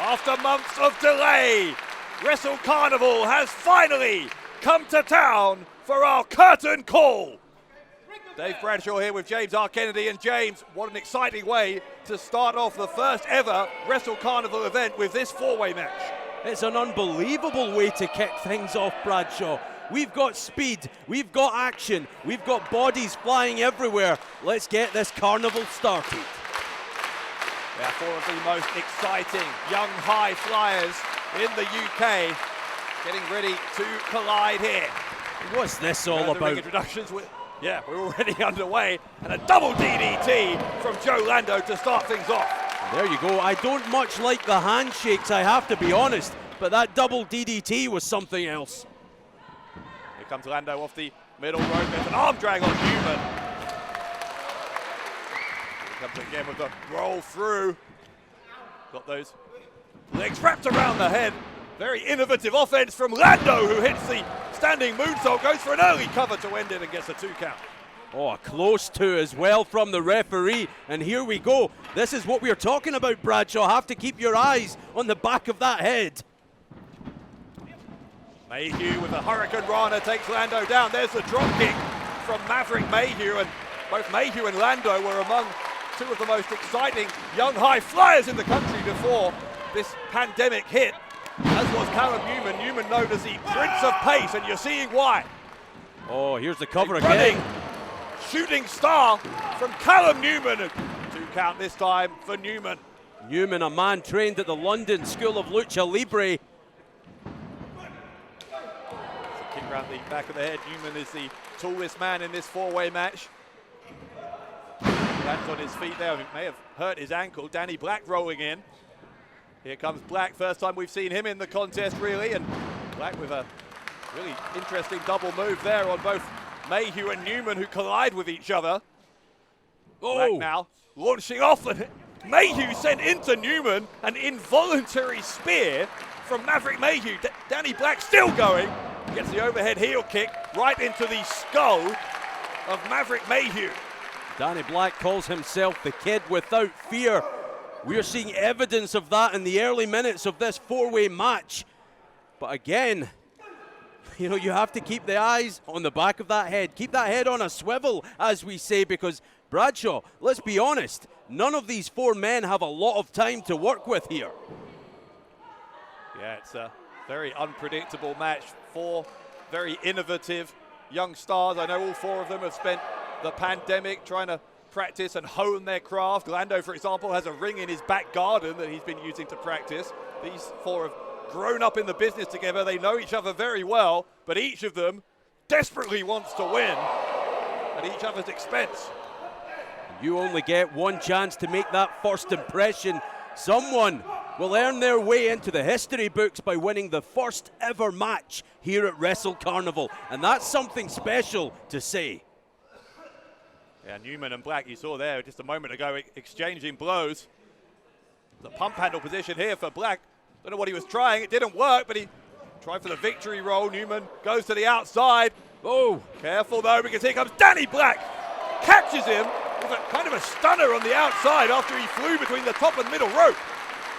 After months of delay, Wrestle Carnival has finally come to town for our curtain call. Dave Bradshaw here with James R. Kennedy. And James, what an exciting way to start off the first ever Wrestle Carnival event with this four-way match. It's an unbelievable way to kick things off, Bradshaw. We've got speed, we've got action, we've got bodies flying everywhere. Let's get this carnival started. Yeah, four of the most exciting young high flyers in the UK getting ready to collide here. What's this all about? Introductions yeah, we're already underway, and a double DDT from Joe Lando to start things off. There you go. I don't much like the handshakes, I have to be honest, but that double DDT was something else. Here comes Lando off the middle rope. There's an arm drag on Newman. Here comes again with the roll through. Got those legs wrapped around the head. Very innovative offense from Lando, who hits the standing moonsault, goes for an early cover to end it and gets a 2 count. Oh, close to as well from the referee. And here we go. This is what we're talking about, Bradshaw. Have to keep your eyes on the back of that head. Mayhew with a Hurricane Rana takes Lando down. There's the drop kick from Maverick Mayhew, and both Mayhew and Lando were among two of the most exciting young high flyers in the country before this pandemic hit, as was Callum Newman. Newman known as the Prince of Pace, and you're seeing why. Oh, here's the cover again. again. Shooting star from Callum Newman. 2 count this time for Newman. Newman, a man trained at the London School of Lucha Libre. Kick around the back of the head. Newman is the tallest man in this four-way match. Lands on his feet there. It may have hurt his ankle. Danny Black rolling in. Here comes Black. First time we've seen him in the contest, really. And Black with a really interesting double move there on both Mayhew and Newman, who collide with each other. Oh! Black now launching off, and Mayhew sent into Newman. An involuntary spear from Maverick Mayhew. Danny Black still going. Gets the overhead heel kick right into the skull of Maverick Mayhew. Danny Black calls himself the Kid without fear. We're seeing evidence of that in the early minutes of this four-way match. But again, you know, you have to keep the eyes on the back of that head. Keep that head on a swivel, as we say, because Bradshaw, let's be honest, none of these four men have a lot of time to work with here. Yeah, it's a very unpredictable match. 4 very innovative young stars. I know all 4 of them have spent the pandemic trying to practice and hone their craft. Lando, for example, has a ring in his back garden that he's been using to practice. These 4 have grown up in the business together. They know each other very well, but each of them desperately wants to win at each other's expense. You only get one chance to make that first impression. Someone will earn their way into the history books by winning the first ever match here at Wrestle Carnival, and that's something special to say. Yeah, Newman and Black, you saw there just a moment ago, exchanging blows. The pump handle position here for Black. Don't know what he was trying. It didn't work, but he tried for the victory roll. Newman goes to the outside. Oh, careful though, because here comes Danny Black. Catches him with a kind of a stunner on the outside after he flew between the top and middle rope.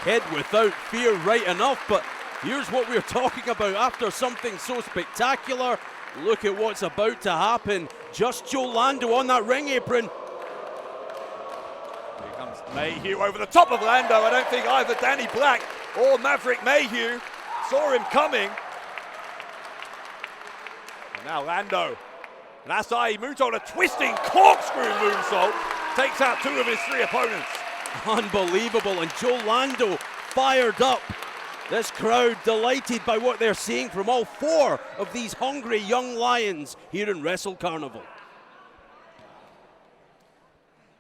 Kid without fear, right enough, but here's what we're talking about. After something so spectacular, look at what's about to happen. Just Joe Lando on that ring apron. Here comes Mayhew over the top of Lando. I don't think either Danny Black or Maverick Mayhew saw him coming. And now Lando And Asai moves on a twisting corkscrew moonsault, takes out 2 of his 3 opponents. Unbelievable, and Joe Lando fired up. This crowd delighted by what they're seeing from all 4 of these hungry young lions here in Wrestle Carnival.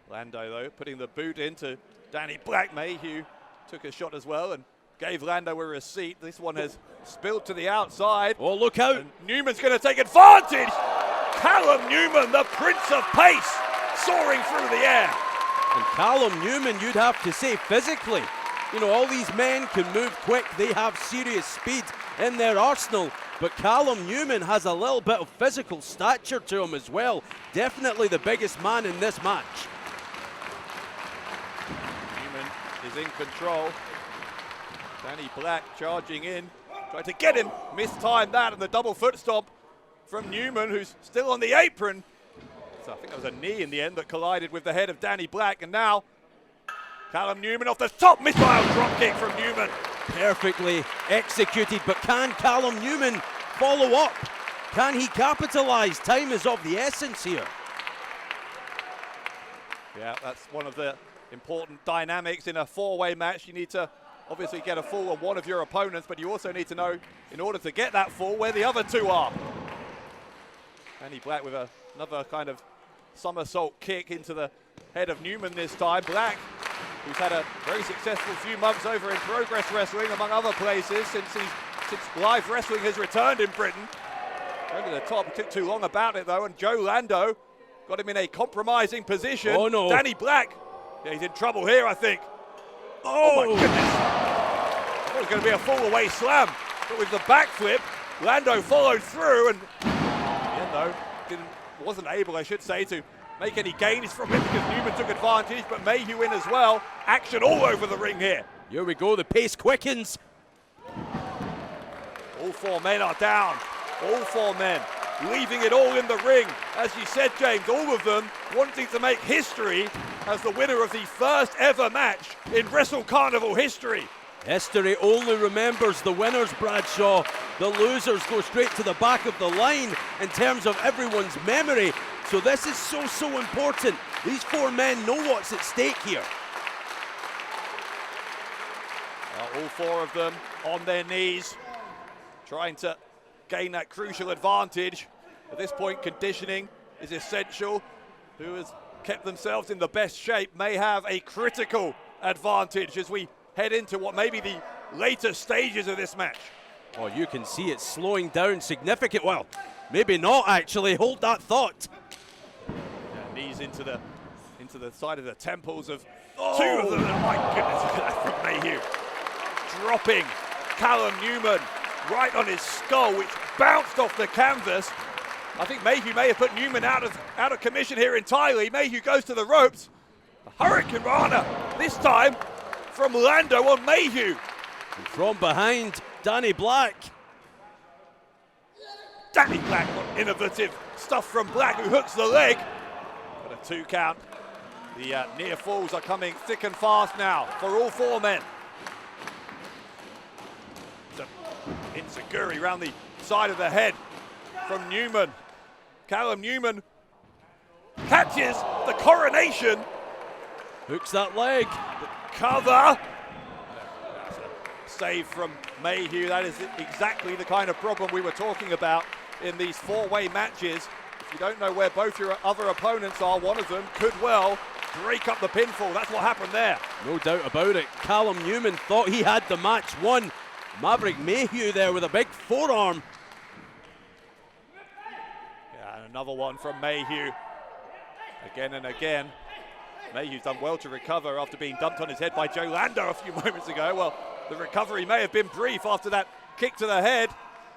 Lando, though, putting the boot into Danny Black. Mayhew took a shot as well and gave Lando a receipt. This one has spilled to the outside. Oh, look out. And Newman's going to take advantage. Callum Newman, the Prince of Pace, soaring through the air. And Callum Newman, you'd have to say physically. You know, all these men can move quick. They have serious speed in their arsenal. But Callum Newman has a little bit of physical stature to him as well. Definitely the biggest man in this match. Newman is in control. Danny Black charging in. Tried to get him. Mistimed that, and the double foot stomp from Newman, who's still on the apron. So I think that was a knee in the end that collided with the head of Danny Black. And now Callum Newman off the top. Missile drop kick from Newman. Perfectly executed, but can Callum Newman follow up? Can he capitalize? Time is of the essence here. Yeah, that's one of the important dynamics in a 4-way match. You need to obviously get a full on one of your opponents, but you also need to know, in order to get that full, where the other 2 are. Danny Black with another kind of somersault kick into the head of Newman this time. Black, who's had a very successful few months over in Progress Wrestling, among other places, since live wrestling has returned in Britain. Going to the top, took too long about it though, and Joe Lando got him in a compromising position. Oh no. Danny Black, yeah, he's in trouble here, I think. Oh my goodness. I thought it was going to be a fall away slam, but with the backflip, Lando followed through and, though, wasn't able, I should say, to make any gains from it because Newman took advantage, but Mayhew in as well. Action all over the ring here. Here we go, the pace quickens. All 4 men are down. All 4 men leaving it all in the ring. As you said, James, all of them wanting to make history as the winner of the first ever match in Wrestle Carnival history. History only remembers the winners, Bradshaw. The losers go straight to the back of the line in terms of everyone's memory. So this is so important. These 4 men know what's at stake here. Well, all 4 of them on their knees, trying to gain that crucial advantage. At this point, conditioning is essential. Who has kept themselves in the best shape may have a critical advantage as we head into what may be the later stages of this match. Oh, you can see it slowing down significant. Well, maybe not actually. Hold that thought. Yeah, knees into the side of the temples of 2 of them. Oh my goodness, look at that from Mayhew. Dropping Callum Newman right on his skull, which bounced off the canvas. I think Mayhew may have put Newman out of commission here entirely. Mayhew goes to the ropes. A Hurricane Rana, this time from Lando on Mayhew. And from behind, Danny Black. Danny Black, what innovative stuff from Black, who hooks the leg. But a 2 count. The near falls are coming thick and fast now for all 4 men. Insecurity around the side of the head from Newman. Callum Newman catches the coronation. Hooks that leg. The cover. That's a save from Mayhew. That is exactly the kind of problem we were talking about in these 4-way matches. If you don't know where both your other opponents are, one of them could well break up the pinfall. That's what happened there. No doubt about it. Callum Newman thought he had the match won. Maverick Mayhew there with a big forearm. Yeah, and another one from Mayhew. Again and again. Mayhew's done well to recover after being dumped on his head by Joe Lando a few moments ago. Well, the recovery may have been brief after that kick to the head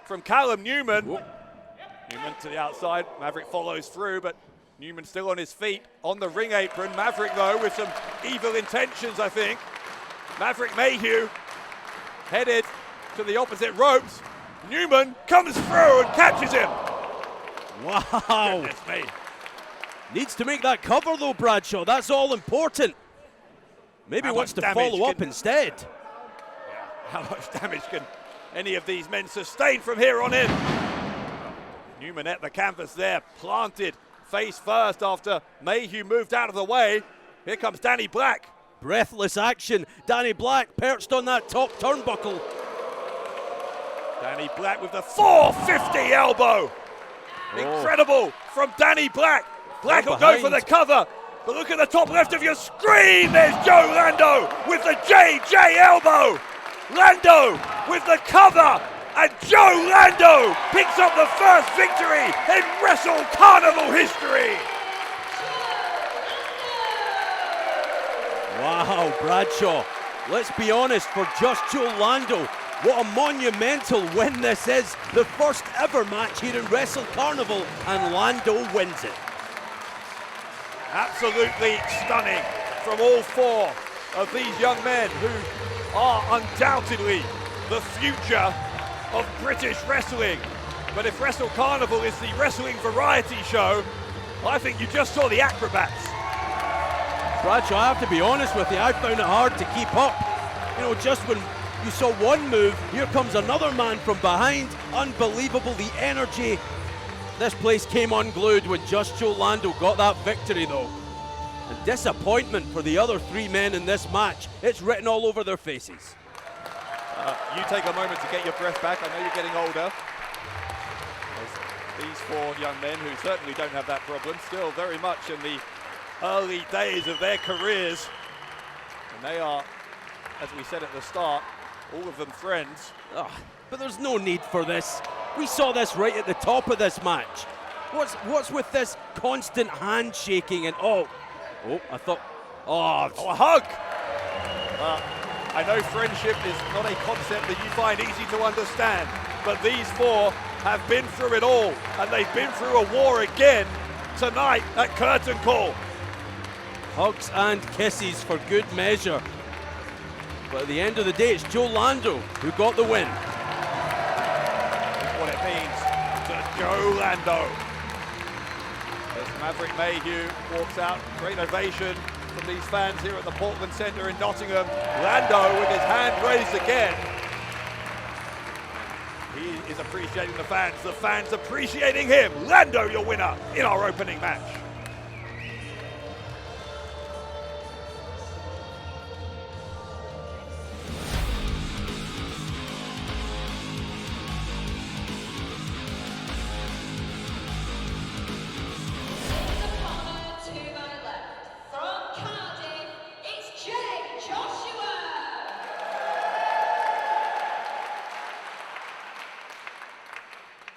from Callum Newman. Whoop. Newman to the outside. Maverick follows through, but Newman still on his feet on the ring apron. Maverick, though, with some evil intentions, I think. Maverick Mayhew headed to the opposite ropes. Newman comes through and catches him. Wow. Goodness me. Needs to make that cover though, Bradshaw. That's all important. Maybe How wants much to follow up instead. How much damage can any of these men sustain from here on in? Newman at the canvas there, planted face first after Mayhew moved out of the way. Here comes Danny Black. Breathless action. Danny Black perched on that top turnbuckle. Danny Black with the 450 elbow. Incredible from Danny Black. Black will go for the cover. But look at the top left of your screen. There's Joe Lando with the JJ elbow. Lando with the cover. And Joe Lando picks up the first victory in Wrestle Carnival history. Wow, Bradshaw. Let's be honest, for just Joe Lando, what a monumental win this is. The first ever match here in Wrestle Carnival, and Lando wins it. Absolutely stunning from all four of these young men who are undoubtedly the future of British wrestling. But if Wrestle Carnival is the wrestling variety show, I think you just saw the acrobats. Bradshaw, I have to be honest with you, I found it hard to keep up. You know, just when you saw one move, here comes another man from behind. Unbelievable, the energy. This place came unglued when Just Joe Lando got that victory though. And disappointment for the other three men in this match. It's written all over their faces. You take a moment to get your breath back. I know you're getting older. As these four young men who certainly don't have that problem, still very much in the early days of their careers. And they are, as we said at the start, all of them friends. Oh, but there's no need for this. We saw this right at the top of this match. What's with this constant handshaking and I thought, a hug! I know friendship is not a concept that you find easy to understand, but these four have been through it all, and they've been through a war again tonight at Curtain Call. Hugs and kisses for good measure. But at the end of the day, it's Joe Lando who got the win. What it means to Joe Lando. As Maverick Mayhew walks out, great ovation from these fans here at the Portland Centre in Nottingham. Lando with his hand raised again. He is appreciating the fans appreciating him. Lando, your winner in our opening match.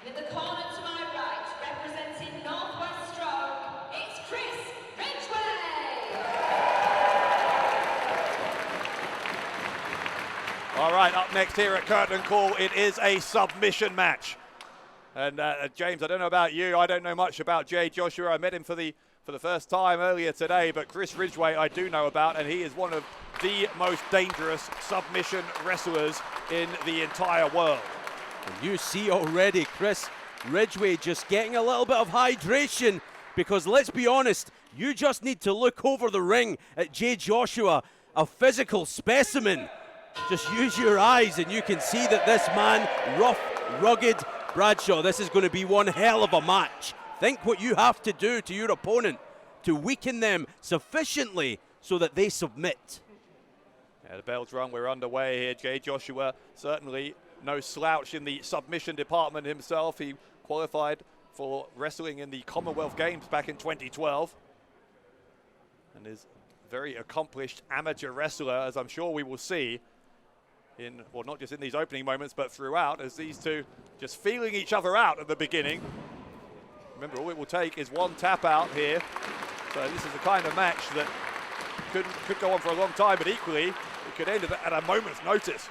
In the corner to my right, representing Northwest Stroke, it's Chris Ridgway. All right, up next here at Curtain Call, it is a submission match. And James, I don't know about you, I don't know much about Jay Joshua. I met him for the first time earlier today, but Chris Ridgway I do know about, and he is one of the most dangerous submission wrestlers in the entire world. And you see already Chris Ridgway just getting a little bit of hydration, because let's be honest, you just need to look over the ring at Jay Joshua, a physical specimen. Just use your eyes and you can see that this man, rough, rugged. Bradshaw, this is going to be one hell of a match. Think what you have to do to your opponent to weaken them sufficiently so that they submit. Yeah, the bell's rung, we're underway here. Jay Joshua, certainly no slouch in the submission department himself. He qualified for wrestling in the Commonwealth Games back in 2012 and is a very accomplished amateur wrestler, as I'm sure we will see in, well, not just in these opening moments, but throughout, as these two just feeling each other out at the beginning. Remember, all it will take is one tap out here. So this is the kind of match that could go on for a long time, but equally, it could end at a moment's notice.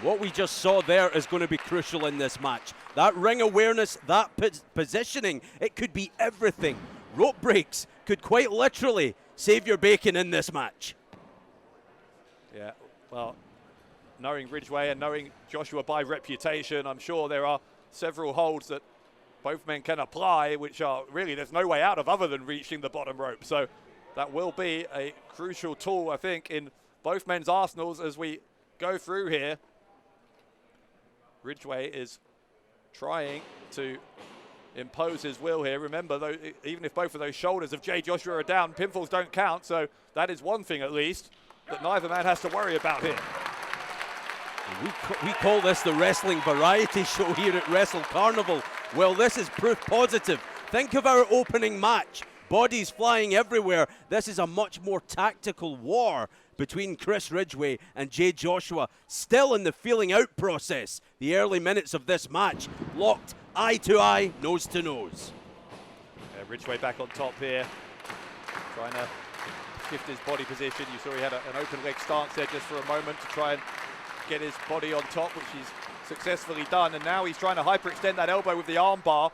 What we just saw there is going to be crucial in this match. That ring awareness, that positioning, it could be everything. Rope breaks could quite literally save your bacon in this match. Yeah, well, knowing Ridgway and knowing Joshua by reputation, I'm sure there are several holds that both men can apply, which are really, there's no way out of other than reaching the bottom rope. So that will be a crucial tool, I think, in both men's arsenals as we go through here. Ridgway is trying to impose his will here. Remember, though, even if both of those shoulders of Jay Joshua are down, pinfalls don't count, so that is one thing at least that neither man has to worry about here. We call this the wrestling variety show here at Wrestle Carnival. Well, this is proof positive. Think of our opening match. Bodies flying everywhere. This is a much more tactical war between Chris Ridgway and Jay Joshua. Still in the feeling out process. The early minutes of this match locked eye to eye, nose to nose. Yeah, Ridgway back on top here. Trying to shift his body position. You saw he had an open leg stance there just for a moment to try and get his body on top, which he's successfully done. And now he's trying to hyperextend that elbow with the arm bar.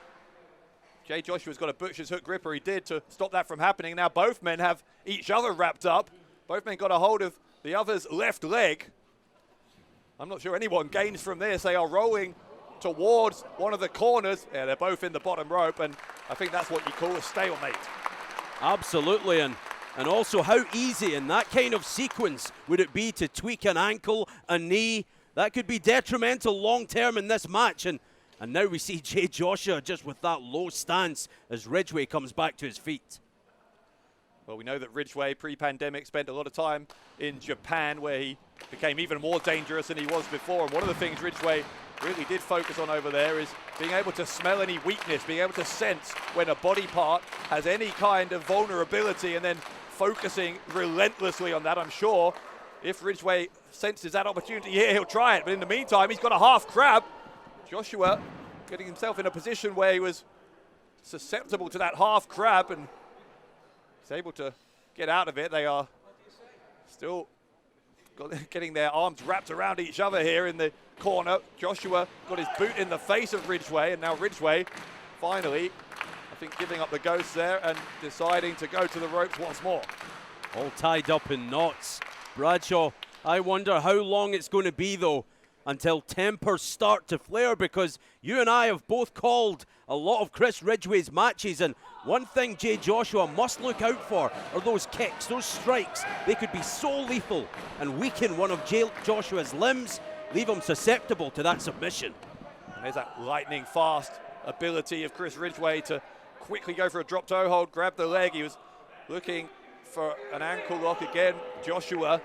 Jay Joshua's got a butcher's hook gripper. He did to stop that from happening. Now both men have each other wrapped up. Both men got a hold of the other's left leg. I'm not sure anyone gains from this. They are rolling towards one of the corners. Yeah, they're both in the bottom rope, and I think that's what you call a stalemate. Absolutely, and also how easy in that kind of sequence would it be to tweak an ankle, a knee? That could be detrimental long term in this match, and now we see Jay Joshua just with that low stance as Ridgway comes back to his feet. Well, we know that Ridgway, pre-pandemic, spent a lot of time in Japan where he became even more dangerous than he was before. And one of the things Ridgway really did focus on over there is being able to smell any weakness, being able to sense when a body part has any kind of vulnerability and then focusing relentlessly on that. I'm sure if Ridgway senses that opportunity here, he'll try it. But in the meantime, he's got a half crab. Joshua getting himself in a position where he was susceptible to that half crab, and he's able to get out of it. They are still getting their arms wrapped around each other here in the corner. Joshua got his boot in the face of Ridgway, and now Ridgway finally, I think, giving up the ghost there and deciding to go to the ropes once more. All tied up in knots. Bradshaw, I wonder how long it's going to be, though, until tempers start to flare, because you and I have both called a lot of Chris Ridgway's matches, and one thing Jay Joshua must look out for are those kicks, those strikes. They could be so lethal and weaken one of Jay Joshua's limbs, leave him susceptible to that submission. And there's that lightning fast ability of Chris Ridgway to quickly go for a drop toe hold, grab the leg. He was looking for an ankle lock again. Joshua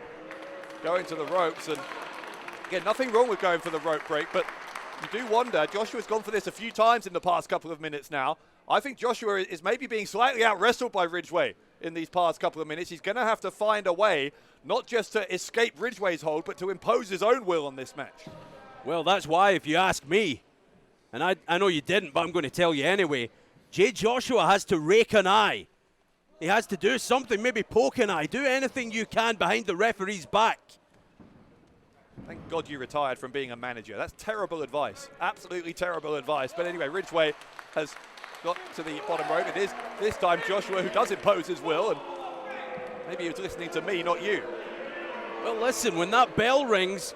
going to the ropes, and again, nothing wrong with going for the rope break, but you do wonder. Joshua's gone for this a few times in the past couple of minutes now. I think Joshua is maybe being slightly out-wrestled by Ridgway in these past couple of minutes. He's going to have to find a way, not just to escape Ridgway's hold, but to impose his own will on this match. Well, that's why, if you ask me, and I know you didn't, but I'm going to tell you anyway, Jay Joshua has to rake an eye. He has to do something, maybe poke an eye, do anything you can behind the referee's back. Thank God you retired from being a manager. That's terrible advice. Absolutely terrible advice. But anyway, Ridgway has got to the bottom rope. It is this time Joshua who does impose his will, and maybe he was listening to me, not you. Well, listen, when that bell rings,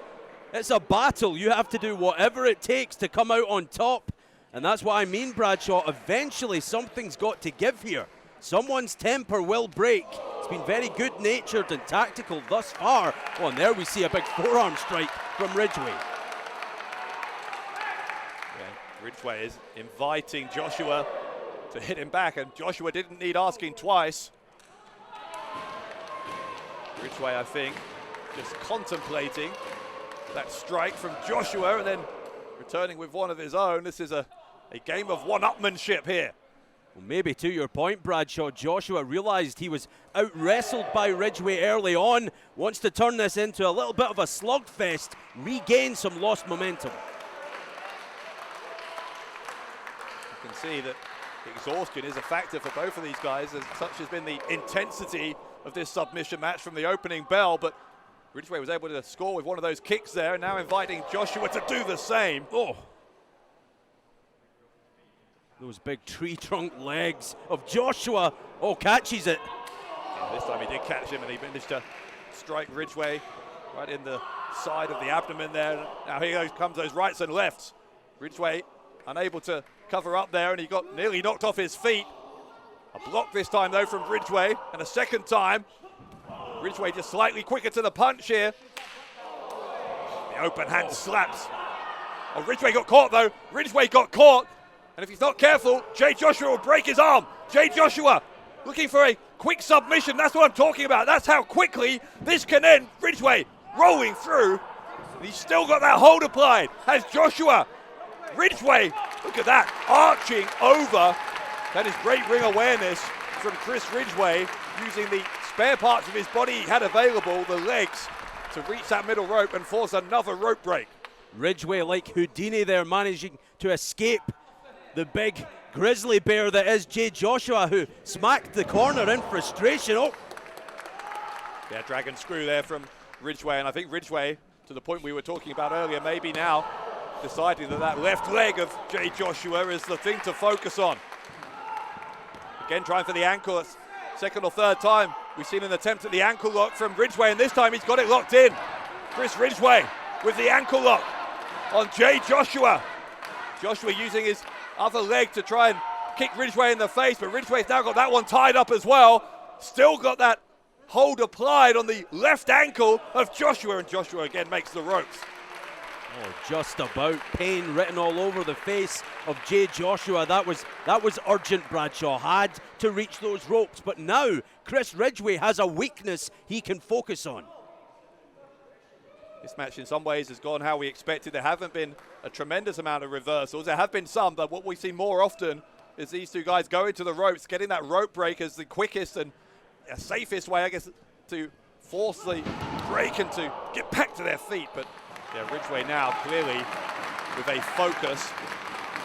it's a battle. You have to do whatever it takes to come out on top. And that's what I mean, Bradshaw. Eventually, something's got to give here. Someone's temper will break. It's been very good-natured and tactical thus far. Oh, and there we see a big forearm strike from Ridgway. Yeah, Ridgway is inviting Joshua to hit him back, and Joshua didn't need asking twice. Ridgway, I think, just contemplating that strike from Joshua and then returning with one of his own. This is a game of one-upmanship here. Well, maybe to your point, Bradshaw, Joshua realized he was out-wrestled by Ridgway early on, wants to turn this into a little bit of a slugfest, regain some lost momentum. You can see that exhaustion is a factor for both of these guys, as such has been the intensity of this submission match from the opening bell, but Ridgway was able to score with one of those kicks there, and now inviting Joshua to do the same. Oh! Those big tree trunk legs of Joshua. Oh, catches it. Yeah, this time he did catch him, and he managed to strike Ridgway right in the side of the abdomen there. Now here comes those rights and lefts. Ridgway unable to cover up there, and he got nearly knocked off his feet. A block this time, though, from Ridgway, and a second time. Ridgway just slightly quicker to the punch here. The open hand slaps. Oh, Ridgway got caught, though. Ridgway got caught. And if he's not careful, Jay Joshua will break his arm. Jay Joshua looking for a quick submission. That's what I'm talking about. That's how quickly this can end. Ridgway rolling through. And he's still got that hold applied. Has Joshua. Ridgway, look at that, arching over. That is great ring awareness from Chris Ridgway, using the spare parts of his body he had available, the legs, to reach that middle rope and force another rope break. Ridgway, like Houdini there, managing to escape the big grizzly bear that is Jay Joshua, who smacked the corner in frustration. Oh, yeah, dragon screw there from Ridgway, and I think Ridgway, to the point we were talking about earlier, maybe now deciding that that left leg of Jay Joshua is the thing to focus on. Again, trying for the ankle. It's second or third time we've seen an attempt at the ankle lock from Ridgway, and this time he's got it locked in. Chris Ridgway with the ankle lock on Jay Joshua. Joshua using his other leg to try and kick Ridgway in the face, but Ridgway's now got that one tied up as well. Still got that hold applied on the left ankle of Joshua, and Joshua again makes the ropes. oh, just about. Pain written all over the face of Jay Joshua. That was urgent. Bradshaw had to reach those ropes, but now Chris Ridgway has a weakness he can focus on. This match in some ways has gone how we expected. There haven't been a tremendous amount of reversals. There have been some, but what we see more often is these two guys going to the ropes, getting that rope break as the quickest and safest way, I guess, to force the break and to get back to their feet. But yeah, Ridgway now clearly with a focus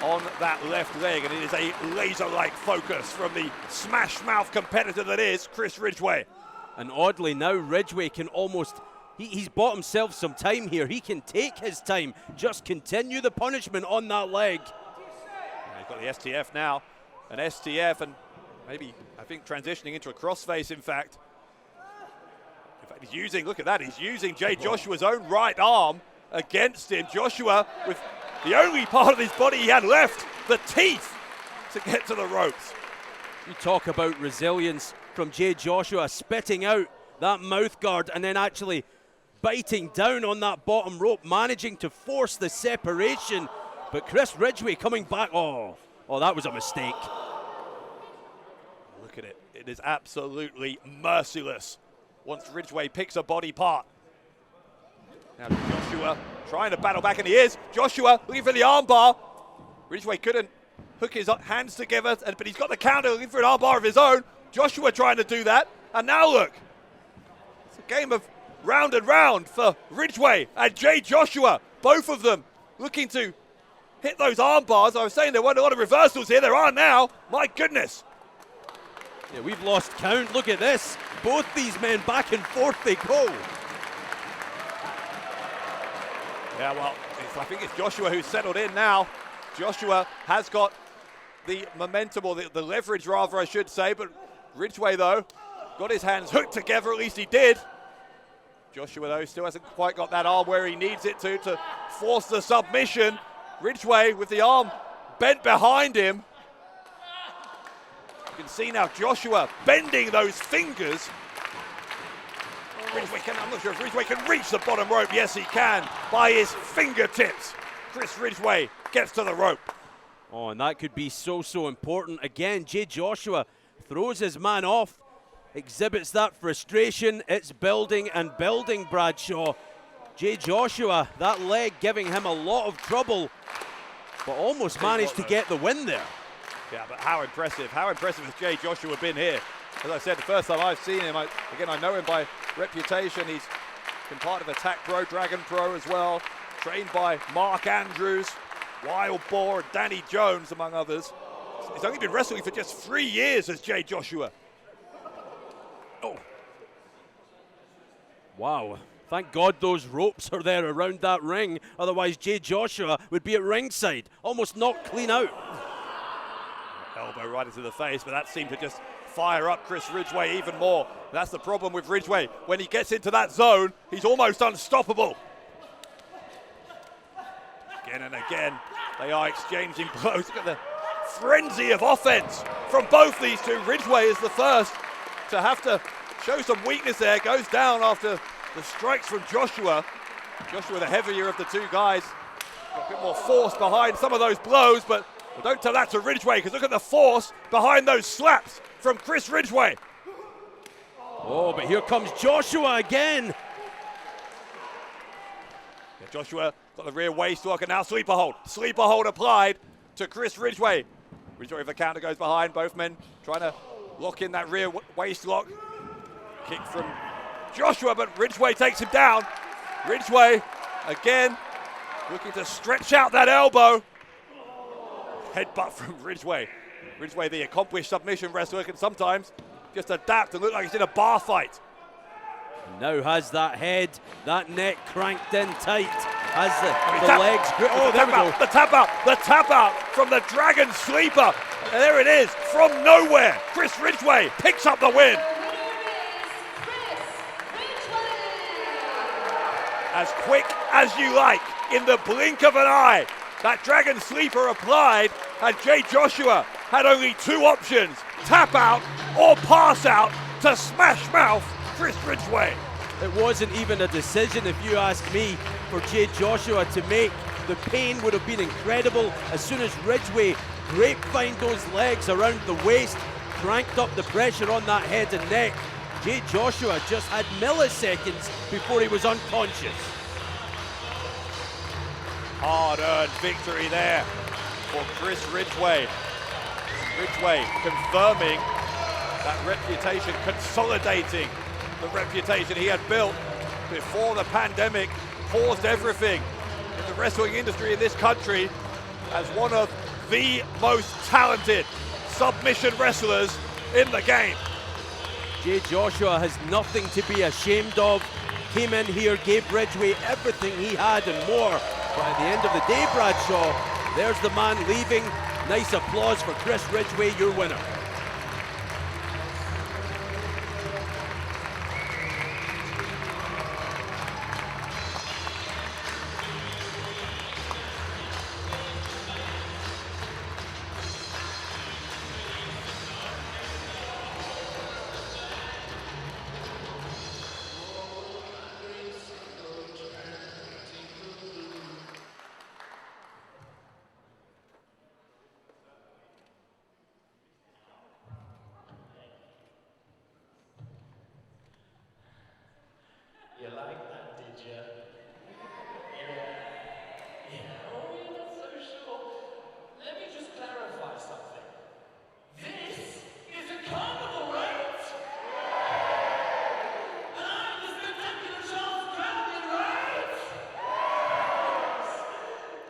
on that left leg, and it is a laser-like focus from the smash mouth competitor that is Chris Ridgway. And oddly now Ridgway can almost, he's bought himself some time here. He can take his time, just continue the punishment on that leg. Yeah, he's got the STF now, an STF, and maybe, I think, transitioning into a crossface, in fact. In fact, he's using, look at that, he's using Jay Joshua's own right arm against him. Joshua with the only part of his body he had left, the teeth, to get to the ropes. You talk about resilience from Jay Joshua, spitting out that mouth guard and then actually biting down on that bottom rope, managing to force the separation. But Chris Ridgway coming back, oh, that was a mistake. Look at it, it is absolutely merciless once Ridgway picks a body part. Now Joshua trying to battle back, and he is. Joshua looking for the armbar. Ridgway couldn't hook his hands together, but he's got the counter, looking for an armbar of his own. Joshua trying to do that, and now look. It's a game of round and round for Ridgway and Jay Joshua. Both of them looking to hit those arm bars. I was saying there weren't a lot of reversals here. There are now. My goodness. Yeah, we've lost count. Look at this. Both these men back and forth they go. Yeah, well, I think it's Joshua who's settled in now. Joshua has got the momentum, or the leverage rather, I should say, but Ridgway, though, got his hands hooked together, at least he did. Joshua, though, still hasn't quite got that arm where he needs it to force the submission. Ridgway with the arm bent behind him. You can see now Joshua bending those fingers. I'm not sure if Ridgway can reach the bottom rope. Yes, he can, by his fingertips. Chris Ridgway gets to the rope. Oh, and that could be so important. Again, Jay Joshua throws his man off, exhibits that frustration. It's building and building, Bradshaw. Jay Joshua, that leg giving him a lot of trouble, but almost managed to get the win there. Yeah, but how impressive has Jay Joshua been here? As I said, the first time I've seen him, I know him by reputation. He's been part of Attack Pro, Dragon Pro as well, trained by Mark Andrews, Wild Boar, Danny Jones, among others. He's only been wrestling for just 3 years as Jay Joshua. Oh. Wow. Thank God those ropes are there around that ring. Otherwise, Jay Joshua would be at ringside, almost knocked clean out. Elbow right into the face, but that seemed to just fire up Chris Ridgway even more. That's the problem with Ridgway. When he gets into that zone, he's almost unstoppable. Again and again, they are exchanging blows. Look at the frenzy of offense from both these two. Ridgway is the first to have to show some weakness there. Goes down after the strikes from Joshua. Joshua, the heavier of the two guys, got a bit more force behind some of those blows, but Well, don't tell that to Ridgeway, because look at the force behind those slaps from Chris Ridgeway. Oh, but here comes Joshua again. Yeah, Joshua got the rear waist lock and now sleeper hold. Sleeper hold applied to Chris Ridgeway. Ridgeway with the counter goes behind. Both men trying to lock in that rear waist lock. Kick from Joshua, but Ridgeway takes him down. Ridgeway again looking to stretch out that elbow. Headbutt from Ridgeway. Ridgeway, the accomplished submission wrestler, can sometimes just adapt and look like he's in a bar fight. Now has that head, that neck cranked in tight. Has the Tap. legs gripped. Oh, there we go. The tap out from the Dragon Sleeper. And there it is, from nowhere. Chris Ridgeway picks up the win. As quick as you like, in the blink of an eye, that Dragon Sleeper applied, and Jay Joshua had only two options, tap out or pass out to smash mouth Chris Ridgeway. It wasn't even a decision, if you ask me, for Jay Joshua to make. The pain would have been incredible as soon as Ridgeway grapevined those legs around the waist, cranked up the pressure on that head and neck. Jay Joshua just had milliseconds before he was unconscious. Hard-earned victory there for Chris Ridgeway. Ridgeway confirming that reputation, consolidating the reputation he had built before the pandemic paused everything in the wrestling industry in this country as one of the most talented submission wrestlers in the game. Jay Joshua has nothing to be ashamed of. Came in here, gave Ridgeway everything he had and more. But at the end of the day, Bradshaw, there's the man leaving. Nice applause for Chris Ridgeway, your winner. You like that, did you? Yeah. Oh, you're not so sure. Let me just clarify something. This is a carnival, right? And I'm the spectacular Charles Crowley, right?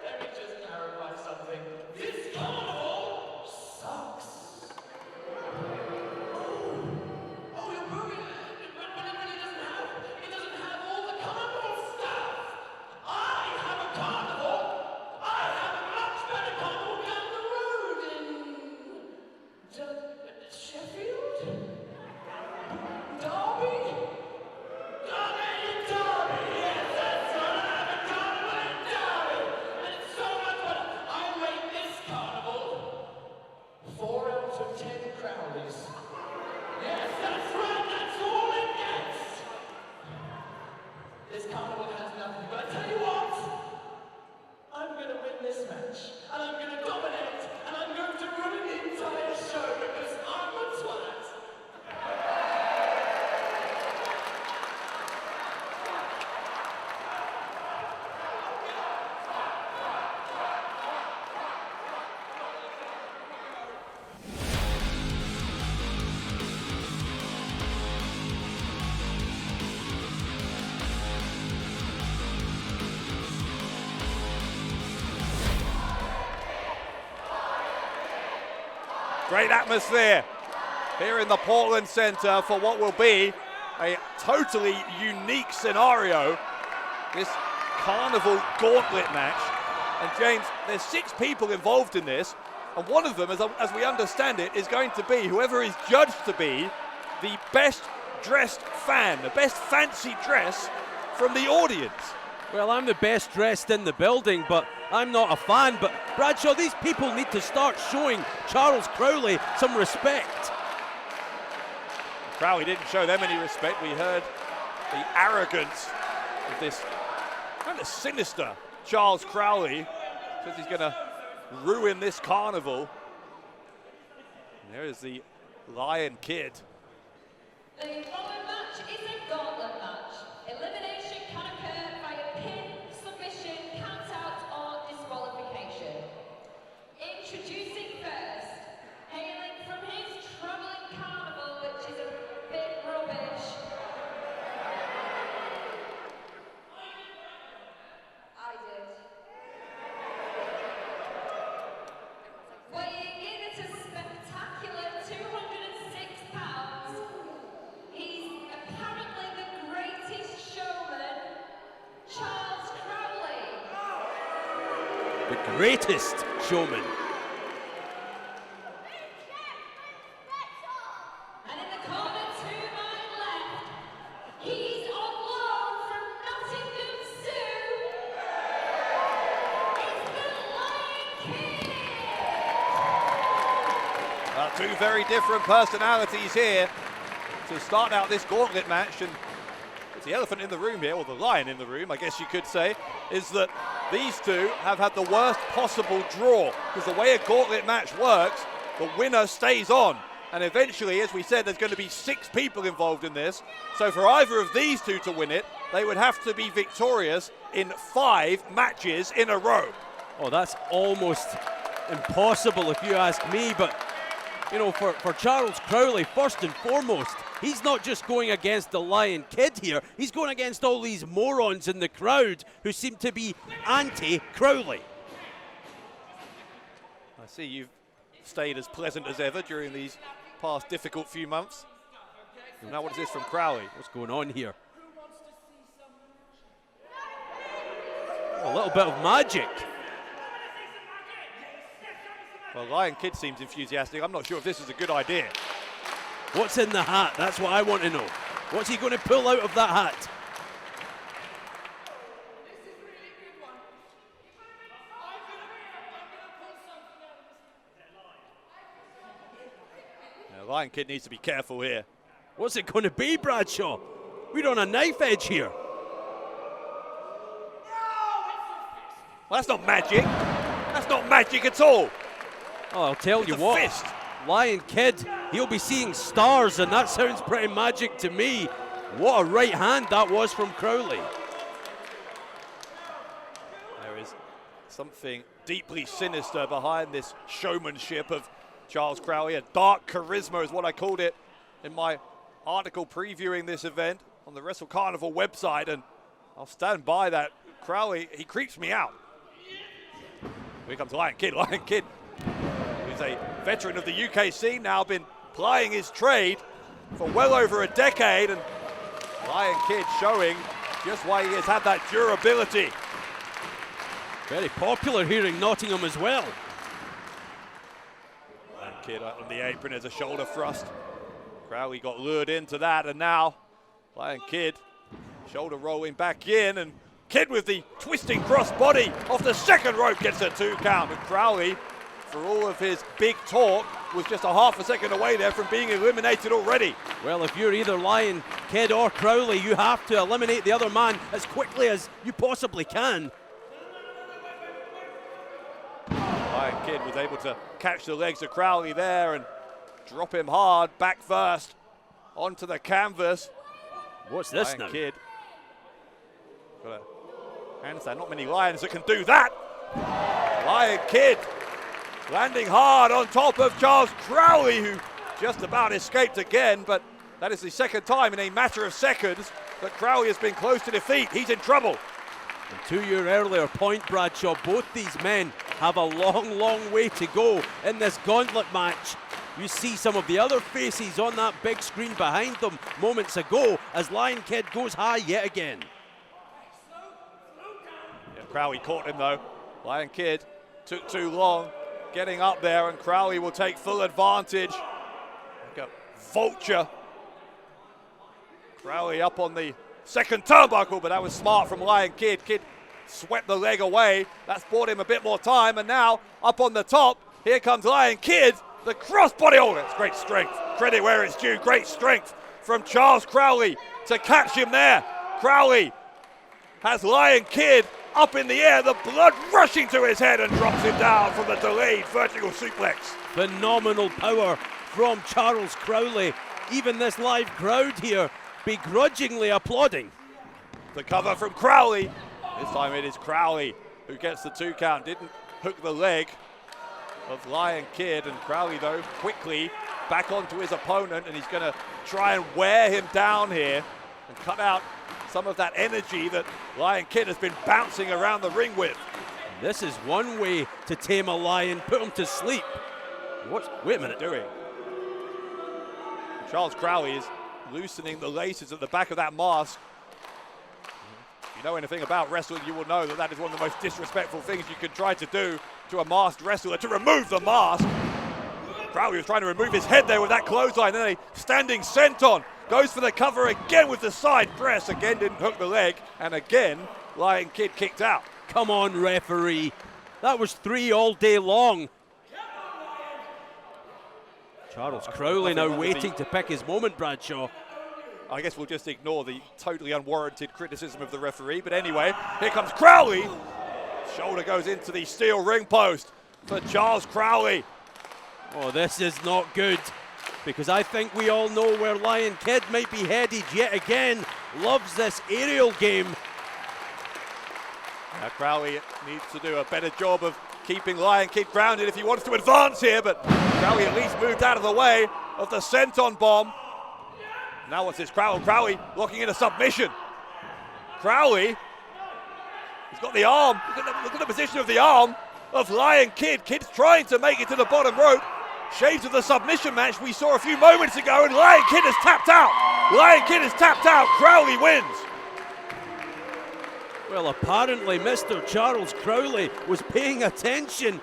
Let me just clarify something. This carnival sucks. Oh, you're booing it. But it really doesn't have all the carnival stuff. I have a carnival. I have a much better carnival down the road in Sheffield? Derby? Derby, yes, that's right. I have a carnival in Derby. And it's so much better. I rate this carnival 4 out of 10 Crowleys. Yes, that's right, that's all it gets. This carnival has nothing, but I tell you what, I'm going to win this match, and I'm going to dominate, and I'm going to ruin the entire show because I'm a twat. Great atmosphere here in the Portland Center for what will be a totally unique scenario, this Carnival Gauntlet match. And James, there's 6 people involved in this, and one of them, as we understand it, is going to be whoever is judged to be the best dressed fan, the best fancy dress from the audience. Well, I'm the best dressed in the building, but I'm not a fan. But Bradshaw, these people need to start showing Charles Crowley some respect. Crowley didn't show them any respect. We heard the arrogance of this kind of sinister Charles Crowley. Says he's going to ruin this carnival. And there is the Lion Kid. The following match is a gauntlet match. Elimination can occur via pin, submission, count-out, or disqualification. Introducing first, hailing from his travelling carnival, which is a bit rubbish. I did. Weighing in at a spectacular 206 pounds, he's apparently the greatest showman, Charles Crowley. The greatest showman. And in the corner to my left, he's on loan from Nottingham Zoo. It's the Lion King. Two very different personalities here to start out this gauntlet match. And it's the elephant in the room here, or the lion in the room, I guess you could say, is that these two have had the worst possible draw. Because the way a gauntlet match works, the winner stays on. And eventually, as we said, there's going to be 6 people involved in this. So for either of these two to win it, they would have to be victorious in 5 matches in a row. Oh, that's almost impossible if you ask me, but you know, for Charles Crowley, first and foremost, he's not just going against the Lion Kid here, he's going against all these morons in the crowd who seem to be anti-Crowley. I see you've stayed as pleasant as ever during these past difficult few months. And now what is this from Crowley? What's going on here? A little bit of magic. Well, Lion Kid seems enthusiastic. I'm not sure if this is a good idea. What's in the hat? That's what I want to know. What's he going to pull out of that hat? Now, Lion Kid needs to be careful here. What's it going to be, Bradshaw? We're on a knife edge here. Well, that's not magic. That's not magic at all. Oh, I'll tell you It's a what. fist. Lion Kid, he'll be seeing stars, and that sounds pretty magic to me. What a right hand that was from Crowley. There is something deeply sinister behind this showmanship of Charles Crowley. A dark charisma is what I called it in my article previewing this event on the Wrestle Carnival website, and I'll stand by that. Crowley, he creeps me out. Here comes Lion Kid. Lion Kid, who's a veteran of the UK scene, now been plying his trade for well over a decade, and Lion Kid showing just why he has had that durability. Very popular here in Nottingham as well. Lion Kid on the apron as a shoulder thrust. Crowley got lured into that, and now Lion Kid shoulder rolling back in, and Kid with the twisting cross body off the second rope gets a 2 count. And Crowley, for all of his big talk, was just a half a second away there from being eliminated already. Well, if you're either Lion Kid or Crowley, you have to eliminate the other man as quickly as you possibly can. Lion Kid was able to catch the legs of Crowley there and drop him hard, back first, onto the canvas. What's this Lion now? Kid. Got a handstand. Not many Lions that can do that. Lion Kid landing hard on top of Charles Crowley, who just about escaped again, but that is the second time in a matter of seconds that Crowley has been close to defeat. He's in trouble. And to your earlier point, Bradshaw, both these men have a long, long way to go in this gauntlet match. You see some of the other faces on that big screen behind them moments ago as Lion Kid goes high yet again. Yeah, Crowley caught him though. Lion Kid took too long getting up there, and Crowley will take full advantage. Like a vulture. Crowley up on the second turnbuckle, but that was smart from Lion Kid. Kid swept the leg away. That's bought him a bit more time, and now up on the top, here comes Lion Kid. The crossbody, oh, that's great strength. Credit where it's due, great strength from Charles Crowley to catch him there. Crowley has Lion Kid up in the air, the blood rushing to his head and drops him down from the delayed vertical suplex. Phenomenal power from Charles Crowley. Even this live crowd here begrudgingly applauding. The cover from Crowley. This time it is Crowley who gets the 2 count. Didn't hook the leg of Lion Kid, and Crowley though quickly back onto his opponent, and he's going to try and wear him down here and cut out some of that energy that Lion Kid has been bouncing around the ring with. This is one way to tame a lion, put him to sleep. Wait a minute. Doing? Charles Crowley is loosening the laces at the back of that mask. If you know anything about wrestling, you will know that that is one of the most disrespectful things you can try to do to a masked wrestler, to remove the mask. Crowley was trying to remove his head there with that clothesline, then a standing senton. Goes for the cover again with the side press. Again, didn't hook the leg. And again, Lion Kid kicked out. Come on, referee. That was 3 all day long. Charles Crowley now waiting to pick his moment, Bradshaw. I guess we'll just ignore the totally unwarranted criticism of the referee. But anyway, here comes Crowley. Shoulder goes into the steel ring post for Charles Crowley. Oh, this is not good, because I think we all know where Lion Kid might be headed yet again. Loves this aerial game. Now Crowley needs to do a better job of keeping Lion Kid grounded if he wants to advance here, but Crowley at least moved out of the way of the senton bomb. Now what's this? Crowley locking in a submission. Crowley, he's got the arm. Look at the position of the arm of Lion Kid. Kid's trying to make it to the bottom rope. Shades of the submission match we saw a few moments ago, and Lion Kid has tapped out. Lion Kid has tapped out. Crowley wins. Well, apparently Mr. Charles Crowley was paying attention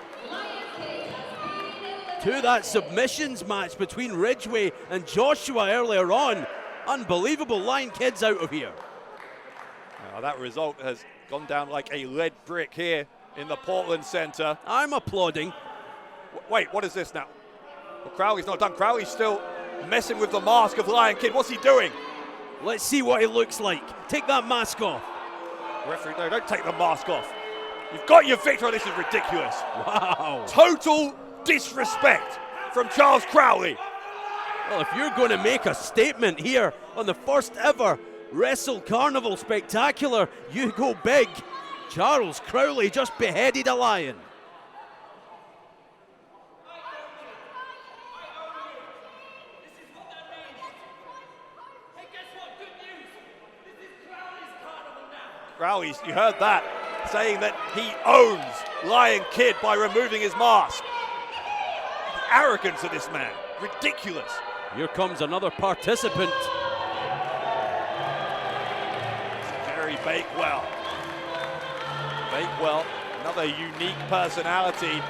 to that submissions match between Ridgway and Joshua earlier on. Unbelievable. Lion Kid's out of here. Now that result has gone down like a lead brick here in the Portland Center. I'm applauding. Wait, what is this now? Well, Crowley's not done. Crowley's still messing with the mask of Lion Kid. What's he doing? Let's see what he looks like. Take that mask off. Referee, no, don't take the mask off. You've got your victory. This is ridiculous. Wow. Total disrespect from Charles Crowley. Well, if you're going to make a statement here on the first ever Wrestle Carnival Spectacular, you go big. Charles Crowley just beheaded a lion. Crowley, you heard that, saying that he owns Lion Kid by removing his mask. The arrogance of this man, ridiculous. Here comes another participant. Jerry Bakewell. Bakewell, another unique personality.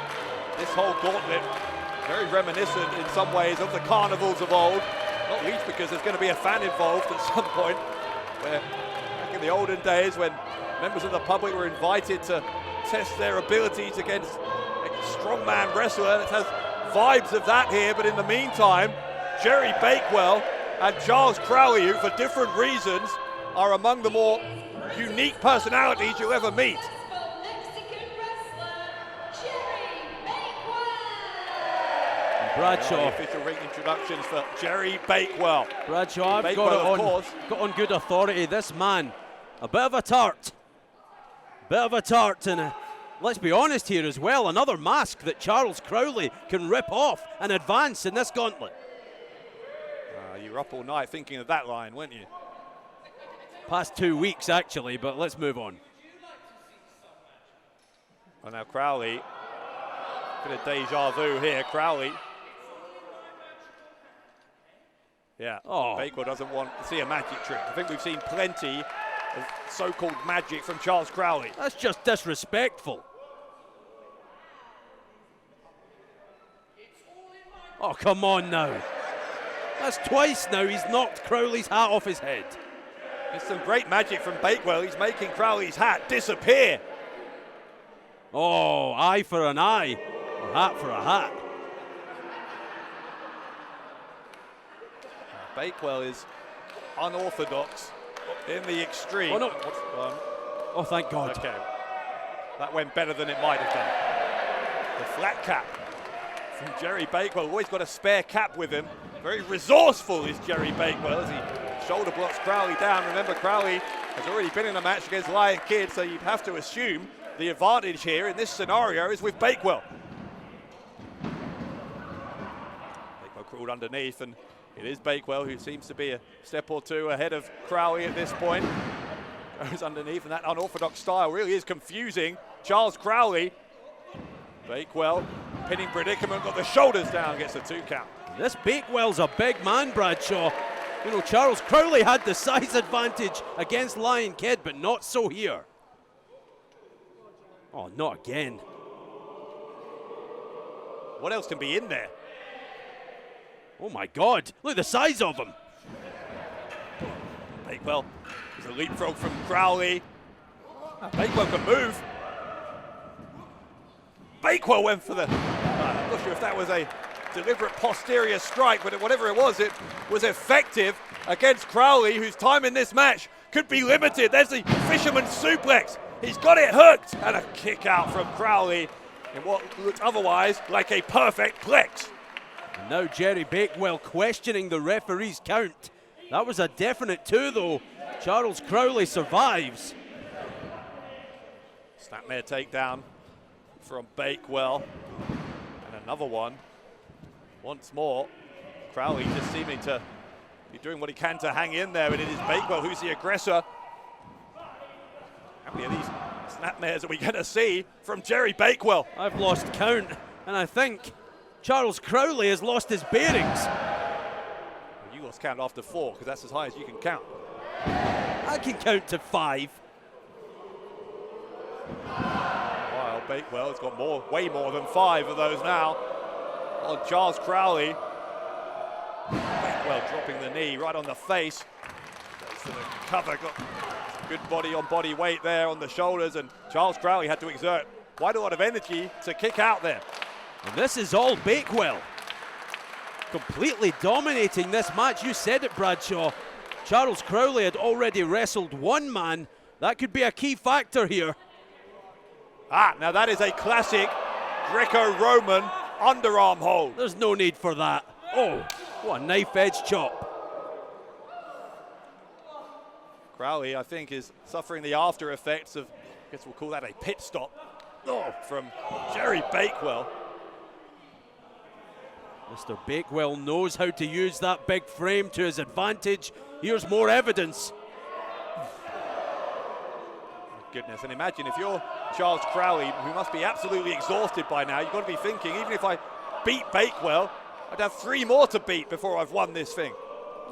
This whole gauntlet, very reminiscent in some ways of the carnivals of old, not least because there's going to be a fan involved at some point, where back in the olden days when members of the public were invited to test their abilities against a strongman wrestler, and it has vibes of that here. But in the meantime, Jerry Bakewell and Charles Crowley, who for different reasons are among the more unique personalities you'll ever meet. Bradshaw. Official ring introductions for Jerry Bakewell. Bradshaw, I've Bakewell, got on good authority. This man, a bit of a tart. And let's be honest here as well, another mask that Charles Crowley can rip off and advance in this gauntlet. You were up all night thinking of that line, weren't you? Past 2 weeks, actually, but let's move on. Well, now Crowley, bit of deja vu here. Crowley. Yeah, Bakewell doesn't want to see a magic trick. I think we've seen plenty of so-called magic from Charles Crowley. That's just disrespectful. Oh, come on now. That's twice now he's knocked Crowley's hat off his head. It's some great magic from Bakewell. He's making Crowley's hat disappear. Oh, eye for an eye, or hat for a hat. Bakewell is unorthodox in the extreme. Oh, no. Oh, thank God. Okay. That went better than it might have done. The flat cap from Jerry Bakewell. Always got a spare cap with him. Very resourceful is Jerry Bakewell as he shoulder blocks Crowley down. Remember, Crowley has already been in a match against Lion Kid, so you'd have to assume the advantage here in this scenario is with Bakewell. Bakewell crawled underneath, and it is Bakewell who seems to be a step or two ahead of Crowley at this point. Goes underneath, and that unorthodox style really is confusing Charles Crowley. Bakewell, pinning predicament, got the shoulders down, gets a 2 count. This Bakewell's a big man, Bradshaw. You know, Charles Crowley had the size advantage against Lion Kid, but not so here. Oh, not again. What else can be in there? Oh my God, look at the size of him. Bakewell, there's a leapfrog from Crowley. Bakewell can move. Bakewell went for the, I'm not sure if that was a deliberate posterior strike, but whatever it was effective against Crowley, whose time in this match could be limited. There's the fisherman's suplex. He's got it hooked, and a kick out from Crowley in what looked otherwise like a perfect plex. And now Jerry Bakewell questioning the referee's count. That was a definite 2 though. Charles Crowley survives. Snapmare takedown from Bakewell, and another one. Once more, Crowley just seeming to be doing what he can to hang in there, and it is Bakewell who's the aggressor. How many of these snapmares are we going to see from Jerry Bakewell? I've lost count, and I think Charles Crowley has lost his bearings. You lost count after 4, because that's as high as you can count. I can count to 5. While Bakewell has got way more than 5 of those now on Charles Crowley. Bakewell dropping the knee right on the face. Goes for the cover, got good body on body weight there on the shoulders, and Charles Crowley had to exert quite a lot of energy to kick out there. And this is all Bakewell. Completely dominating this match. You said it, Bradshaw. Charles Crowley had already wrestled one man. That could be a key factor here. Now that is a classic Greco-Roman underarm hold. There's no need for that. Oh, what a knife edge chop. Crowley, I think, is suffering the after effects of, I guess we'll call that a pit stop, from Jerry Bakewell. Mr. Bakewell knows how to use that big frame to his advantage. Here's more evidence. Goodness, and imagine if you're Charles Crowley, who must be absolutely exhausted by now, you've got to be thinking, even if I beat Bakewell, I'd have 3 more to beat before I've won this thing.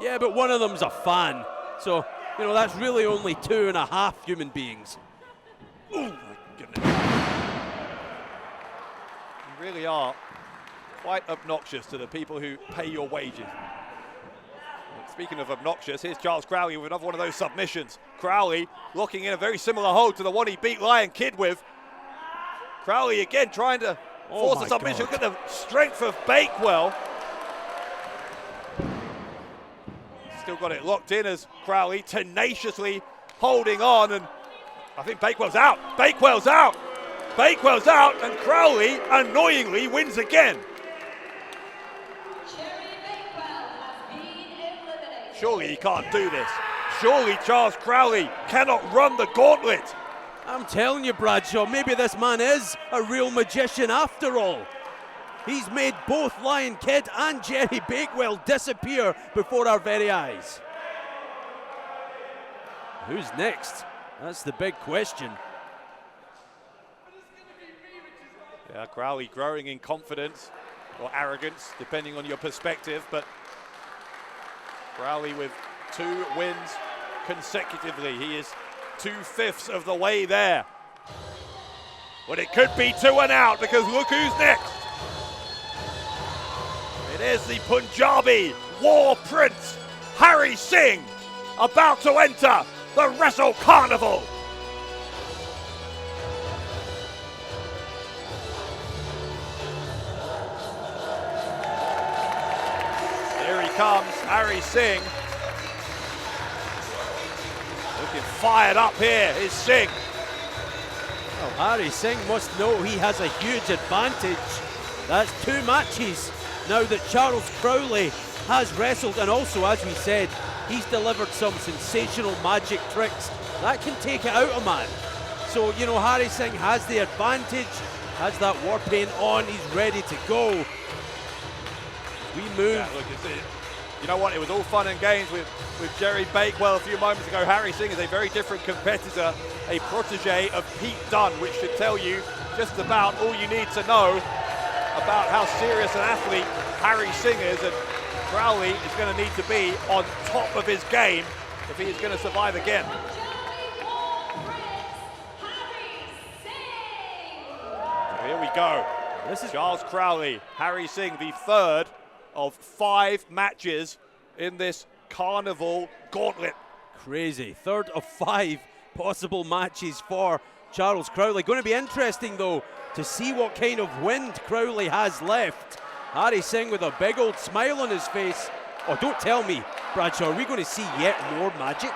Yeah, but one of them's a fan. So, you know, that's really only 2.5 human beings. Oh my goodness. You really are quite obnoxious to the people who pay your wages. And speaking of obnoxious, here's Charles Crowley with another one of those submissions. Crowley locking in a very similar hold to the one he beat Lion Kid with. Crowley again trying to force a submission. God. Look at the strength of Bakewell. Still got it locked in as Crowley tenaciously holding on, and I think Bakewell's out. Bakewell's out. Bakewell's out, and Crowley annoyingly wins again. Surely he can't do this. Surely Charles Crowley cannot run the gauntlet. I'm telling you, Bradshaw, maybe this man is a real magician after all. He's made both Lion Kid and Jerry Bakewell disappear before our very eyes. Who's next? That's the big question. Yeah, Crowley growing in confidence or arrogance, depending on your perspective, but Crowley with 2 wins consecutively. He is 2/5 of the way there. But it could be 2 and out, because look who's next. It is the Punjabi War Prince, Harry Singh, about to enter the Wrestle Carnival. Here he comes, Harry Singh. Looking fired up here is Singh. Well, Harry Singh must know he has a huge advantage. That's 2 matches now that Charles Crowley has wrestled, and also, as we said, he's delivered some sensational magic tricks that can take it out of man. So, you know, Harry Singh has the advantage, has that war paint on, he's ready to go. We move. Yeah, look, you know what, it was all fun and games with Jerry Bakewell a few moments ago. Harry Singh is a very different competitor, a protege of Pete Dunne, which should tell you just about all you need to know about how serious an athlete Harry Singh is, and Crowley is going to need to be on top of his game if he is going to survive again. So here we go. This is Charles Crowley, Harry Singh, the third of 5 matches in this Carnival gauntlet. Crazy. Third of 5 possible matches for Charles Crowley. Going to be interesting, though, to see what kind of wind Crowley has left. Harry Singh with a big old smile on his face. Oh, don't tell me, Bradshaw, are we going to see yet more magic?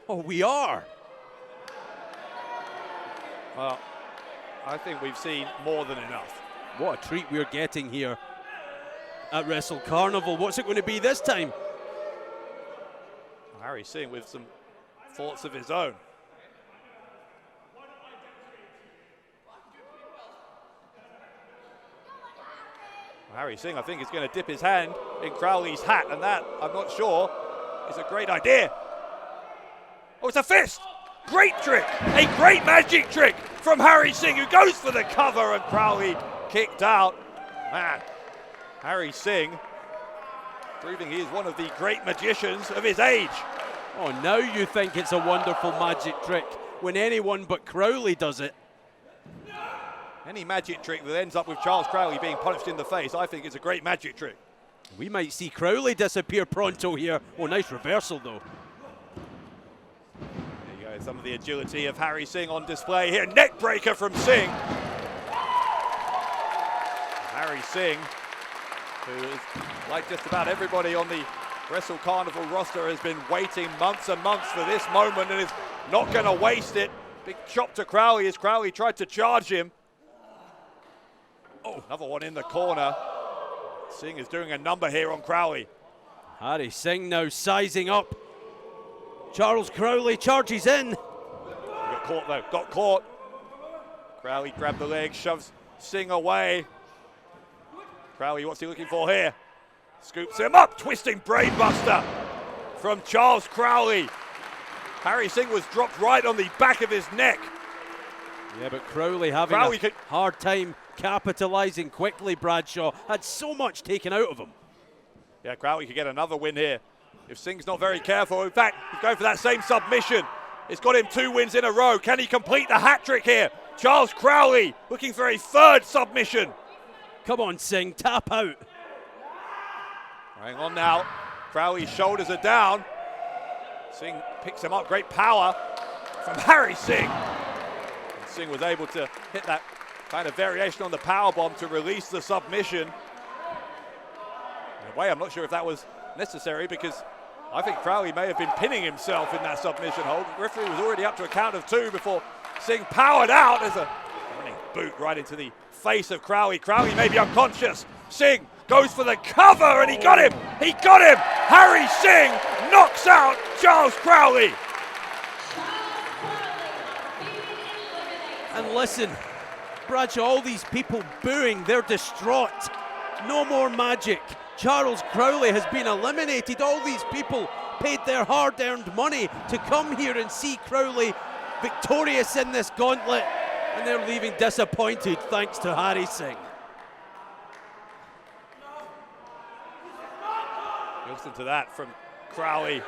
Oh, we are. Well, I think we've seen more than enough. What a treat we're getting here at Wrestle Carnival. What's it going to be this time? Harry Singh with some thoughts of his own. Harry Singh, I think, is going to dip his hand in Crowley's hat, and that, I'm not sure, is a great idea. Oh, it's a fist! Great trick! A great magic trick from Harry Singh, who goes for the cover, and Crowley kicked out. Man, Harry Singh proving he is one of the great magicians of his age. Oh, now you think it's a wonderful magic trick when anyone but Crowley does it. Any magic trick that ends up with Charles Crowley being punched in the face, I think is a great magic trick. We might see Crowley disappear pronto here. Oh, nice reversal, though. There you go, some of the agility of Harry Singh on display here. Neck breaker from Singh. Harry Singh, who is like just about everybody on the Wrestle Carnival roster, has been waiting months and months for this moment and is not going to waste it. Big chop to Crowley as Crowley tried to charge him. Oh, another one in the corner. Singh is doing a number here on Crowley. Harry Singh now sizing up. Charles Crowley charges in. Got caught though, got caught. Crowley grabbed the leg, shoves Singh away. Crowley, what's he looking for here? Scoops him up, twisting brainbuster from Charles Crowley. Harry Singh was dropped right on the back of his neck. Yeah, but Crowley having a hard time capitalizing quickly, Bradshaw. Had so much taken out of him. Yeah, Crowley could get another win here if Singh's not very careful. In fact, he's going for that same submission. It's got him 2 wins in a row. Can he complete the hat trick here? Charles Crowley looking for a 3rd submission. Come on, Singh, tap out. Hang on now. Crowley's shoulders are down. Singh picks him up. Great power from Harry Singh. And Singh was able to hit that kind of variation on the powerbomb to release the submission. In a way, I'm not sure if that was necessary, because I think Crowley may have been pinning himself in that submission hold. The referee was already up to a count of 2 before Singh powered out. There's a running boot right into the face of Crowley. Crowley may be unconscious. Singh goes for the cover, and he got him. He got him. Harry Singh knocks out Charles Crowley. And listen, Bradshaw, all these people booing, they're distraught. No more magic. Charles Crowley has been eliminated. All these people paid their hard-earned money to come here and see Crowley victorious in this gauntlet, and they're leaving disappointed thanks to Harry Singh. Listen to that from Crowley.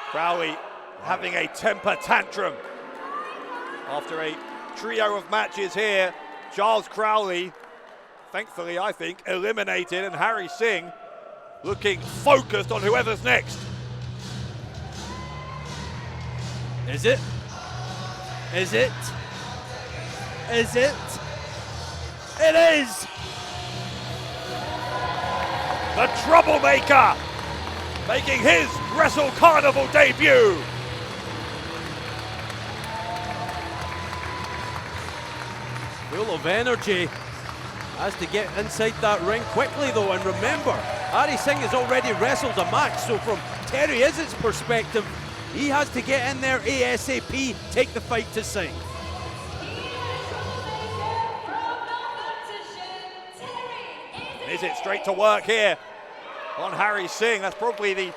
Crowley having a temper tantrum after a trio of matches here. Charles Crowley, thankfully, I think, eliminated, and Harry Singh looking focused on whoever's next. Is it? Is it? Is it? It is! The troublemaker making his Wrestle Carnival debut. Full of energy. Has to get inside that ring quickly though, and remember, Hari Singh has already wrestled a match, so from Terry Izzett's perspective, he has to get in there ASAP, take the fight to Singh. Is it straight to work here on Hari Singh? That's probably the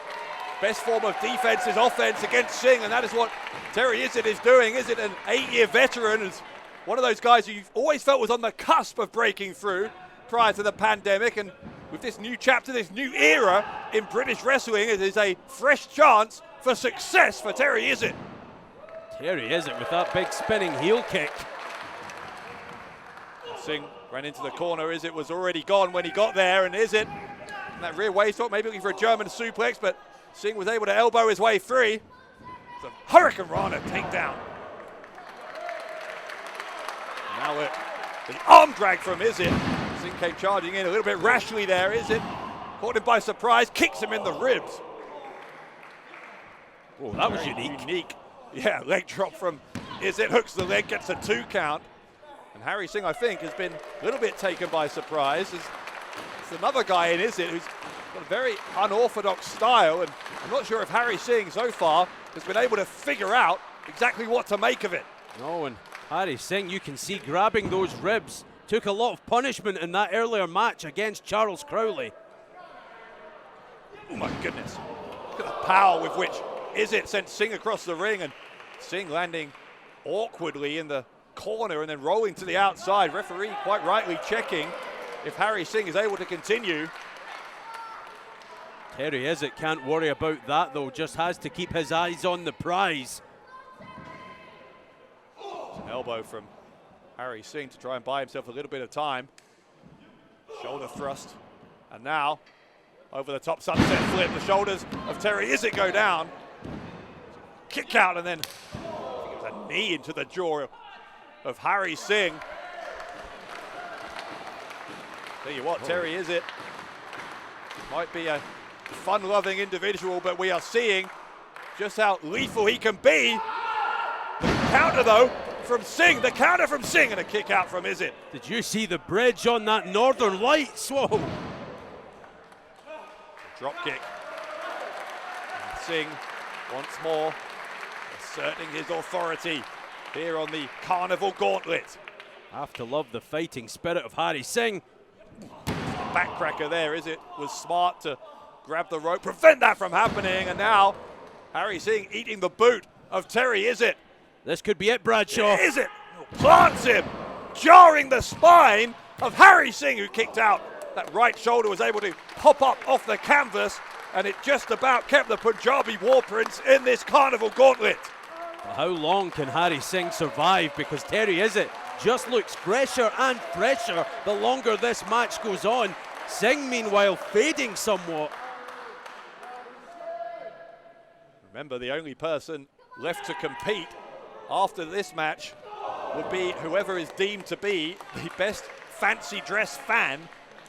best form of defense is offense against Singh, and that is what Terry Izzett is doing. Izzett, an 8-year veteran, is one of those guys who you've always felt was on the cusp of breaking through prior to the pandemic, and with this new chapter, this new era in British wrestling, it is a fresh chance for success for Terry Izzett. Terry Izzett with that big spinning heel kick. Singh ran into the corner. Izzett was already gone when he got there, and Izzett in that rear waistlock, maybe looking for a German suplex, but Singh was able to elbow his way free. It's a Hurricane Rana takedown. Now look, the arm drag from Izzett. Singh came charging in a little bit rashly there. Izzett caught him by surprise, kicks him in the ribs. Oh, that was unique. Yeah, leg drop from Izzett, hooks the leg, gets a 2 count. And Hari Singh, I think, has been a little bit taken by surprise. It's another guy in Izzett who's got a very unorthodox style, and I'm not sure if Hari Singh so far has been able to figure out exactly what to make of it. No, and Hari Singh, you can see grabbing those ribs, took a lot of punishment in that earlier match against Charles Crowley. Oh my goodness. Look at the power with which Izzett sent Singh across the ring, and Singh landing awkwardly in the corner and then rolling to the outside. Referee quite rightly checking if Hari Singh is able to continue. Terry Izzett can't worry about that though, just has to keep his eyes on the prize. An elbow from Hari Singh to try and buy himself a little bit of time. Shoulder thrust, and now over the top sunset flip. The shoulders of Terry Izzett go down. Kick out, and then I think it was a knee into the jaw of Hari Singh. Tell you what, Terry Izzett might be a fun-loving individual, but we are seeing just how lethal he can be. The counter, though, from Singh. The counter from Singh, and a kick out from Izzett. Did you see the bridge on that Northern Lights? Whoa. Drop kick. And Singh once more asserting his authority here on the Carnival Gauntlet. Have to love the fighting spirit of Hari Singh. Backcracker there. Izzett was smart to grab the rope, prevent that from happening, and now Hari Singh eating the boot of Terry Izzett. This could be it, Bradshaw. Izzett plants him, jarring the spine of Hari Singh, who kicked out. That right shoulder was able to pop up off the canvas, and it just about kept the Punjabi War Prince in this Carnival Gauntlet. How long can Hari Singh survive? Because Terry Izzett just looks fresher and fresher the longer this match goes on. Singh, meanwhile, fading somewhat. Remember, the only person left to compete after this match would be whoever is deemed to be the best fancy dress fan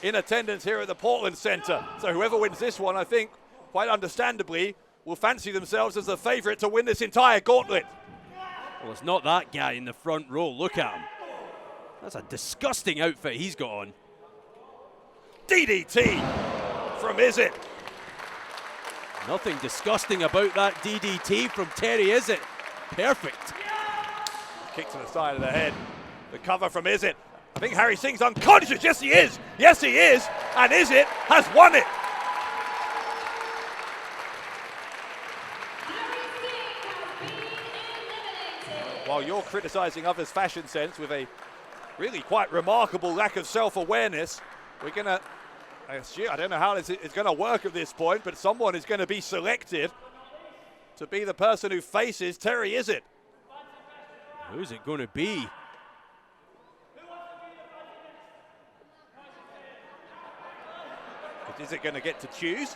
in attendance here at the Portland Center. So whoever wins this one, I think, quite understandably, will fancy themselves as the favorite to win this entire gauntlet. Well, it's not that guy in the front row. Look at him. That's a disgusting outfit he's got on. DDT from Izzett. Nothing disgusting about that DDT from Terry Izzett. Perfect. Kick to the side of the head. The cover from Izzett. I think Hari Singh's unconscious. Yes, he is. Yes, he is. And Izzett has won it. While you're criticizing others' fashion sense with a really quite remarkable lack of self-awareness, we're going to, I don't know how it's going to work at this point, but someone is going to be selected to be the person who faces Terry Izzett. Who's it going to be? Is it going to get to choose?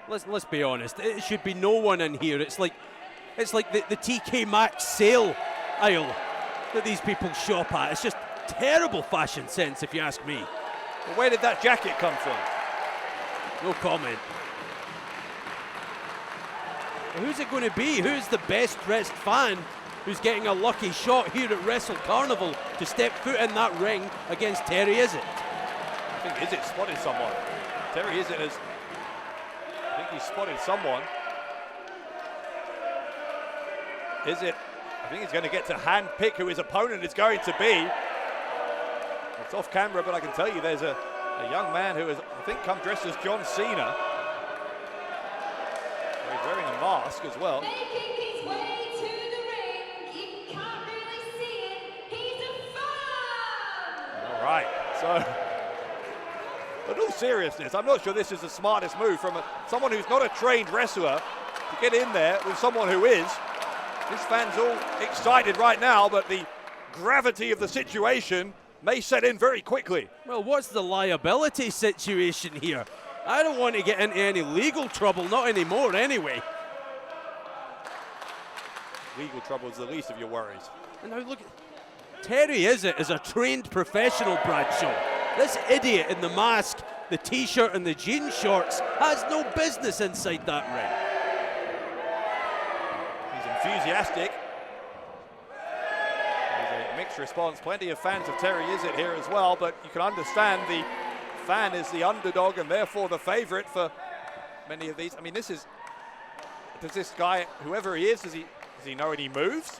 Let's be honest. It should be no one in here. It's like the TK Maxx sale aisle that these people shop at. It's just Terrible fashion sense, if you ask me. Well, where did that jacket come from? No comment. Well, who's it going to be? Who's the best dressed fan who's getting a lucky shot here at Wrestle Carnival to step foot in that ring against Terry Izzet? I think Izzet spotted someone. Terry Izzet has, I think he spotted someone. Izzet, I think he's going to get to hand pick who his opponent is going to be. It's off camera, but I can tell you there's a young man who has, I think, come dressed as John Cena. He's wearing a mask as well. Making his way to the ring, you can't really see it, he's a fan! All right, so, in all seriousness, I'm not sure this is the smartest move from someone who's not a trained wrestler to get in there with someone who is. This fan's all excited right now, but the gravity of the situation may set in very quickly. Well, what's the liability situation here? I don't want to get into any legal trouble, not anymore anyway. Legal trouble is the least of your worries. And now look, Terry Izzet is a trained professional, Bradshaw. This idiot in the mask, the t-shirt and the jean shorts has no business inside that ring. He's enthusiastic. There's a mixed response. Plenty of fans of Terry Izzet here as well, but you can understand the fan is the underdog and therefore the favorite for many of these. I mean, does this guy, whoever he is, does he know any moves?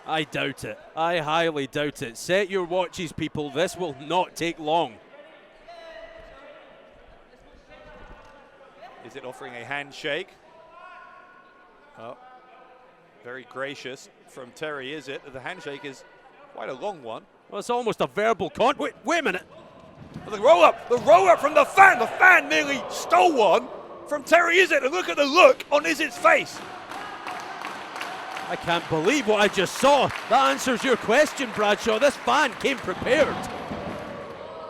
I doubt it. I highly doubt it. Set your watches, people. This will not take long. Is it offering a handshake? Oh, very gracious from Terry Izzet. The handshake is quite a long one. Well, it's almost a verbal wait a minute. The roll up from the fan. The fan nearly stole one from Terry Izzet. And look at the look on Izzet's face. I can't believe what I just saw. That answers your question, Bradshaw. This fan came prepared.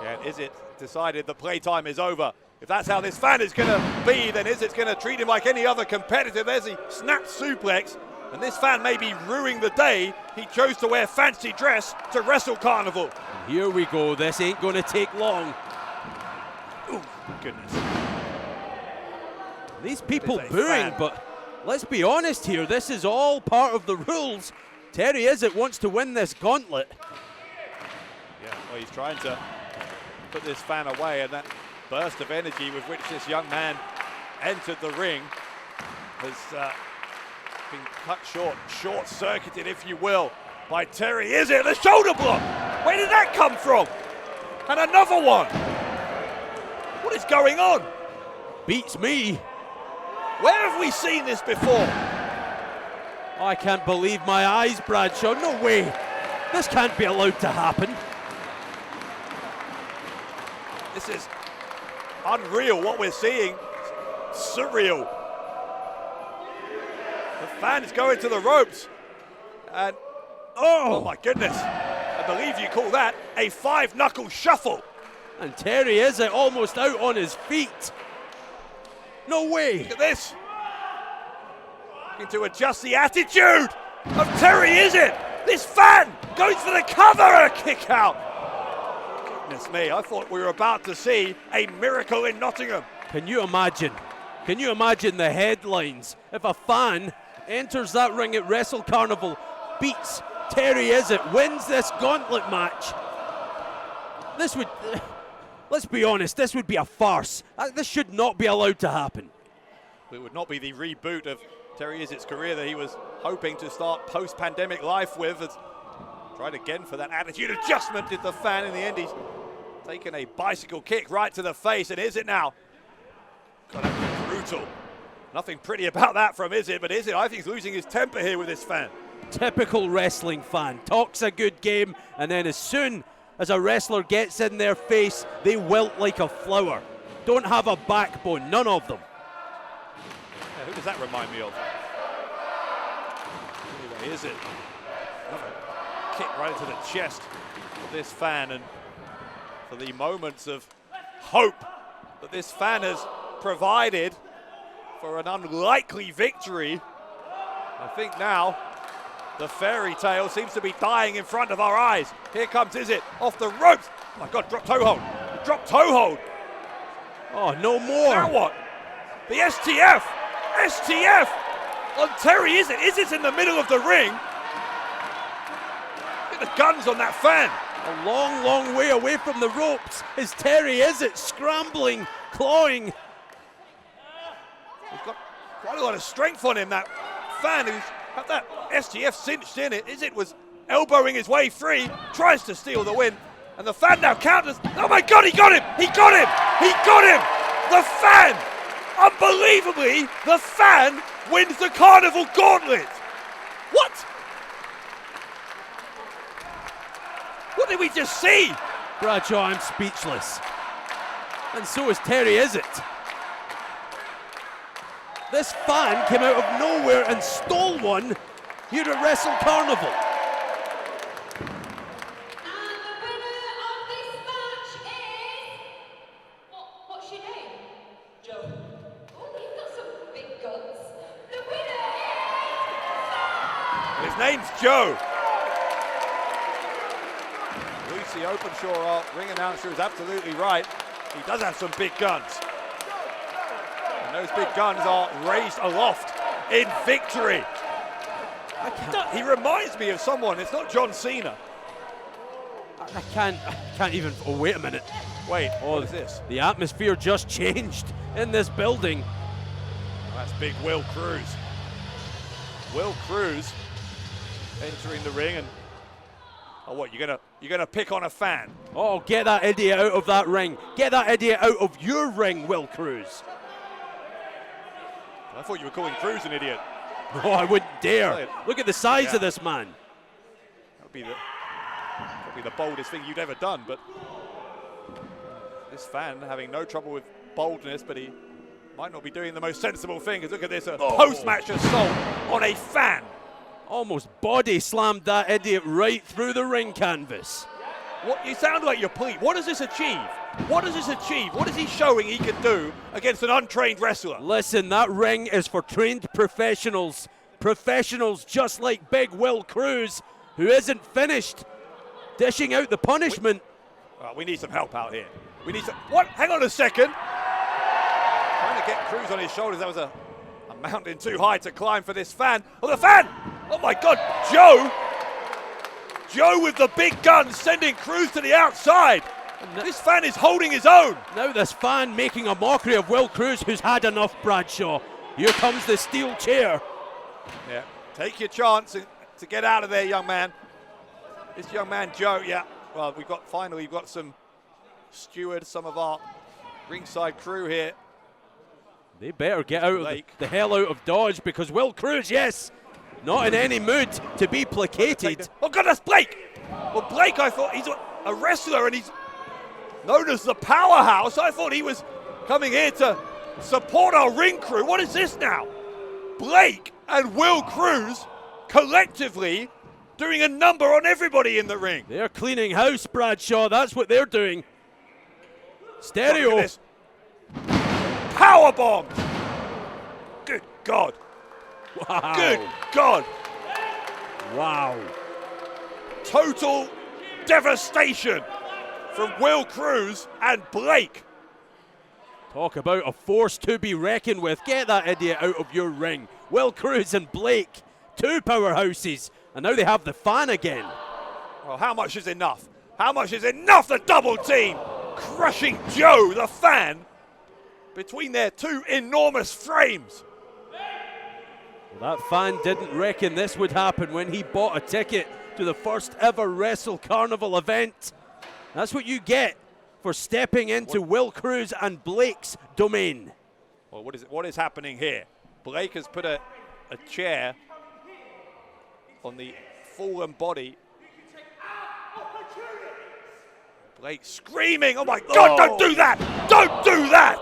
Yeah, Izzet decided the playtime is over. If that's how this fan is going to be, then Izzet's going to treat him like any other competitor. There's the snap suplex. And this fan may be ruining the day. He chose to wear fancy dress to Wrestle Carnival. And here we go. This ain't going to take long. Oh, goodness. These people booing, but let's be honest here. This is all part of the rules. Terry Izzet wants to win this gauntlet. Yeah, well, he's trying to put this fan away, and that burst of energy with which this young man entered the ring has been cut short-circuited, if you will, by Terry Izzet. The shoulder block! Where did that come from? And another one! What is going on? Beats me. Where have we seen this before? Oh, I can't believe my eyes, Bradshaw. No way. This can't be allowed to happen. This is unreal what we're seeing. Surreal. The fan is going to the ropes. And, oh my goodness. I believe you call that a 5-knuckle shuffle. And Terry Izzet almost out on his feet. No way. Look at this. Looking to adjust the attitude of Terry Izzet. This fan goes for the cover and a kick out. Goodness me, I thought we were about to see a miracle in Nottingham. Can you imagine? Can you imagine the headlines if a fan enters that ring at Wrestle Carnival, beats Terry Izzet, wins this gauntlet match? This would, let's be honest, this would be a farce. This should not be allowed to happen. It would not be the reboot of Terry Izzet's career that he was hoping to start post-pandemic life with. As tried again for that attitude adjustment, did the fan. In the end, he's taken a bicycle kick right to the face, and Izzet now. God, that was brutal. Nothing pretty about that from Izzet, but Izzet, I think, is losing his temper here with this fan. Typical wrestling fan. Talks a good game, and then as soon as a wrestler gets in their face, they wilt like a flower. Don't have a backbone, none of them. Yeah, who does that remind me of? Anyway, Izzet. Another kick right into the chest of this fan, and for the moments of hope that this fan has provided for an unlikely victory, I think now The fairy tale seems to be dying in front of our eyes. Here comes Izzet off the ropes. Oh my God, drop toe hold. Drop toe hold. Oh, no more. Now what? The STF. STF on Terry Izzet. Izzet's in the middle of the ring. Look at the guns on that fan. A long, long way away from the ropes is Terry Izzet scrambling, clawing. He's got quite a lot of strength on him, that fan who's got that STF cinched in it. Izzet was elbowing his way free, tries to steal the win, and the fan now counters. Oh my God, he got him! He got him! He got him! The fan! Unbelievably, the fan wins the Carnival Gauntlet! What? What did we just see? Bradshaw, I'm speechless. And so is Terry Izzet. This fan came out of nowhere and stole one here at Wrestle Carnival. And the winner of this match is... What's your name? Joe. Oh, you've got some big guns. The winner is... His name's Joe. Lucy Openshaw, our ring announcer, is absolutely right. He does have some big guns. And those big guns are raised aloft in victory. He reminds me of someone. It's not John Cena. I can't even, oh wait a minute. Wait, what is this? The atmosphere just changed in this building. That's big Will Cruz. Will Cruz entering the ring and, oh what, you're gonna pick on a fan? Oh, get that idiot out of that ring. Get that idiot out of your ring, Will Cruz. I thought you were calling Cruz an idiot. Oh, I wouldn't dare. Look at the size of this man. That would be probably the boldest thing you'd ever done, but this fan having no trouble with boldness, but he might not be doing the most sensible thing, because look at this, post-match assault on a fan. Almost body slammed that idiot right through the ring canvas. What, you sound like you're pleased. What does this achieve? What does this achieve? What is he showing he can do against an untrained wrestler? Listen, that ring is for trained professionals. Professionals just like big Will Cruz, who isn't finished dishing out the punishment. We need some help out here. We need some, what? Hang on a second. Trying to get Cruz on his shoulders. That was a mountain too high to climb for this fan. Oh, the fan! Oh my God, Joe! Joe with the big guns sending Cruz to the outside. This fan is holding his own. Now this fan making a mockery of Will Cruz, who's had enough, Bradshaw. Here comes the steel chair. Yeah, take your chance to get out of there, young man. This young man, Joe, yeah. Well, we've got some stewards, some of our ringside crew here. They better get out of the hell out of Dodge, because Will Cruz, yes, not in any mood to be placated. Oh God, that's Blake. Well, Blake, I thought he's a wrestler and he's known as the powerhouse. I thought he was coming here to support our ring crew. What is this now? Blake and Will Cruz collectively doing a number on everybody in the ring. They're cleaning house, Bradshaw. That's what they're doing. Stereo. Power bombs. Good God. Wow. Good God. Wow. Total devastation from Will Cruz and Blake. Talk about a force to be reckoned with. Get that idiot out of your ring. Will Cruz and Blake, two powerhouses, and now they have the fan again. Well, how much is enough? How much is enough? The double team crushing Joe, the fan, between their two enormous frames. Well, that fan didn't reckon this would happen when he bought a ticket to the first ever Wrestle Carnival event. That's what you get for stepping into Will Cruz and Blake's domain. Well, what is happening here? Blake has put a chair on the fallen body. Blake screaming, oh my God, don't do that! Don't do that!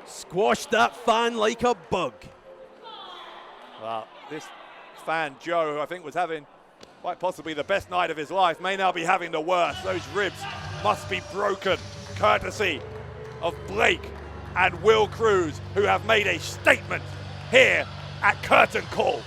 Squash that fan like a bug. Well, this fan, Joe, who I think was having quite possibly the best night of his life, may now be having the worst. Those ribs must be broken, courtesy of Blake and Will Cruz, who have made a statement here at Curtain Call.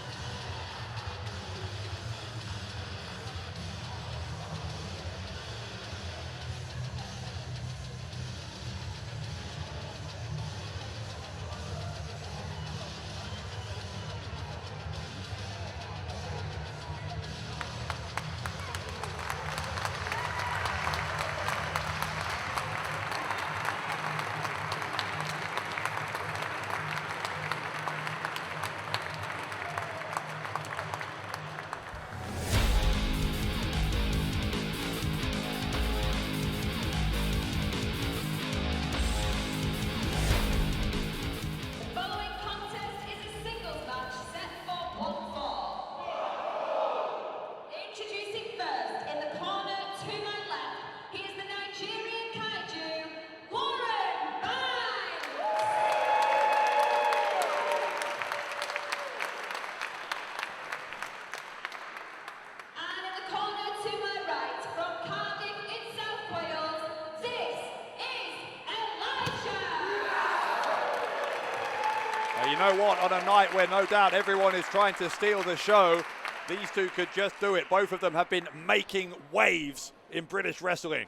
Now, you know what? On a night where no doubt everyone is trying to steal the show, these two could just do it. Both of them have been making waves in British wrestling.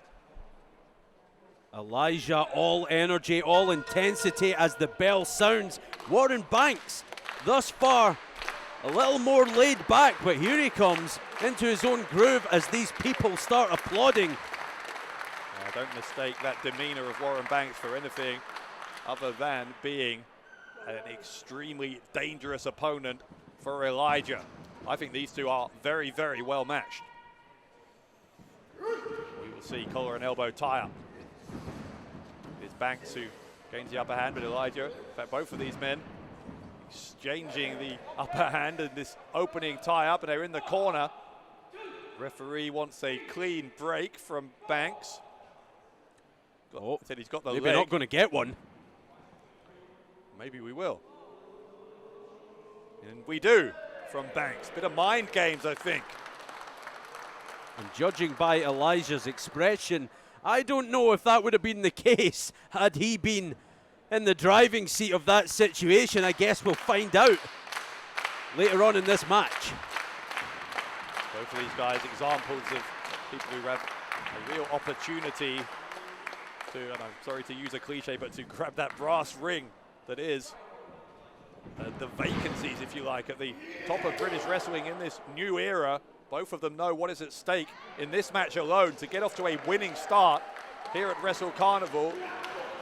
Elijah, all energy, all intensity as the bell sounds. Warren Banks, thus far, a little more laid back, but here he comes into his own groove as these people start applauding. Don't mistake that demeanor of Warren Banks for anything other than being an extremely dangerous opponent for Elijah. I think these two are very, very well matched. We will see collar and elbow tie-up. It's Banks who gains the upper hand, but Elijah, in fact, both of these men exchanging the upper hand in this opening tie-up, and they're in the corner. Referee wants a clean break from Banks. Said he's got the maybe leg. not going to get one. Maybe we will. And we do from Banks. Bit of mind games, I think. And judging by Elijah's expression, I don't know if that would have been the case had he been in the driving seat of that situation. I guess we'll find out later on in this match. Both of these guys examples of people who have a real opportunity to, and I'm sorry to use a cliche, but to grab that brass ring that is the vacancies, if you like, at the top of British wrestling in this new era. Both of them know what is at stake in this match alone. To get off to a winning start here at Wrestle Carnival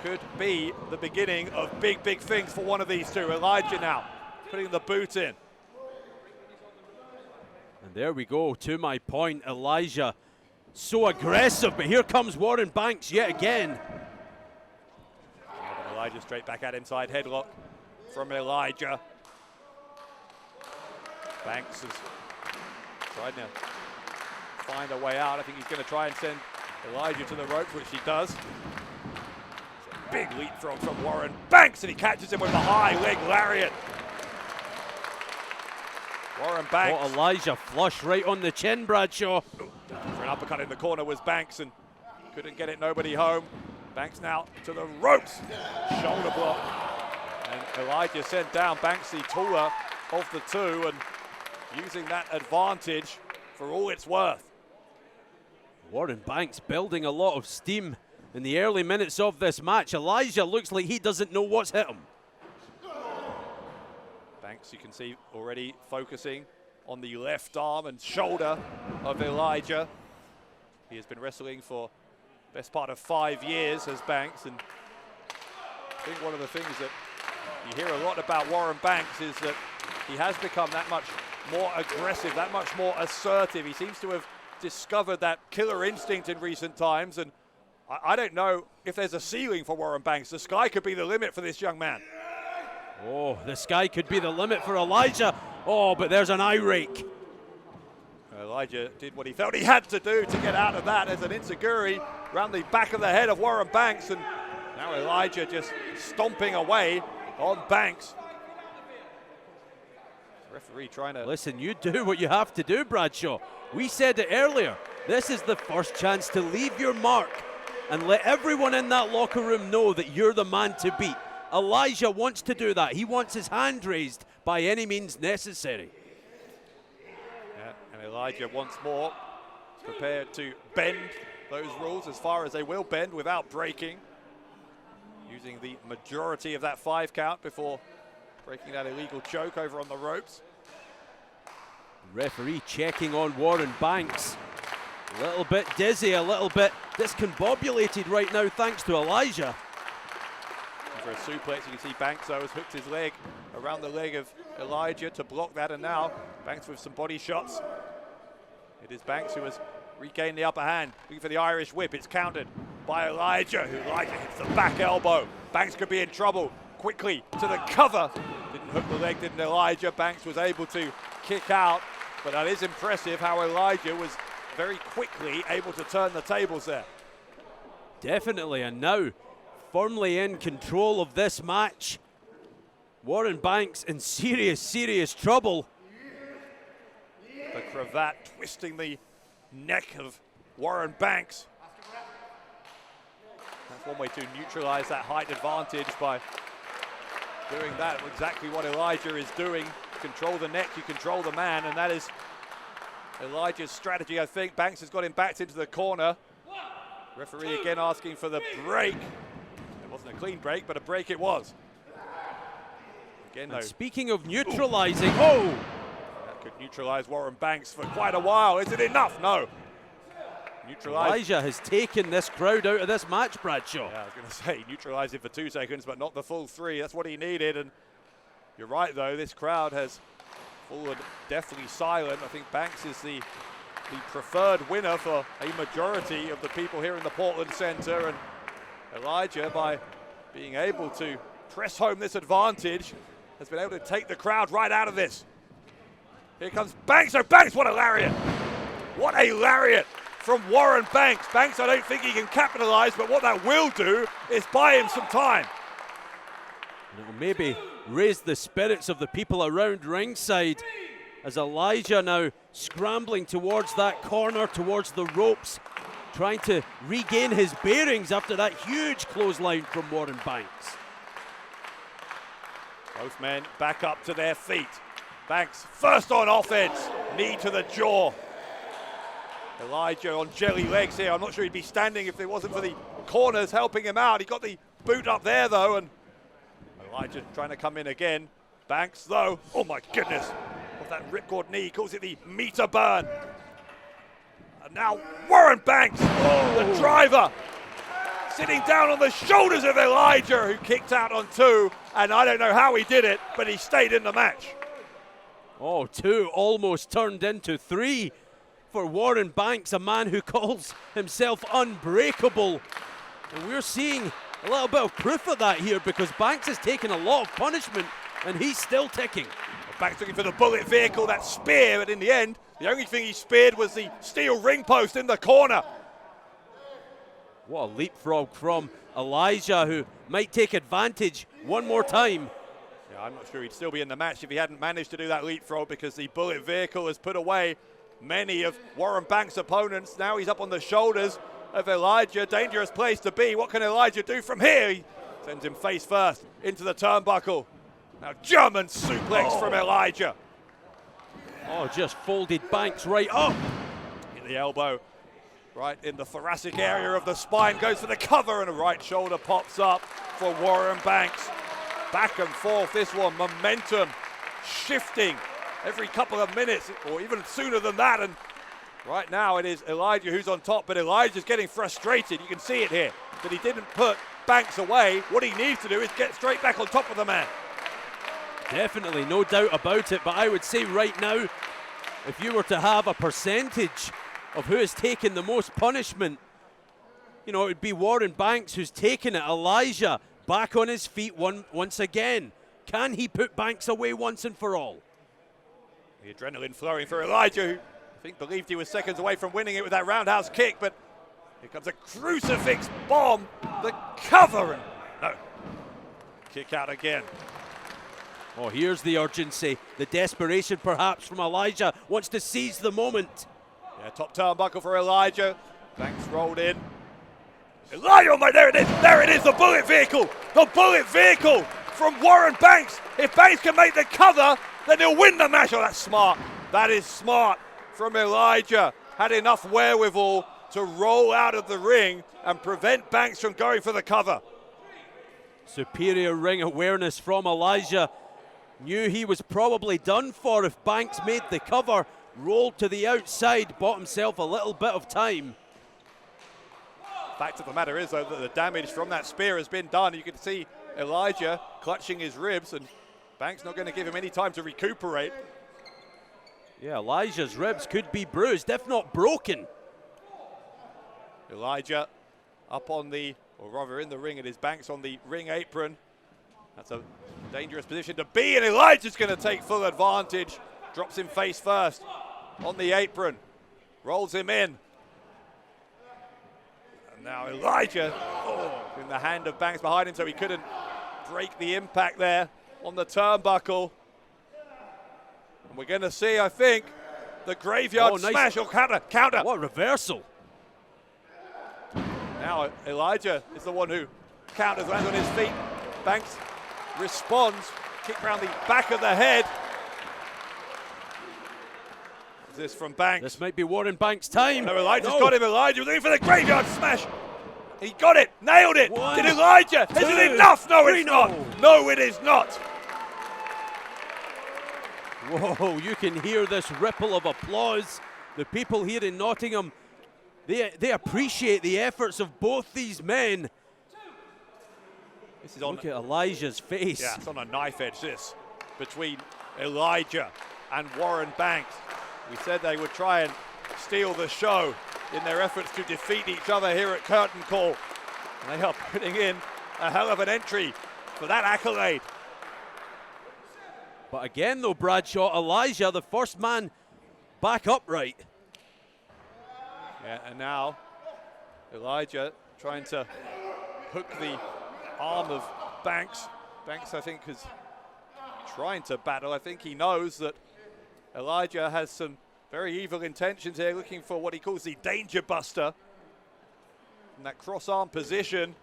could be the beginning of big, big things for one of these two. Elijah now putting the boot in. And there we go, to my point, Elijah so aggressive, but here comes Warren Banks yet again. Elijah straight back at inside headlock from Elijah. Banks is trying to find a way out. I think he's going to try and send Elijah to the ropes, which he does. It's a big leapfrog from Warren Banks, and he catches him with the high leg lariat. Warren Banks. Oh, Elijah flush right on the chin, Bradshaw. For an uppercut in the corner was Banks and couldn't get it, nobody home. Banks now to the ropes. Shoulder block. And Elijah sent down Banks, the taller of the two, and using that advantage for all it's worth. Warren Banks building a lot of steam in the early minutes of this match. Elijah looks like he doesn't know what's hit him. Banks, you can see, already focusing on the left arm and shoulder of Elijah. He has been wrestling for the best part of 5 years as Banks, and I think one of the things that you hear a lot about Warren Banks is that he has become that much more aggressive, that much more assertive. He seems to have discovered that killer instinct in recent times, and I don't know if there's a ceiling for Warren Banks. The sky could be the limit for this young man. Oh, the sky could be the limit for Elijah. Oh, but there's an eye rake. Elijah did what he felt he had to do to get out of that as an enziguri around the back of the head of Warren Banks, and now Elijah just stomping away on Banks. Referee trying to... Listen, you do what you have to do, Bradshaw. We said it earlier. This is the first chance to leave your mark and let everyone in that locker room know that you're the man to beat. Elijah wants to do that. He wants his hand raised by any means necessary. Yeah, and Elijah once more is prepared to bend those rules as far as they will bend without breaking, using the majority of that 5 count before breaking that illegal choke over on the ropes. Referee checking on Warren Banks. A little bit dizzy, a little bit discombobulated right now thanks to Elijah. For a suplex, you can see Banks though has hooked his leg around the leg of Elijah to block that, and now Banks with some body shots. It is Banks who has regained the upper hand, looking for the Irish whip. It's countered by Elijah, who Elijah hits the back elbow. Banks could be in trouble. Quickly to the cover. Didn't hook the leg, didn't Elijah. Banks was able to kick out, but that is impressive how Elijah was very quickly able to turn the tables there. Definitely, and now firmly in control of this match. Warren Banks in serious, serious trouble. The cravat twisting the neck of Warren Banks. That's one way to neutralize that height advantage by doing that, exactly what Elijah is doing. Control the neck, you control the man, and that is Elijah's strategy, I think. Banks has got him backed into the corner. Referee again asking for the break. It wasn't a clean break, but a break it was. Again, though. And speaking of neutralizing, oh! That could neutralize Warren Banks for quite a while. Is it enough? No. Neutralize. Elijah has taken this crowd out of this match, Bradshaw. Yeah, I was going to say, neutralize it for 2 seconds, but not the full 3. That's what he needed. And you're right, though. This crowd has fallen definitely silent. I think Banks is the preferred winner for a majority of the people here in the Portland Center. And Elijah, by being able to press home this advantage, has been able to take the crowd right out of this. Here comes Banks. Oh, Banks, what a lariat. What a lariat from Warren Banks. Banks, I don't think he can capitalize, but what that will do is buy him some time. It'll maybe raise the spirits of the people around ringside as Elijah now scrambling towards that corner, towards the ropes, trying to regain his bearings after that huge clothesline from Warren Banks. Both men back up to their feet. Banks first on offense, knee to the jaw. Elijah on jelly legs here. I'm not sure he'd be standing if it wasn't for the corners helping him out. He got the boot up there though, and Elijah trying to come in again. Banks though, oh my goodness, with that ripcord knee, he calls it the meter burn. And now Warren Banks, the driver, sitting down on the shoulders of Elijah, who kicked out on 2, and I don't know how he did it, but he stayed in the match. Oh, 2 almost turned into 3 for Warren Banks, a man who calls himself unbreakable. And we're seeing a little bit of proof of that here, because Banks has taken a lot of punishment and he's still ticking. Banks looking for the bullet vehicle, that spear, but in the end, the only thing he speared was the steel ring post in the corner. What a leapfrog from Elijah, who might take advantage one more time. Yeah, I'm not sure he'd still be in the match if he hadn't managed to do that leapfrog, because the bullet vehicle has put away many of Warren Banks' opponents. Now he's up on the shoulders of Elijah. Dangerous place to be. What can Elijah do from here? He sends him face first into the turnbuckle. Now German suplex from Elijah. Oh, just folded Banks right up. Hit the elbow right in the thoracic area of the spine. Goes for the cover, and a right shoulder pops up for Warren Banks. Back and forth, this one. Momentum shifting every couple of minutes, or even sooner than that. And right now it is Elijah who's on top, but Elijah's getting frustrated. You can see it here, that he didn't put Banks away. What he needs to do is get straight back on top of the man. Definitely, no doubt about it, but I would say right now, if you were to have a percentage of who has taken the most punishment, you know, it would be Warren Banks who's taken it. Elijah back on his feet once again. Can he put Banks away once and for all? The adrenaline flowing for Elijah, who I think believed he was seconds away from winning it with that roundhouse kick, but here comes a crucifix bomb, the cover, and no, kick out again. Oh, here's the urgency, the desperation perhaps from Elijah, wants to seize the moment. Yeah, top turnbuckle for Elijah. Banks rolled in. Elijah, oh my, there it is, the bullet vehicle from Warren Banks. If Banks can make the cover, then he'll win the match. Oh, that's smart. That is smart from Elijah. Had enough wherewithal to roll out of the ring and prevent Banks from going for the cover. Superior ring awareness from Elijah. Knew he was probably done for if Banks made the cover, rolled to the outside, bought himself a little bit of time. Fact of the matter is, though, that the damage from that spear has been done. You can see Elijah clutching his ribs, and Banks not going to give him any time to recuperate. Yeah, Elijah's ribs could be bruised, if not broken. Elijah up on the, or rather in the ring, it is Banks on the ring apron. That's a dangerous position to be in. Elijah's going to take full advantage. Drops him face first on the apron. Rolls him in. And now Elijah in the hand of Banks behind him, so he couldn't break the impact there on the turnbuckle. And we're going to see, I think, the graveyard smash or counter. What a reversal. Now Elijah is the one who counters, lands on his feet. Banks responds. Kick round the back of the head. This from Banks. This might be Warren Banks' time. No, Elijah's got him. Elijah was looking for the graveyard smash. He got it, nailed it. One, Did Elijah? Is it two, enough? No, three, it's not. No, it is not. Whoa, you can hear this ripple of applause. The people here in Nottingham, they appreciate the efforts of both these men. This is on. Look at Elijah's face. Yeah, it's on a knife edge, this, between Elijah and Warren Banks. We said they would try and steal the show in their efforts to defeat each other here at Curtain Call. And they are putting in a hell of an entry for that accolade. But again, though, Bradshaw, Elijah, the first man back upright. Yeah, and now Elijah trying to hook the arm of Banks. Banks, I think, is trying to battle. I think he knows that Elijah has some very evil intentions here, looking for what he calls the danger buster. In that cross arm position.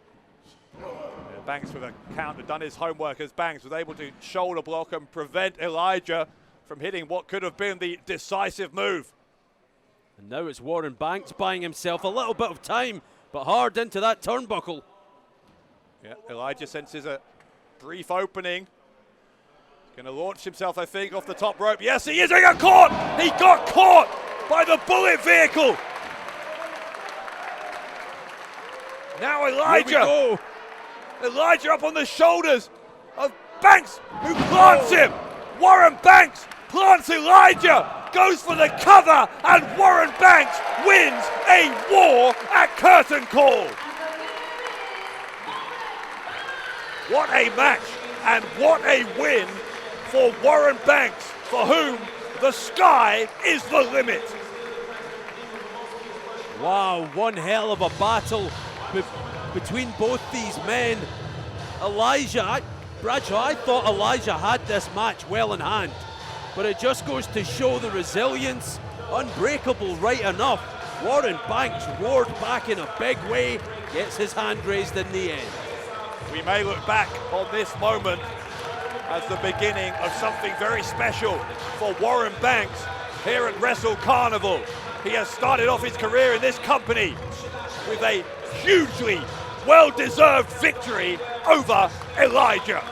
Banks with a counter, done his homework as Banks was able to shoulder block and prevent Elijah from hitting what could have been the decisive move. And now it's Warren Banks buying himself a little bit of time, but hard into that turnbuckle. Yeah, Elijah senses a brief opening. Going to launch himself, I think, off the top rope. Yes, he is. He got caught. He got caught by the bullet vehicle. Now Elijah. Elijah up on the shoulders of Banks, who plants him. Warren Banks plants Elijah, goes for the cover, and Warren Banks wins a war at Curtain Call. What a match, and what a win for Warren Banks, for whom the sky is the limit. Wow, one hell of a battle between both these men. Bradshaw, I thought Elijah had this match well in hand, but it just goes to show the resilience, unbreakable right enough. Warren Banks roared back in a big way, gets his hand raised in the end. We may look back on this moment as the beginning of something very special for Warren Banks here at Wrestle Carnival. He has started off his career in this company with a hugely well-deserved victory over Elijah.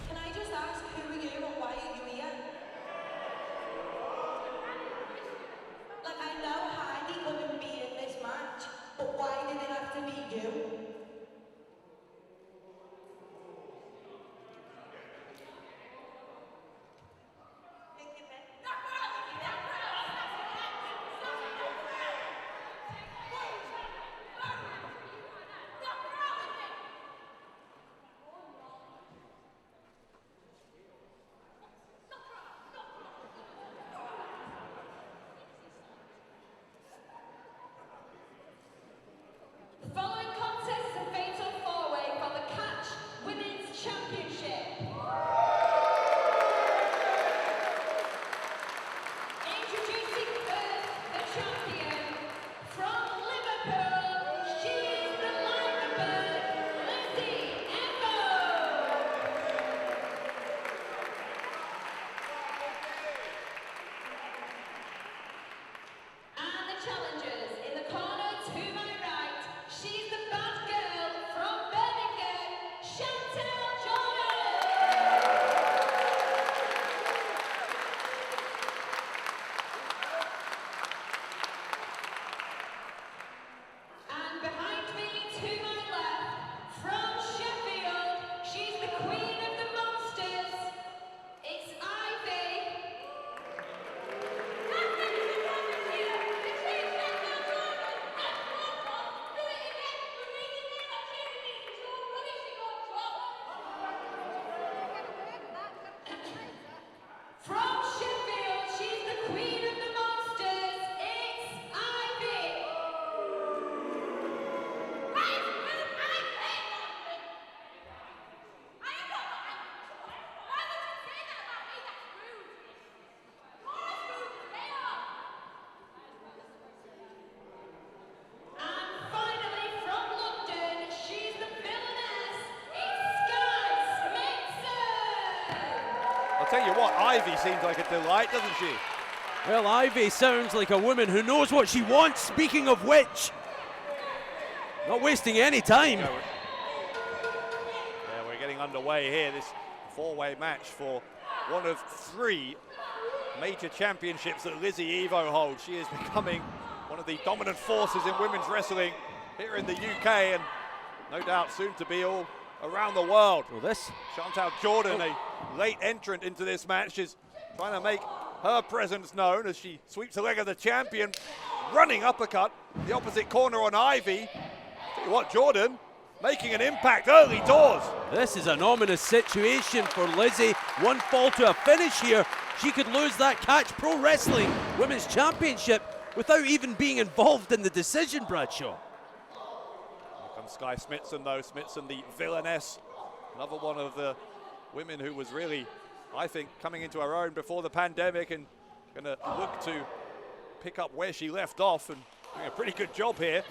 Can I just ask tell you what, Ivy seems like a delight, doesn't she? Well, Ivy sounds like a woman who knows what she wants, speaking of which. Not wasting any time. Yeah, we're getting underway here, this four-way match for one of three major championships that Lizzie Evo holds. She is becoming one of the dominant forces in women's wrestling here in the UK, and no doubt soon to be all around the world. Well, this Chantal Jordan, a late entrant into this match, is trying to make her presence known as she sweeps the leg of the champion. Running uppercut, the opposite corner on Ivy. Tell you what, Jordan making an impact early doors. This is an ominous situation for Lizzie. One fall to a finish here. She could lose that Catch Pro Wrestling Women's Championship without even being involved in the decision, Bradshaw. Here comes Skye Smitson, though. Smitson, the villainess. Another one of the women who was really, I think, coming into her own before the pandemic and going to look to pick up where she left off and doing a pretty good job here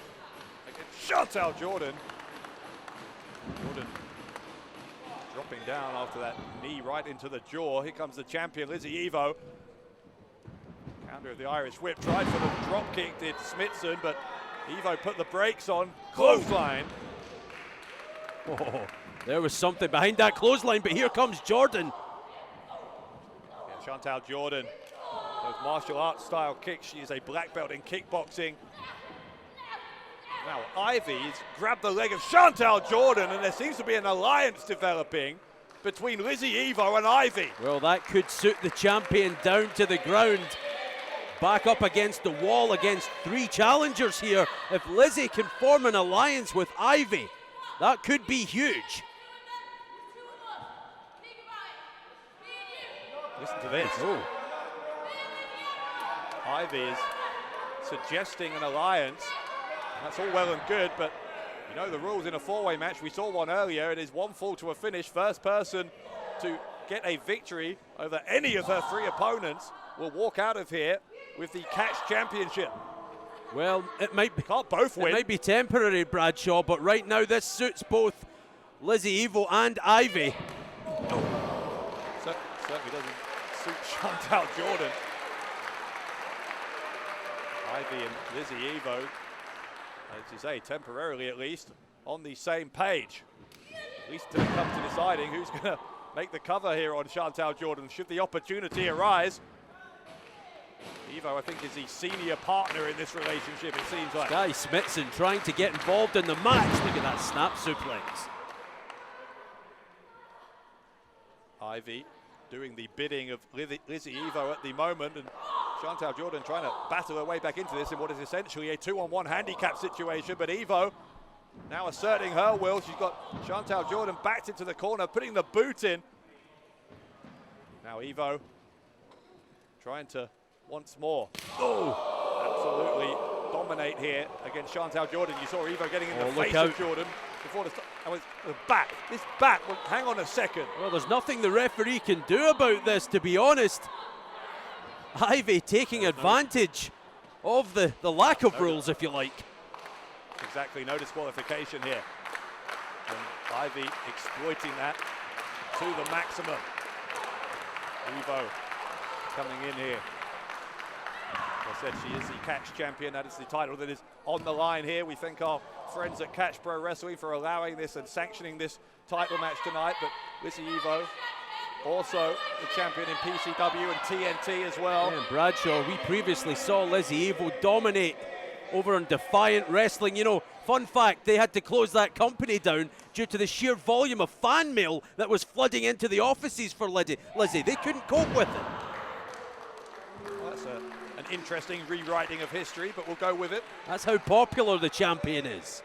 against Chantal Jordan. Jordan dropping down after that knee right into the jaw. Here comes the champion, Lizzie Evo. Counter of the Irish whip, tried for the drop kick, did Smitson, but Evo put the brakes on. Clothesline. Oh, there was something behind that clothesline, but here comes Jordan. Yeah, Chantal Jordan, those martial arts style kicks. She is a black belt in kickboxing. Now Ivy's grabbed the leg of Chantal Jordan, and there seems to be an alliance developing between Lizzie Evo and Ivy. Well, that could suit the champion down to the ground. Back up against the wall against three challengers here. If Lizzie can form an alliance with Ivy, that could be huge. Listen to this. Oh. Ivy is suggesting an alliance. That's all well and good, but you know the rules in a four-way match. We saw one earlier. It is one fall to a finish. First person to get a victory over any of her three opponents will walk out of here with the Catch Championship. Well, it might be, Can't both win. it might be temporary, Bradshaw, but right now this suits both Lizzie Evo and Ivy. Certainly doesn't suit Chantal Jordan. Ivy and Lizzie Evo, as you say, temporarily at least, on the same page. At least until it comes to deciding who's going to make the cover here on Chantal Jordan, should the opportunity arise. Evo, I think, is the senior partner in this relationship, it seems like. Skye Smitson trying to get involved in the match. Look at that snap suplex. Ivy doing the bidding of Lizzie Evo at the moment, and Chantal Jordan trying to battle her way back into this in what is essentially a 2-on-1 handicap situation, but Evo now asserting her will. She's got Chantal Jordan backed into the corner, putting the boot in. Now Evo trying to once more absolutely dominate here against Chantal Jordan. You saw Evo getting in the face of Jordan before the back. This back, well, hang on a second. Well, there's nothing the referee can do about this, to be honest. Ivy taking advantage of the lack of rules, if you like. Exactly, no disqualification here. And Ivy exploiting that to the maximum. Evo coming in here. As I said, she is the Catch champion. That is the title that is on the line here. We thank our friends at Catch Pro Wrestling for allowing this and sanctioning this title match tonight. But Lizzie Evo, also the champion in PCW and TNT as well. Yeah, and Bradshaw, we previously saw Lizzie Evo dominate over on Defiant Wrestling. You know, fun fact, they had to close that company down due to the sheer volume of fan mail that was flooding into the offices for Lizzie. They couldn't cope with it. Well, that's an interesting rewriting of history, but we'll go with it. That's how popular the champion is.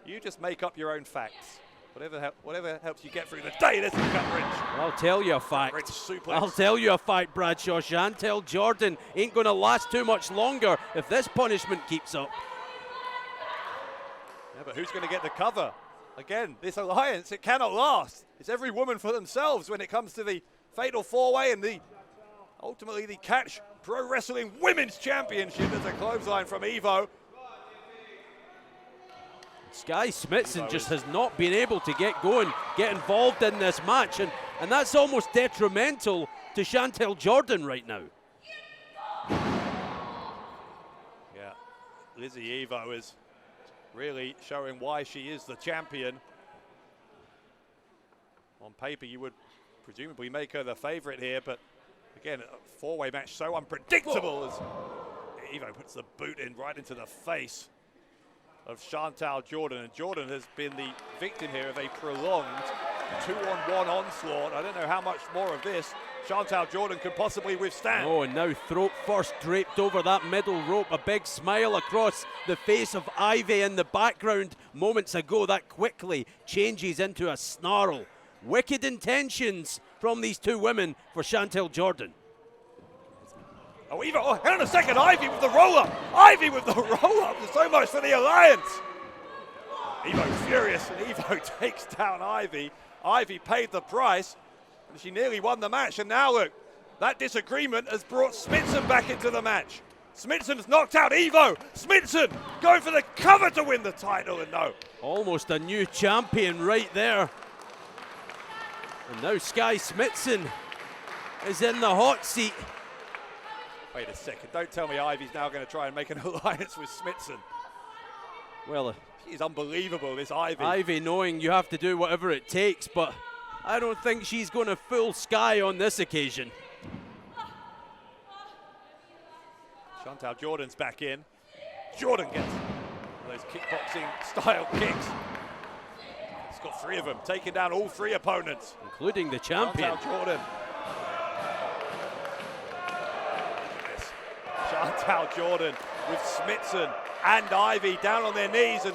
You just make up your own facts. Whatever helps you get through the day. This is gut wrench. I'll tell you a fact. Wrench suplex. I'll tell you a fact, Bradshaw. Chantal Jordan ain't going to last too much longer if this punishment keeps up. Yeah, but who's going to get the cover? Again, this alliance, it cannot last. It's every woman for themselves when it comes to the fatal four-way and ultimately the Catch Pro Wrestling Women's Championship. There's a clothesline from Evo. Skye Smitson just has not been able to get going, get involved in this match, and and that's almost detrimental to Chantel Jordan right now. Yeah, Lizzie Evo is really showing why she is the champion. On paper, you would presumably make her the favorite here, but again, a four-way match so unpredictable as Evo puts the boot in right into the face of Chantal Jordan, and Jordan has been the victim here of a prolonged 2-on-1 onslaught. I don't know how much more of this Chantal Jordan could possibly withstand. Oh, and now throat first draped over that middle rope. A big smile across the face of Ivy in the background moments ago. That quickly changes into a snarl. Wicked intentions from these two women for Chantel Jordan. Oh, Evo, oh, hang on a second, Ivy with the roll-up. Ivy with the roll-up, there's so much for the alliance. Evo's furious, and Evo takes down Ivy. Ivy paid the price, and she nearly won the match. And now look, that disagreement has brought Smithson back into the match. Smithson's knocked out Evo. Smithson going for the cover to win the title, and no. Almost a new champion right there. And now Skye Smithson is in the hot seat. Wait a second, don't tell me Ivy's now going to try and make an alliance with Smithson. Well, she's unbelievable, this Ivy. Ivy knowing you have to do whatever it takes, but I don't think she's going to fool Skye on this occasion. Chantal Jordan's back in. Jordan gets those kickboxing style kicks. He's got three of them, taking down all three opponents. Including the champion. Chantal Jordan. Chantal Jordan with Smithson and Ivy down on their knees, and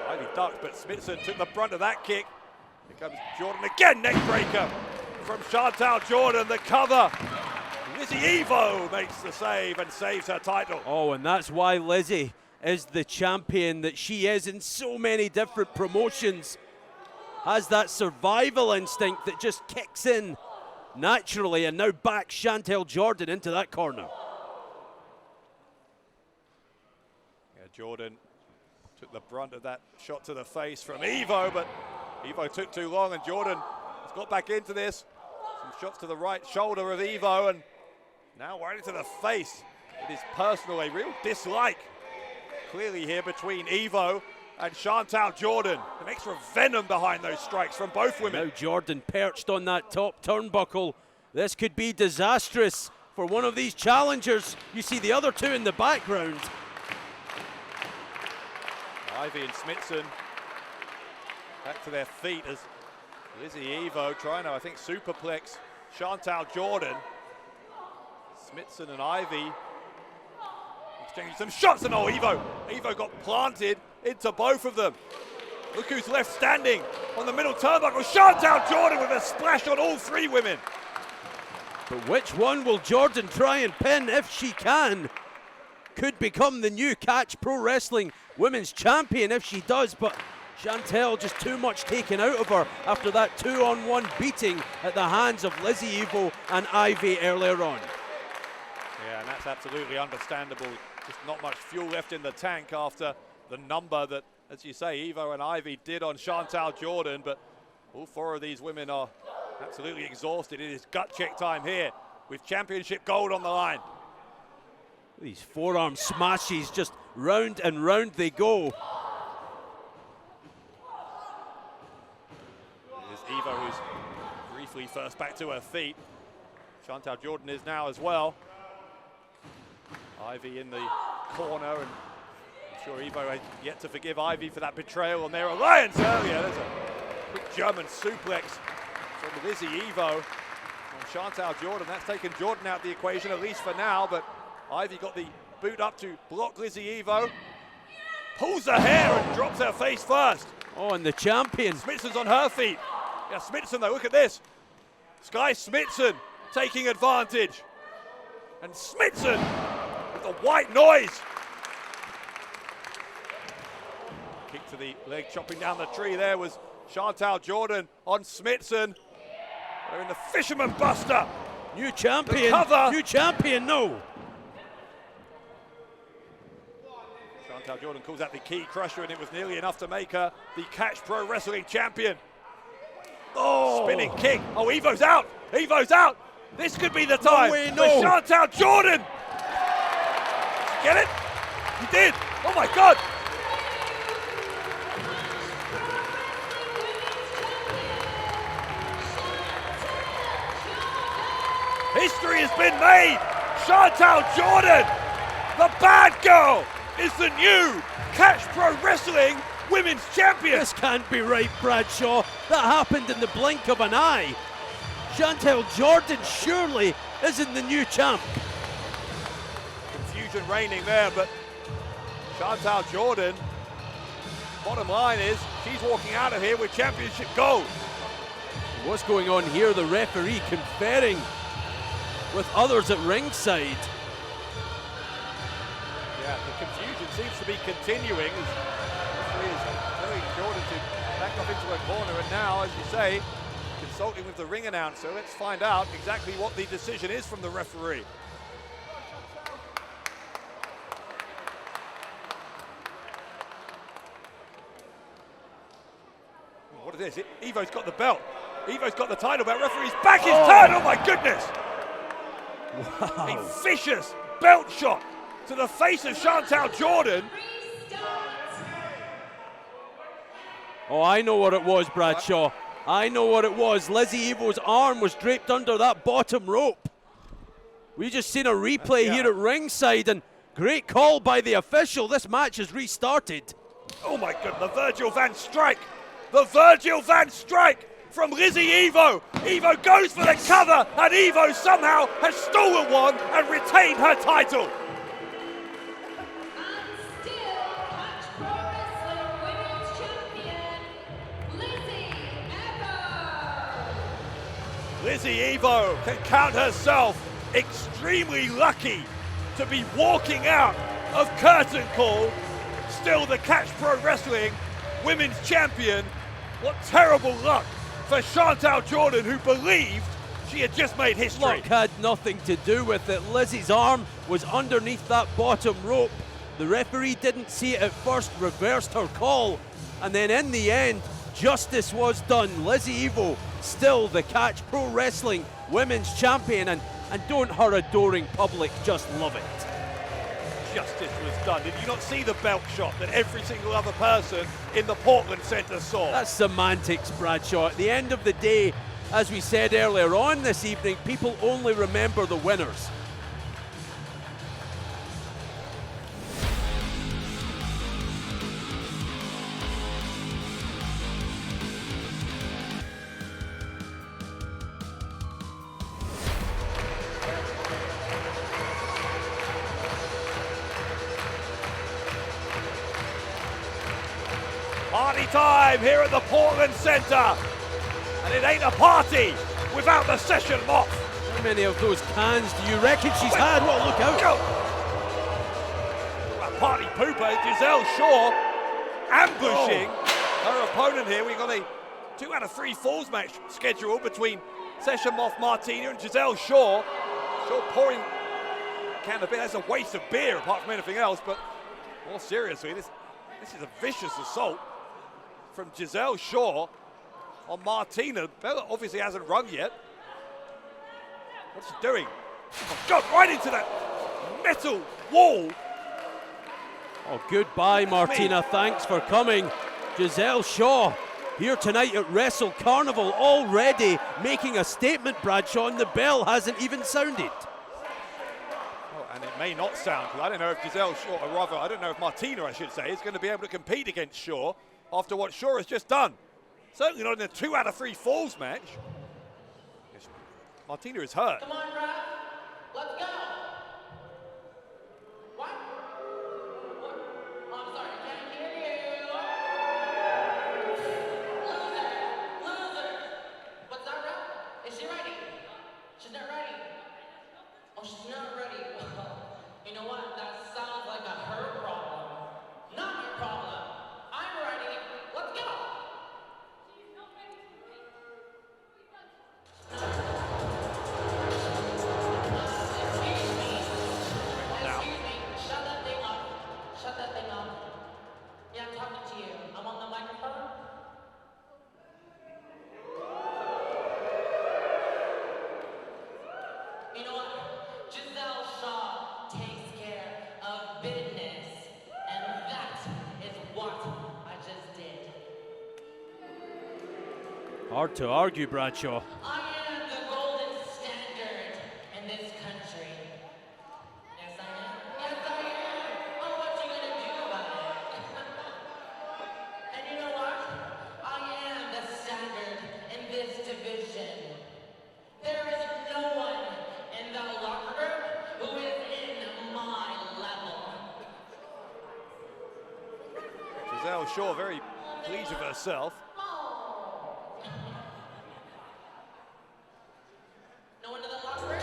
Ivy ducked, but Smithson took the brunt of that kick. Here comes Jordan again, neck breaker from Chantal Jordan, the cover. Lizzie Evo makes the save and saves her title. Oh, and that's why Lizzie is the champion that she is in so many different promotions. Has that survival instinct that just kicks in naturally, and now backs Chantal Jordan into that corner. Jordan took the brunt of that shot to the face from Evo, but Evo took too long, and Jordan has got back into this. Some shots to the right shoulder of Evo, and now right into the face. It is personal, a real dislike clearly here between Evo and Chantal Jordan. An extra venom behind those strikes from both women. Now Jordan perched on that top turnbuckle. This could be disastrous for one of these challengers. You see the other two in the background. Ivy and Smithson back to their feet as Lizzie Evo trying to, I think, superplex Chantal Jordan. Smithson and Ivy exchanging some shots, and oh, Evo got planted into both of them. Look who's left standing on the middle turnbuckle. Chantal Jordan with a splash on all three women. But which one will Jordan try and pin if she can? Could become the new Catch Pro Wrestling Women's Champion if she does, but Chantal just too much taken out of her after that 2-on-1 beating at the hands of Lizzie Evo and Ivy earlier on. Yeah, and that's absolutely understandable. Just not much fuel left in the tank after the number that, as you say, Evo and Ivy did on Chantal Jordan, but all four of these women are absolutely exhausted. It is gut check time here with championship gold on the line. These forearm smashes, just round and round they go. It is Evo who's briefly first back to her feet. Chantal Jordan is now as well. Ivy in the corner, and I'm sure Evo has yet to forgive Ivy for that betrayal on their alliance earlier. There's a quick German suplex from Lizzie Evo on Chantal Jordan. That's taken Jordan out of the equation, at least for now, but Ivy got the boot up to block Lizzie Evo. Pulls her hair and drops her face first. Oh, and the champion. Smithson's on her feet. Yeah, Smithson though, look at this. Skye Smithson taking advantage. And Smithson with the white noise. Kick to the leg, chopping down the tree there was Chantal Jordan on Smithson. They're in the Fisherman Buster. New champion. The cover. New champion, no. Chantal Jordan calls out the key crusher, and it was nearly enough to make her the Catch Pro Wrestling champion. Oh! Spinning kick. Oh, Evo's out. Evo's out. This could be the time way, for no. Chantal Jordan. Get it? He did. Oh my God. History has been made. Chantal Jordan, the bad girl, is the new Catch Pro Wrestling Women's Champion. This can't be right, Bradshaw. That happened in the blink of an eye. Chantal Jordan surely isn't the new champ. Confusion reigning there, but Chantal Jordan, bottom line is, she's walking out of here with championship gold. What's going on here? The referee conferring with others at ringside. Yeah, the confusion seems to be continuing as referee is telling Jordan to back off into a corner, and now, as you say, consulting with the ring announcer. Let's find out exactly what the decision is from the referee. What is this? Evo's got the belt. Evo's got the title belt. Referee's back his turn. Oh my goodness! Wow. A vicious belt shot to the face of Chantal Jordan. Oh, I know what it was, Bradshaw. I know what it was. Lizzie Evo's arm was draped under that bottom rope. We just seen a replay here at ringside, and great call by the official. This match has restarted. Oh my God, the Virgil Van Strike. The Virgil Van Strike from Lizzie Evo. Evo goes for the cover, and Evo somehow has stolen one and retained her title. Lizzie Evo can count herself extremely lucky to be walking out of curtain call, still the Catch Pro Wrestling Women's Champion. What terrible luck for Chantal Jordan, who believed she had just made history. Luck had nothing to do with it. Lizzie's arm was underneath that bottom rope. The referee didn't see it at first, reversed her call, and then in the end, justice was done. Lizzie Evo, still the Catch Pro Wrestling Women's Champion, and don't her adoring public just love it? Justice was done. Did you not see the belt shot that every single other person in the Portland Center saw? That's semantics, Bradshaw. At the end of the day, as we said earlier on this evening, people only remember the winners. Party time here at the Portland Center. And it ain't a party without the session moth. How many of those cans do you reckon she's had? Well, look out. Go. A party pooper, Giselle Shaw, ambushing her opponent here. We've got a 2 out of 3 falls match scheduled between Session Moth Martina and Giselle Shaw. Shaw pouring a can of beer. That's a waste of beer apart from anything else, but more seriously, this is a vicious assault from Giselle Shaw on Martina. Bella obviously hasn't rung yet. What's she doing? Oh my God, right into that metal wall. Oh, goodbye, Martina. Thanks for coming. Giselle Shaw here tonight at Wrestle Carnival, already making a statement, Bradshaw, and the bell hasn't even sounded. Oh, and it may not sound, because I don't know if Giselle Shaw, or rather, I don't know if Martina, I should say, is going to be able to compete against Shaw after what Shaw has just done. Certainly not in a 2 out of 3 falls match. Yes, Martina is hurt. Come on, Brad. Let's go. What? What? Oh, I'm sorry, I can't hear you. Loser. What's that, Brad? Is she ready? She's not ready. Oh, she's not ready. Well, you know what? That sounds like a her problem. Not my problem. I'm ready. Let's go. Excuse me. Shut that thing up. Shut that thing up. Yeah, I'm talking to you. I'm on the microphone. Hard to argue, Bradshaw. I am the golden standard in this country. Yes, I am. Yes, I am. Oh, what you gonna do about it? And you know what? I am the standard in this division. There is no one in the locker room who is in my level. Giselle Shaw very pleased with herself. No one in the locker room?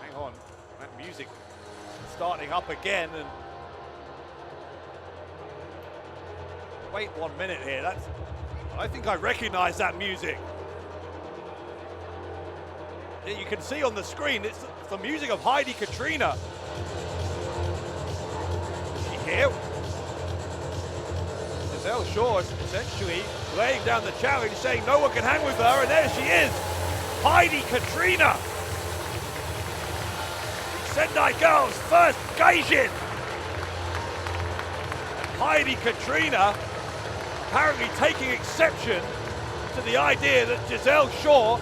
Hang on, that music starting up again, and wait 1 minute here. I think I recognize that music. Yeah, you can see on the screen, it's the music of Heidi Katrina. You hear? Giselle Shaw is essentially laying down the challenge, saying no one can hang with her, and there she is, Heidi Katrina. Sendai Girls first Gaijin. Heidi Katrina apparently taking exception to the idea that Giselle Shaw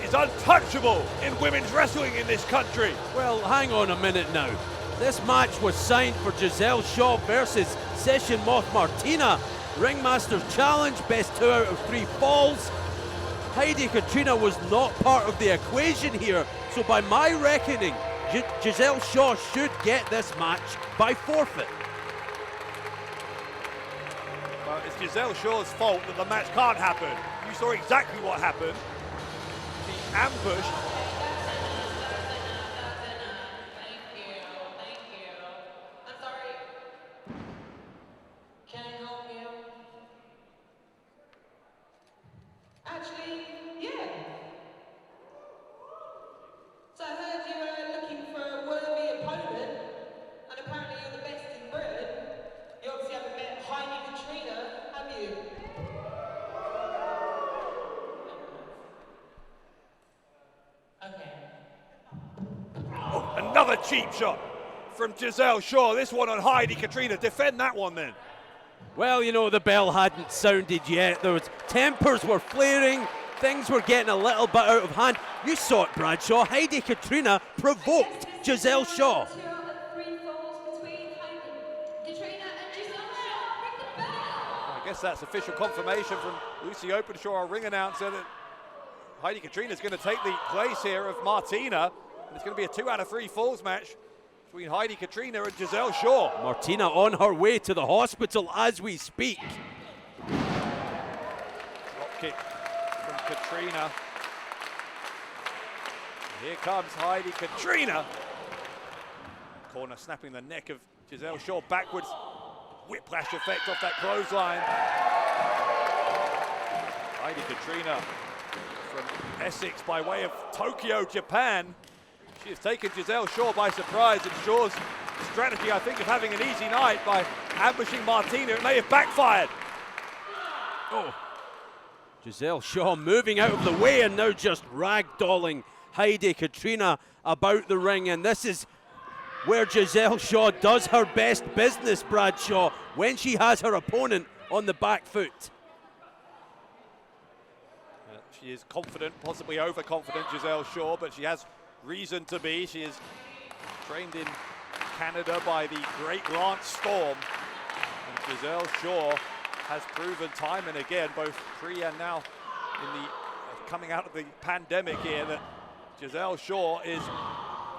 is untouchable in women's wrestling in this country. Well, hang on a minute now. This match was signed for Giselle Shaw versus Session Moth Martina. Ringmaster's Challenge, best 2 out of 3 falls. Heidi Katrina was not part of the equation here, so by my reckoning, Giselle Shaw should get this match by forfeit. Well, it's Giselle Shaw's fault that the match can't happen. You saw exactly what happened. She ambushed. Thank you. I'm sorry. Can I help you? Actually, yeah. So I heard you were looking for a worthy opponent, and apparently you're the best in Britain. You obviously haven't met Heidi Katrina, have you? Okay. Oh, another cheap shot from Giselle Shaw. This one on Heidi Katrina. Defend that one then. Well, you know, the bell hadn't sounded yet. Tempers were flaring. Things were getting a little bit out of hand. You saw it, Bradshaw. Heidi Katrina provoked Giselle Shaw. 2 out of 3 falls between Heidi Katrina and Giselle Shaw. Ring the bell. I guess that's official confirmation from Lucy Openshaw, our ring announcer, that Heidi Katrina is going to take the place here of Martina. And it's going to be a 2 out of 3 falls match between Heidi Katrina and Giselle Shaw. Martina on her way to the hospital as we speak. Drop kick from Katrina. Here comes Heidi Katrina. Corner snapping the neck of Giselle Shaw backwards. Whiplash effect off that clothesline. Heidi Katrina from Essex by way of Tokyo, Japan. She has taken Giselle Shaw by surprise, and Shaw's strategy, I think, of having an easy night by ambushing Martina, it may have backfired. Oh, Giselle Shaw moving out of the way and now just ragdolling Heidi Katrina about the ring, and this is where Giselle Shaw does her best business, Bradshaw, when she has her opponent on the back foot. She is confident, possibly overconfident, Giselle Shaw, but she has reason to be. She is trained in Canada by the great Lance Storm. And Giselle Shaw has proven time and again, both pre and now in the coming out of the pandemic here, that Giselle Shaw is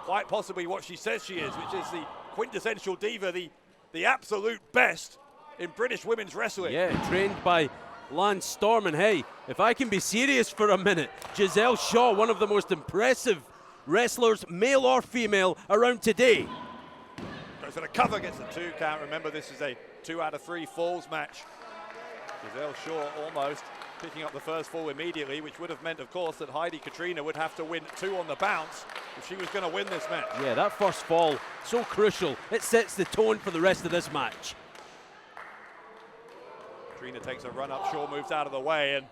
quite possibly what she says she is, which is the quintessential diva, the absolute best in British women's wrestling. Yeah, trained by Lance Storm, and hey, if I can be serious for a minute, Giselle Shaw, one of the most impressive wrestlers, male or female, around today. Goes for the cover, gets the 2 count. Remember, this is a 2 out of 3 falls match. Giselle Shaw almost picking up the first fall immediately, which would have meant, of course, that Heidi Katrina would have to win 2 on the bounce if she was going to win this match. Yeah, that first fall, so crucial. It sets the tone for the rest of this match. Katrina takes a run up, Shaw moves out of the way, and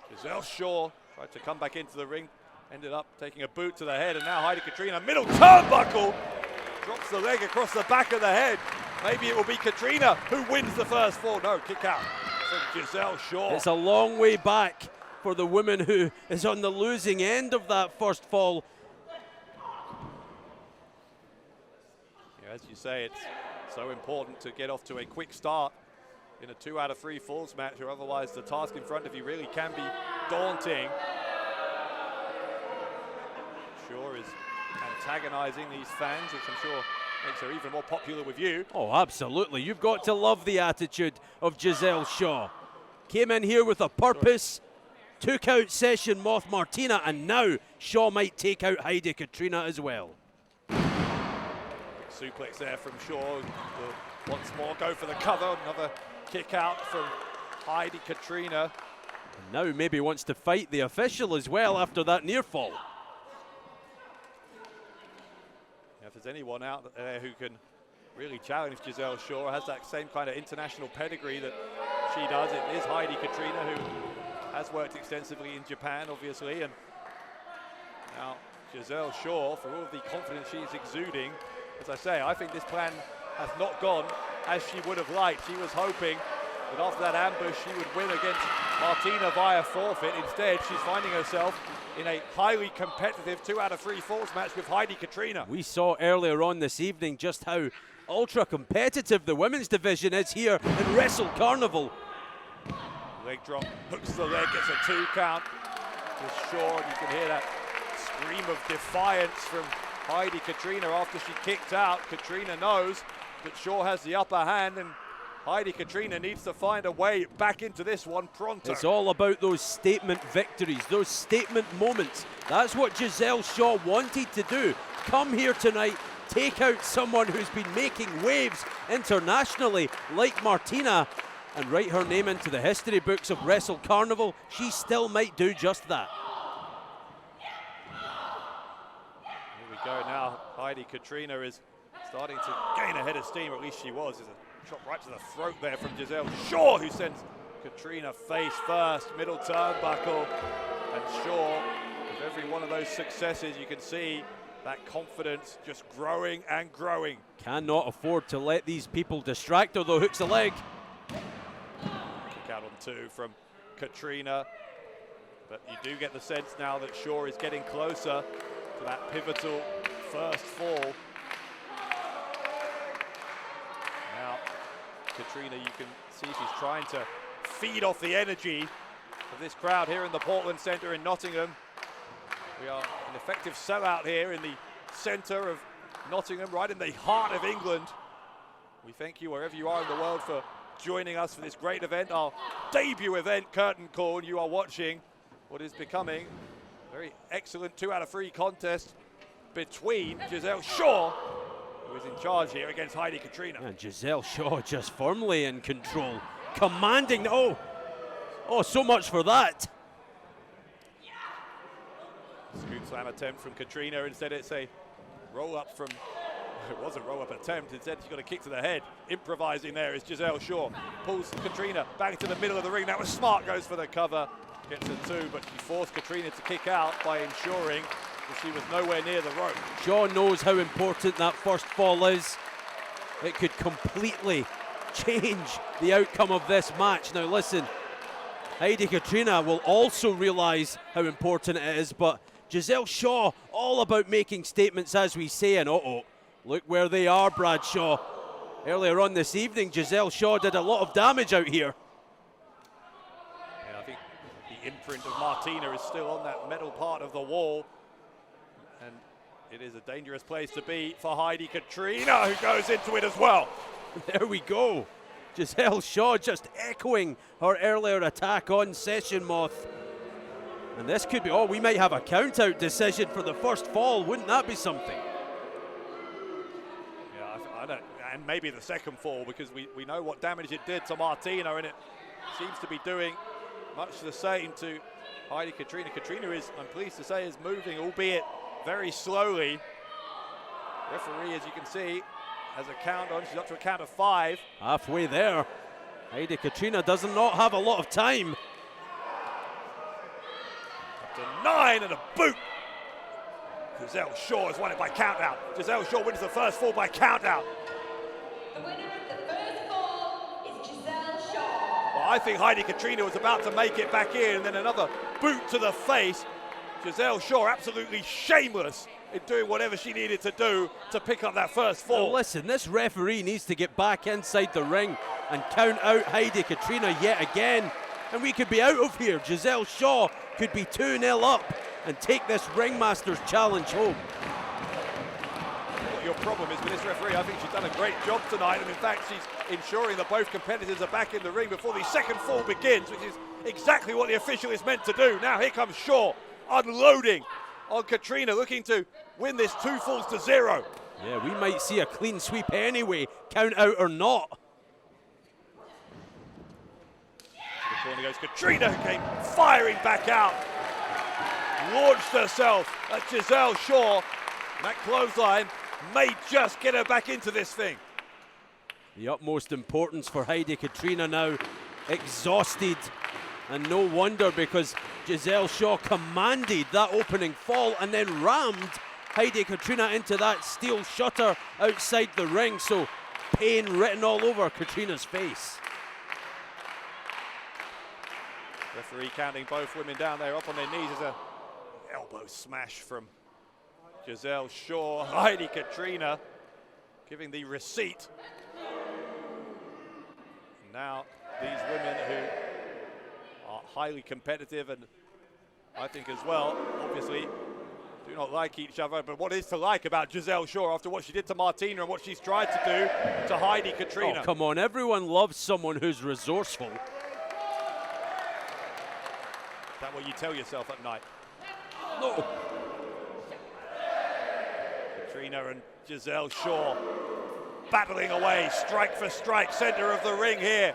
Giselle Shaw tried to come back into the ring, ended up taking a boot to the head, and now Heidi Katrina, middle turnbuckle, drops the leg across the back of the head. Maybe it will be Katrina who wins the first fall. No, kick out. from Giselle Shaw. It's a long way back for the woman who is on the losing end of that first fall. Yeah, as you say, it's so important to get off to a quick start in a 2 out of 3 falls match, or otherwise the task in front of you really can be daunting. Shaw is antagonizing these fans, which I'm sure makes her even more popular with you. Oh, absolutely. You've got to love the attitude of Giselle Shaw. Came in here with a purpose, took out Session Moth Martina, and now Shaw might take out Heidi Katrina as well. Suplex there from Shaw. Will once more go for the cover. Another kick out from Heidi Katrina. And now maybe wants to fight the official as well after that near fall. If there's anyone out there who can really challenge Giselle Shaw, has that same kind of international pedigree that she does, it is Heidi Katrina, who has worked extensively in Japan, obviously. And now Giselle Shaw, for all of the confidence she's exuding, as I say, I think this plan has not gone as she would have liked. She was hoping that after that ambush she would win against Martina via forfeit. Instead, she's finding herself in a highly competitive 2 out of 3 falls match with Heidi Katrina. We saw earlier on this evening just how ultra competitive the women's division is here in Wrestle Carnival. Leg drop, hooks the leg, gets a 2 count to Shaw, and you can hear that scream of defiance from Heidi Katrina after she kicked out. Katrina knows that Shaw has the upper hand, and Heidi Katrina needs to find a way back into this one pronto. It's all about those statement victories, those statement moments. That's what Giselle Shaw wanted to do. Come here tonight, take out someone who's been making waves internationally like Martina, and write her name into the history books of Wrestle Carnival. She still might do just that. Here we go now. Heidi Katrina is starting to gain a head of steam, or at least she was. There's a shot right to the throat there from Giselle Shaw, who sends Katrina face first, middle turnbuckle. And Shaw, with every one of those successes, you can see that confidence just growing and growing. Cannot afford to let these people distract her, though. Hooks the leg. Kick out on 2 from Katrina. But you do get the sense now that Shaw is getting closer to that pivotal first fall. Now, Katrina, you can see she's trying to feed off the energy of this crowd here in the Portland Centre in Nottingham. We are an effective sellout here in the centre of Nottingham, right in the heart of England. We thank you wherever you are in the world for joining us for this great event, our debut event, Curtain Call. And you are watching what is becoming a very excellent 2 out of 3 contest between Giselle Shaw, who is in charge here, against Heidi Katrina. And Giselle Shaw just firmly in control, commanding. Oh, so much for that. Scoop slam attempt from Katrina. Instead, it's a roll up from. It was a roll up attempt. Instead, she's got a kick to the head. Improvising there is Giselle Shaw. Pulls Katrina back into the middle of the ring. That was smart. Goes for the cover. Gets a 2, but she forced Katrina to kick out by ensuring that she was nowhere near the rope. Shaw knows how important that first fall is. It could completely change the outcome of this match. Now listen, Heidi Katrina will also realise how important it is, but Giselle Shaw, all about making statements, as we say, and look where they are, Bradshaw. Earlier on this evening, Giselle Shaw did a lot of damage out here. Yeah, I think the imprint of Martina is still on that metal part of the wall, and it is a dangerous place to be for Heidi Katrina, who goes into it as well. There we go. Giselle Shaw just echoing her earlier attack on Session Moth. And this could be, we might have a count-out decision for the first fall. Wouldn't that be something? Yeah, I don't, and maybe the second fall, because we know what damage it did to Martina, and it seems to be doing much the same to Heidi Katrina. Katrina is, I'm pleased to say, is moving, albeit very slowly. Referee, as you can see, has a count on. She's up to a count of 5. Halfway there. Heidi Katrina does not have a lot of time. Up to 9 and a boot. Giselle Shaw has won it by count out. Giselle Shaw wins the first fall by count out. The winner of the first fall is Giselle Shaw. Well, I think Heidi Katrina was about to make it back in, and then another boot to the face. Giselle Shaw absolutely shameless in doing whatever she needed to do to pick up that first fall. Well, listen, this referee needs to get back inside the ring and count out Heidi Katrina yet again, and we could be out of here. Giselle Shaw could be 2-0 up and take this Ringmaster's Challenge home. What your problem is with this referee, I think she's done a great job tonight, and in fact she's ensuring that both competitors are back in the ring before the second fall begins, which is exactly what the official is meant to do. Now here comes Shaw, unloading on Katrina, looking to win this 2 falls to 0. Yeah, we might see a clean sweep anyway, count out or not. To the corner goes Katrina, who came firing back out. Launched herself at Giselle Shaw. And that clothesline may just get her back into this thing. The utmost importance for Heidi Katrina now, exhausted. And no wonder, because Giselle Shaw commanded that opening fall and then rammed Heidi Katrina into that steel shutter outside the ring. So pain written all over Katrina's face. Referee counting both women down there, up on their knees. There's a elbow smash from Giselle Shaw. Heidi Katrina giving the receipt. And now these women who are highly competitive, and I think as well, obviously, do not like each other, but what is to like about Giselle Shaw after what she did to Martina and what she's tried to do to Heidi Katrina? Oh, come on, everyone loves someone who's resourceful. Is that what you tell yourself at night? No. Katrina and Giselle Shaw battling away, strike for strike, center of the ring here.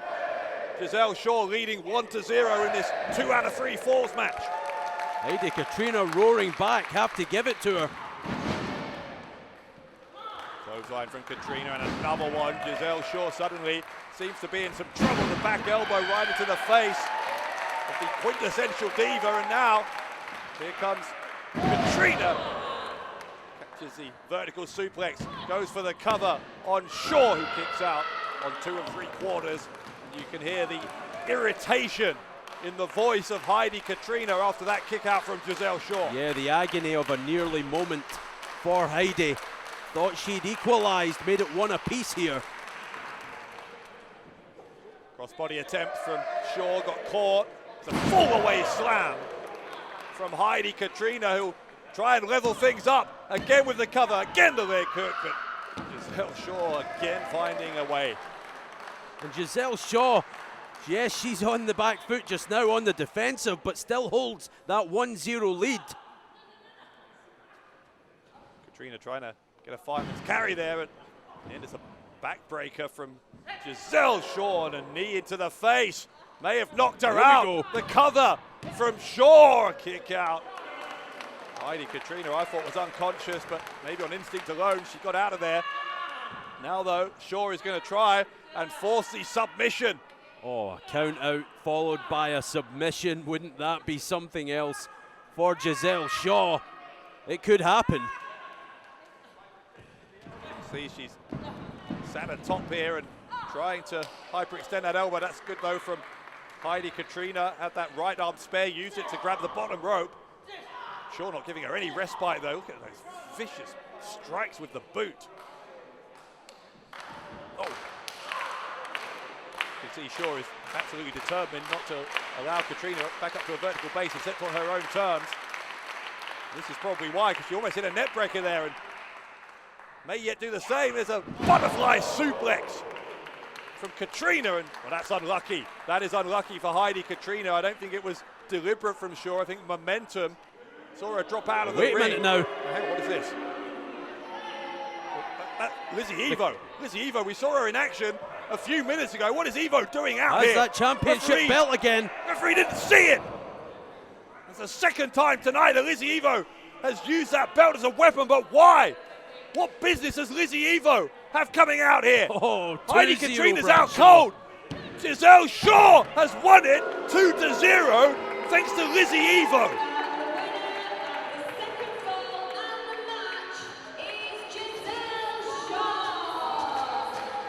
Giselle Shaw leading 1-0 in this 2 out of 3 falls match. Heidi Katrina roaring back, have to give it to her. Clothesline from Katrina and another one. Giselle Shaw suddenly seems to be in some trouble. The back elbow right into the face of the quintessential diva, and now here comes Katrina. Catches the vertical suplex, goes for the cover on Shaw, who kicks out on 2 3/4. And you can hear the irritation in the voice of Heidi Katrina after that kick out from Giselle Shaw. Yeah, the agony of a nearly moment for Heidi. Thought she'd equalized, made it 1 apiece here. Crossbody attempt from Shaw, got caught. It's a full away slam from Heidi Katrina, who'll try and level things up. Again with the cover, again the leg hook, but Giselle Shaw again finding a way. And Giselle Shaw, yes, she's on the back foot just now, on the defensive, but still holds that 1-0 lead. Katrina trying to get a fireman's carry there, and it's a backbreaker from Giselle Shaw, and a knee into the face. May have knocked her out. The cover from Shaw, a kick out. Heidi Katrina, I thought, was unconscious, but maybe on instinct alone, she got out of there. Now, though, Shaw is going to try and force the submission. Oh, a count out followed by a submission. Wouldn't that be something else for Giselle Shaw? It could happen. See, she's sat atop here and trying to hyperextend that elbow. That's good, though, from Heidi Katrina. Had that right arm spare, used it to grab the bottom rope. Shaw not giving her any respite, though. Look at those vicious strikes with the boot. Oh. You can see Shaw is absolutely determined not to allow Katrina back up to a vertical base except on her own terms. This is probably why, because she almost hit a net breaker there and may yet do the same. There's a butterfly suplex from Katrina, and well, that's unlucky. That is unlucky for Heidi Katrina. I don't think it was deliberate from Shaw. I think momentum saw her drop out of the ring. Wait a minute now. Hang on, what is this? Lizzie Evo. Lizzie Evo, we saw her in action a few minutes ago. What is Evo doing out here? Has that championship belt again. Referee didn't see it. It's the second time tonight that Lizzie Evo has used that belt as a weapon, but why? What business does Lizzie Evo have coming out here? Oh, Heidi Katrina's out cold. Giselle Shaw has won it 2-0 thanks to Lizzie Evo.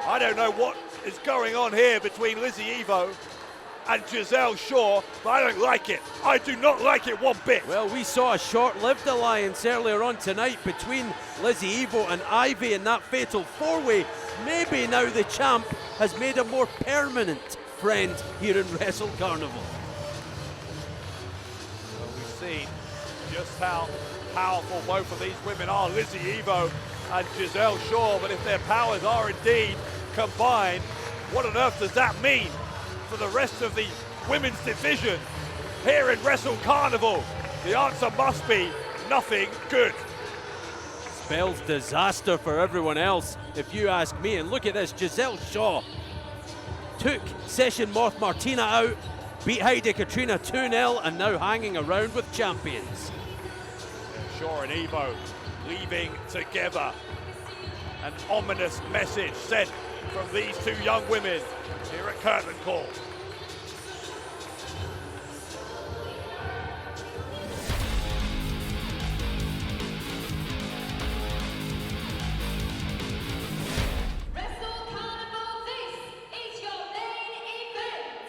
I don't know what is going on here between Lizzie Evo and Giselle Shaw, but I don't like it. I do not like it one bit. Well, we saw a short-lived alliance earlier on tonight between Lizzie Evo and Ivy in that fatal four-way. Maybe now the champ has made a more permanent friend here in Wrestle Carnival. Well, we've seen just how powerful both of these women are, Lizzie Evo and Giselle Shaw, but if their powers are indeed combined, what on earth does that mean for the rest of the women's division here in Wrestle Carnival? The answer must be nothing good. Spells disaster for everyone else, if you ask me. And look at this, Giselle Shaw took Session Moth Martina out, beat Heidi Katrina 2-0, and now hanging around with champions. Shaw and Evo leaving together. An ominous message sent from these two young women here at Curtain Call. Wrestle Carnival, this is your main event.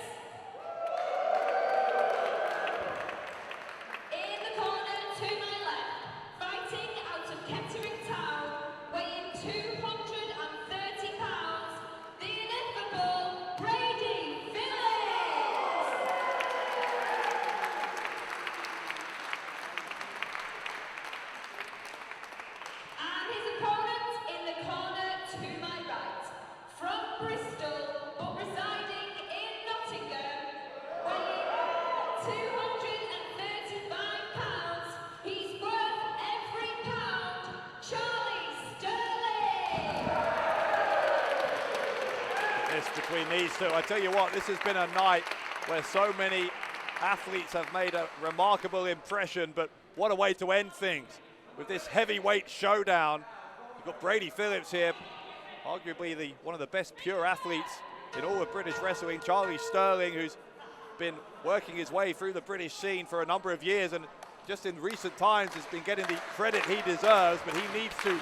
In the corner to my left, fighting out of Kettering Town, weighing 230 pounds, the ineffable Brady Phillips. And his opponent in the corner to my right, from Bristol but residing in Nottingham, weighing 235 pounds, he's worth every pound, Charlie Sterling. This between these two, I tell you what, this has been a night where so many athletes have made a remarkable impression, but what a way to end things with this heavyweight showdown. You've got Brady Phillips here, arguably one of the best pure athletes in all of British wrestling. Charlie Sterling, who's been working his way through the British scene for a number of years, and just in recent times has been getting the credit he deserves, but he needs to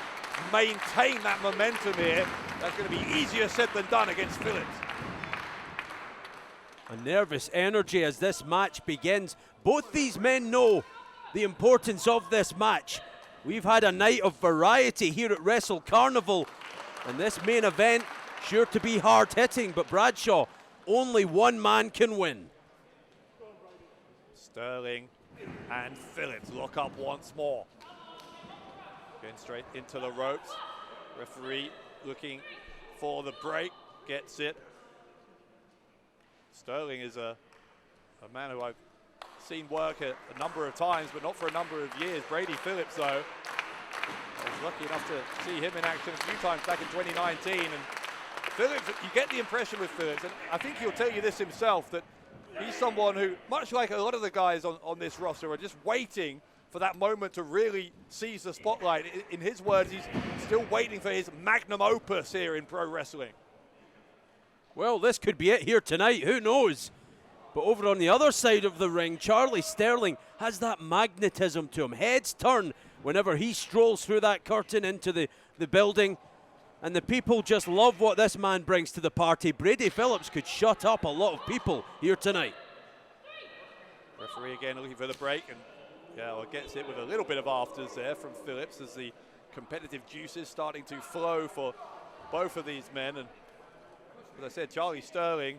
maintain that momentum here. That's going to be easier said than done against Phillips. A nervous energy as this match begins. Both these men know the importance of this match. We've had a night of variety here at Wrestle Carnival, and this main event sure to be hard-hitting, but Bradshaw, only one man can win. Sterling and Phillips lock up once more. Going straight into the ropes. Referee looking for the break, gets it. Sterling is a man who I've seen work a number of times, but not for a number of years. Brady Phillips, though, I was lucky enough to see him in action a few times back in 2019. And Phillips, you get the impression with Phillips, and I think he'll tell you this himself, that he's someone who, much like a lot of the guys on this roster, are just waiting for that moment to really seize the spotlight. In his words, he's still waiting for his magnum opus here in pro wrestling. Well, this could be it here tonight, who knows? But over on the other side of the ring, Charlie Sterling has that magnetism to him. Heads turn whenever he strolls through that curtain into the building. And the people just love what this man brings to the party. Brady Phillips could shut up a lot of people here tonight. Referee again looking for the break, and well, gets it with a little bit of afters there from Phillips as the competitive juices starting to flow for both of these men. And as I said, Charlie Sterling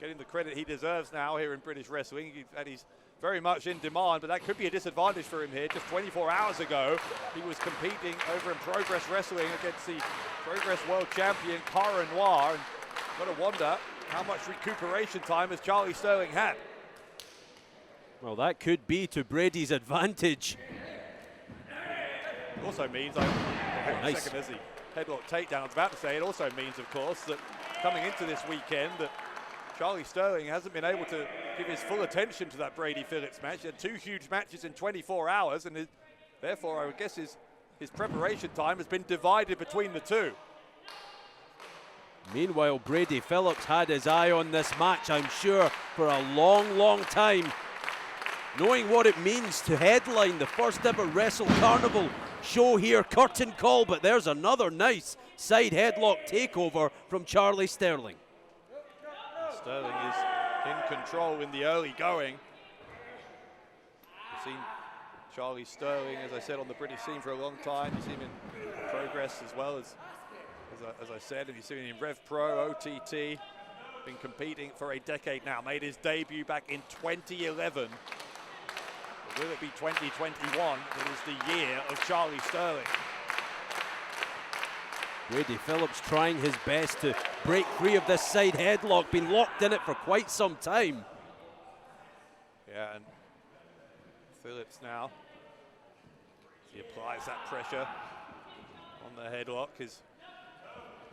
getting the credit he deserves now here in British wrestling, and he's very much in demand, but that could be a disadvantage for him here. Just 24 hours ago, he was competing over in Progress Wrestling against the Progress World Champion, Cara Noir, and got to wonder how much recuperation time has Charlie Sterling had. Well, that could be to Brady's advantage. It also means, nice. second as the headlock takedown, I was about to say, it also means, of course, that coming into this weekend, that Charlie Sterling hasn't been able to give his full attention to that Brady Phillips match. He had two huge matches in 24 hours, and therefore, I would guess his preparation time has been divided between the two. Meanwhile, Brady Phillips had his eye on this match, I'm sure, for a long, long time. Knowing what it means to headline the first ever Wrestle Carnival show here, curtain call, but there's another nice side headlock takeover from Charlie Sterling. Sterling is in control in the early going. We've seen Charlie Sterling, as I said, on the British scene for a long time. You've seen him in progress as well as I said, and you've seen him in Rev Pro, OTT. Been competing for a decade now. Made his debut back in 2011. But will it be 2021 that is the year of Charlie Sterling? Brady Phillips trying his best to break free of this side headlock. Been locked in it for quite some time. Yeah, and Phillips now, he applies that pressure on the headlock, is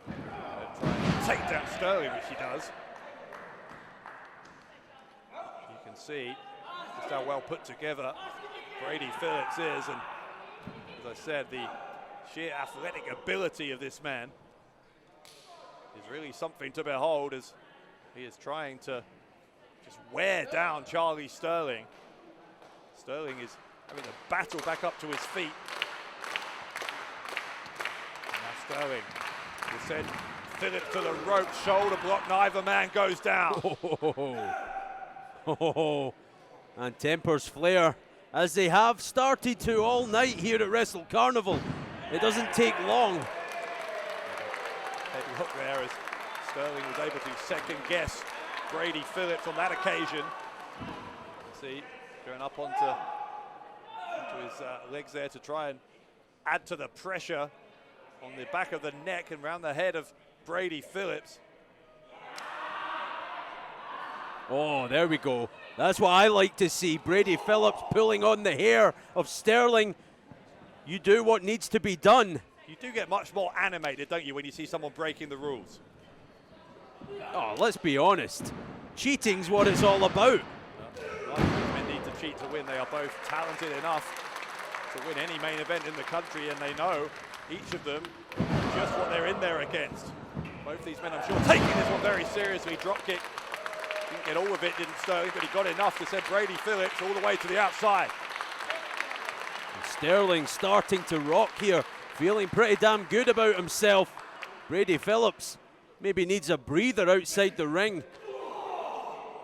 trying to take down Sterling, which he does. You can see just how well put together Brady Phillips is, and as I said, the sheer athletic ability of this man is really something to behold, as he is trying to just wear down Charlie Sterling. Sterling is having to battle back up to his feet. And now Sterling will send Phillips to the rope, shoulder block, neither man goes down. And tempers flare, as they have started to all night here at Wrestle Carnival. It doesn't take long. Heavy hook there as Sterling was able to second guess Brady Phillips on that occasion. See, going up onto his legs there to try and add to the pressure on the back of the neck and around the head of Brady Phillips. Oh, there we go. That's what I like to see. Brady Phillips pulling on the hair of Sterling. You do what needs to be done. You do get much more animated, don't you, when you see someone breaking the rules? Oh, let's be honest. Cheating's what it's all about. Men need to cheat to win. They are both talented enough to win any main event in the country, and they know, each of them, just what they're in there against. Both these men, I'm sure, taking this one very seriously. Drop kick. Didn't get all of it, didn't Sterling, but he got enough to send Brady Phillips all the way to the outside. Sterling starting to rock here, feeling pretty damn good about himself. Brady Phillips maybe needs a breather outside the ring.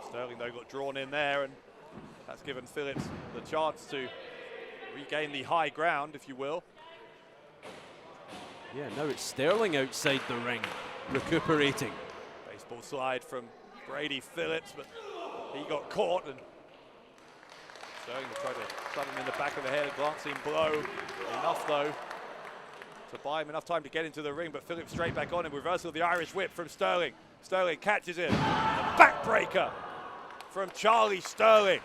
Sterling, though, got drawn in there, and that's given Phillips the chance to regain the high ground, if you will. Yeah, now it's Sterling outside the ring, recuperating. Baseball slide from Brady Phillips, but he got caught, and Sterling tried to stab him in the back of the head, a glancing blow. Enough, though, to buy him enough time to get into the ring, but Phillips straight back on him. Reversal of the Irish whip from Sterling. Sterling catches it. A backbreaker from Charlie Sterling.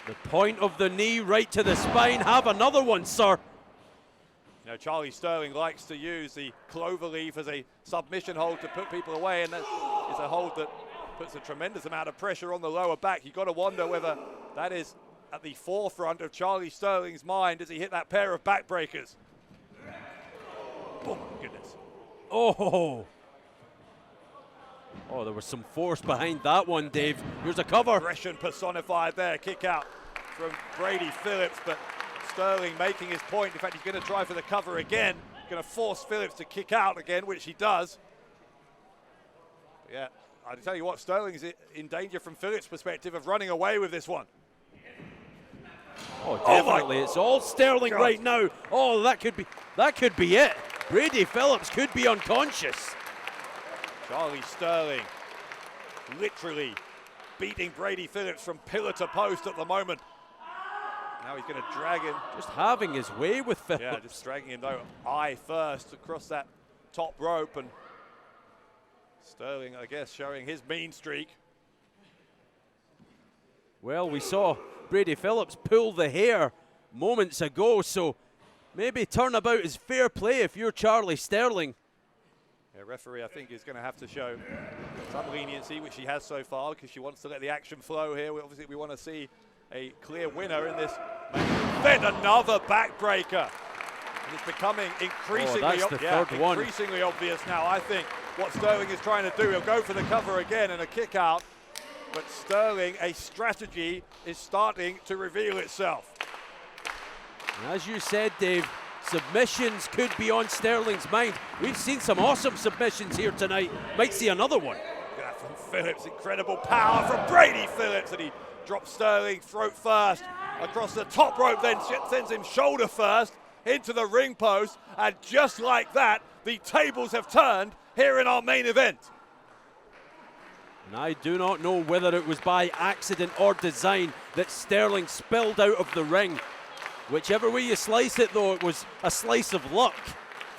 The point of the knee right to the spine. Have another one, sir. You know, Charlie Sterling likes to use the cloverleaf as a submission hold to put people away, and that is a hold that puts a tremendous amount of pressure on the lower back. You've got to wonder whether that is at the forefront of Charlie Sterling's mind as he hit that pair of backbreakers. Oh, my goodness. Oh, there was some force behind that one, Dave. Here's a cover. Aggression personified there. Kick out from Brady Phillips, but Sterling making his point. In fact, he's going to try for the cover again. Going to force Phillips to kick out again, which he does. Yeah, I tell you what, Sterling's in danger from Phillips' perspective of running away with this one. Oh, definitely. It's all Sterling God. right now. Oh, that could be it. Brady Phillips could be unconscious. Charlie Sterling literally beating Brady Phillips from pillar to post at the moment. Now he's going to drag him. Just having his way with Phillips. Yeah, just dragging him, though, eye first across that top rope. And Sterling, I guess, showing his mean streak. Well, we saw Brady Phillips pull the hair moments ago, so maybe turnabout is fair play if you're Charlie Sterling. Yeah, referee, I think, is going to have to show some leniency, which she has so far, because she wants to let the action flow here. Obviously, we want to see a clear winner in this. Then another backbreaker. And it's becoming increasingly, increasingly obvious now, I think, what Sterling is trying to do. He'll go for the cover again and a kick out. But Sterling, a strategy is starting to reveal itself. As you said, Dave, submissions could be on Sterling's mind. We've seen some awesome submissions here tonight. Might see another one. Look at that from Phillips, incredible power from Brady Phillips, and he drops Sterling throat first across the top rope, then sends him shoulder first into the ring post, and just like that, the tables have turned here in our main event. And I do not know whether it was by accident or design that Sterling spilled out of the ring. Whichever way you slice it, though, it was a slice of luck.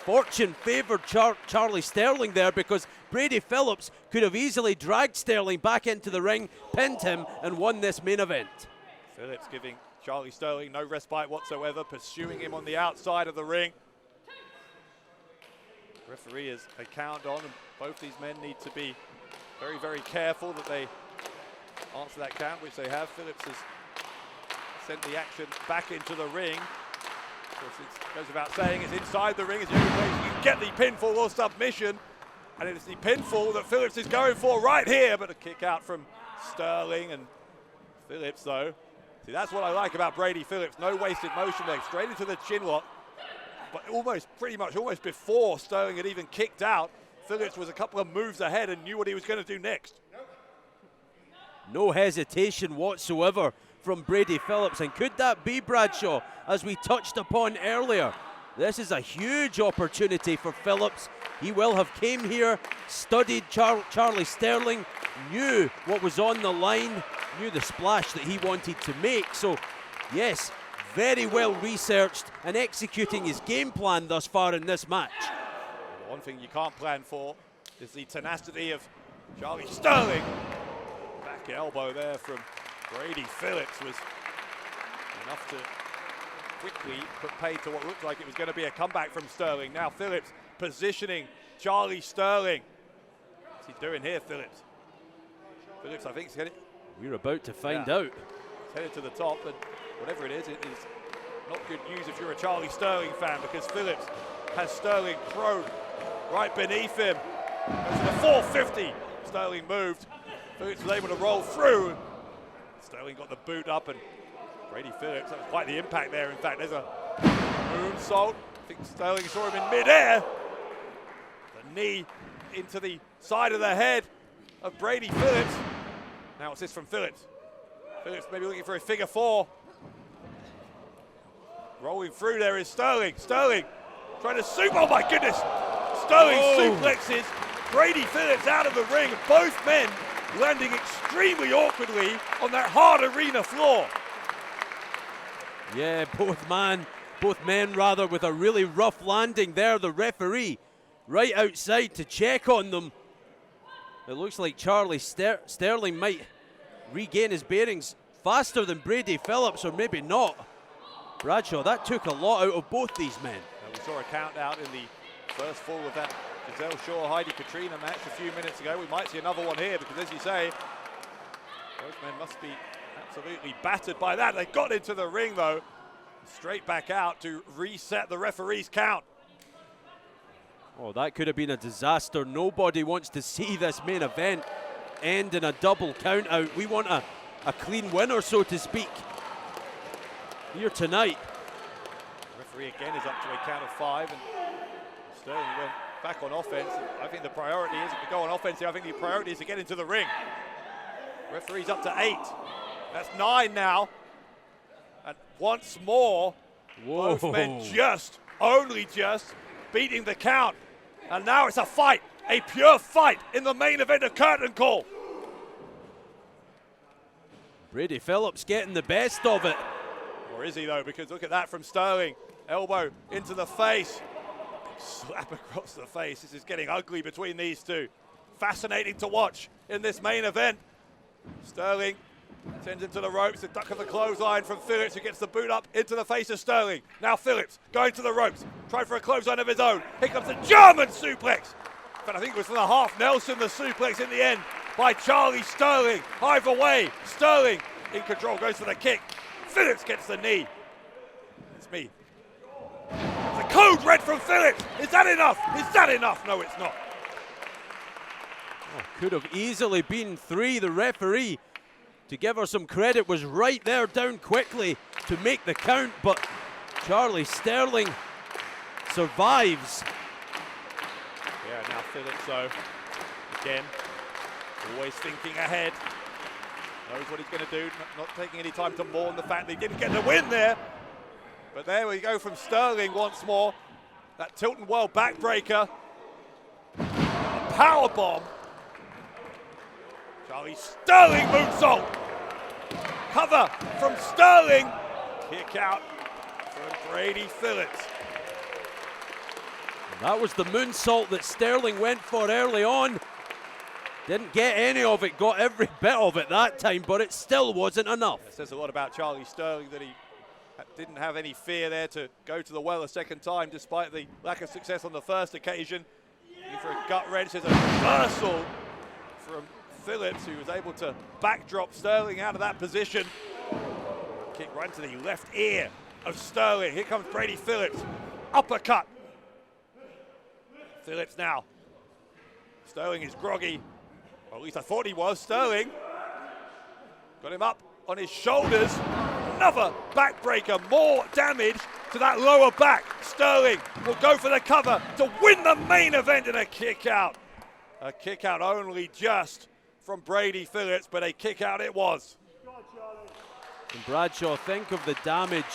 Fortune favored Charlie Sterling there, because Brady Phillips could have easily dragged Sterling back into the ring, pinned him, and won this main event. Phillips giving Charlie Sterling no respite whatsoever, pursuing him on the outside of the ring. Referee has a count on, and both these men need to be very, very careful that they answer that count, which they have. Phillips has sent the action back into the ring. Of course, it goes without saying, it's inside the ring. It's the only place you can get the pinfall or submission. And it's the pinfall that Phillips is going for right here, but a kick out from Sterling. And Phillips, though, see, that's what I like about Brady Phillips. No wasted motion there, straight into the chin lock. But pretty much almost before Sterling had even kicked out, Phillips was a couple of moves ahead and knew what he was going to do next. No hesitation whatsoever from Brady Phillips, and could that be, Bradshaw, as we touched upon earlier? This is a huge opportunity for Phillips. He will have came here, studied Charlie Sterling, knew what was on the line, knew the splash that he wanted to make. So, yes, very well researched and executing his game plan thus far in this match. One thing you can't plan for is the tenacity of Charlie Sterling. Back elbow there from Brady Phillips was enough to quickly put pay to what looked like it was going to be a comeback from Sterling. Now Phillips positioning Charlie Sterling. What's he doing here, Phillips? Phillips, I think, is headed. We're about to find out. He's headed to the top, and whatever it is not good news if you're a Charlie Sterling fan, because Phillips has Sterling prone right beneath him. Goes to the 450. Sterling moved. Phillips was able to roll through. Sterling got the boot up, and Brady Phillips, that was quite the impact there. In fact, there's a moonsault. I think Sterling saw him in midair. The knee into the side of the head of Brady Phillips. Now what's this from Phillips? Phillips maybe looking for a figure four. Rolling through there is Sterling. Sterling trying to oh my goodness. Sterling suplexes Brady Phillips out of the ring. Both men landing extremely awkwardly on that hard arena floor. Yeah, both men with a really rough landing there. The referee right outside to check on them. It looks like Charlie Sterling might regain his bearings faster than Brady Phillips, or maybe not. Bradshaw, that took a lot out of both these men. We saw a count out in the first fall of that Giselle Shaw-Heidi Katrina match a few minutes ago. We might see another one here, because as you say, both men must be absolutely battered by that. They got into the ring though, straight back out to reset the referee's count. Oh, that could have been a disaster. Nobody wants to see this main event end in a double count out. We want a clean winner, so to speak, here tonight. The referee again is up to a count of 5, and Sterling went back on offense. I think the priority isn't to go on offense here. I think the priority is to get into the ring. Referee's up to 8. That's 9 now. And once more, both men only just beating the count. And now it's a fight, a pure fight in the main event of Curtain Call. Brady Phillips getting the best of it. Or is he though? Because look at that from Sterling. Elbow into the face. Slap across the face. This is getting ugly between these two. Fascinating to watch in this main event. Sterling sends him to the ropes. The duck of the clothesline from Phillips, who gets the boot up into the face of Sterling. Now Phillips going to the ropes, trying for a clothesline of his own. Here comes the German suplex. But I think it was from the half Nelson, the suplex in the end by Charlie Sterling. Either way, Sterling in control, goes for the kick. Phillips gets the knee. It's me. The code red from Phillips. Is that enough? Is that enough? No, it's not. Oh, could have easily been 3. The referee, to give her some credit, was right there down quickly to make the count, but Charlie Sterling survives. Yeah, now Phillips, though, again, Always thinking ahead. Knows what he's going to do, not taking any time to mourn the fact that he didn't get the win there. But there we go from Sterling once more. That Tilton World backbreaker. Power bomb. Charlie Sterling moonsault. Cover from Sterling. Kick out from Brady Phillips. That was the moonsault that Sterling went for early on. Didn't get any of it, got every bit of it that time, but it still wasn't enough. It says a lot about Charlie Sterling that he didn't have any fear there to go to the well a second time, despite the lack of success on the first occasion. Looking for a gut wrench. There's a reversal from Phillips, who was able to backdrop Sterling out of that position. Kick right into the left ear of Sterling. Here comes Brady Phillips. Uppercut. Phillips now. Sterling is groggy. Or at least I thought he was. Sterling got him up on his shoulders. Another backbreaker. More damage to that lower back. Sterling will go for the cover to win the main event in a kick out. A kick out only just from Brady Phillips, but a kick out it was. And Bradshaw, think of the damage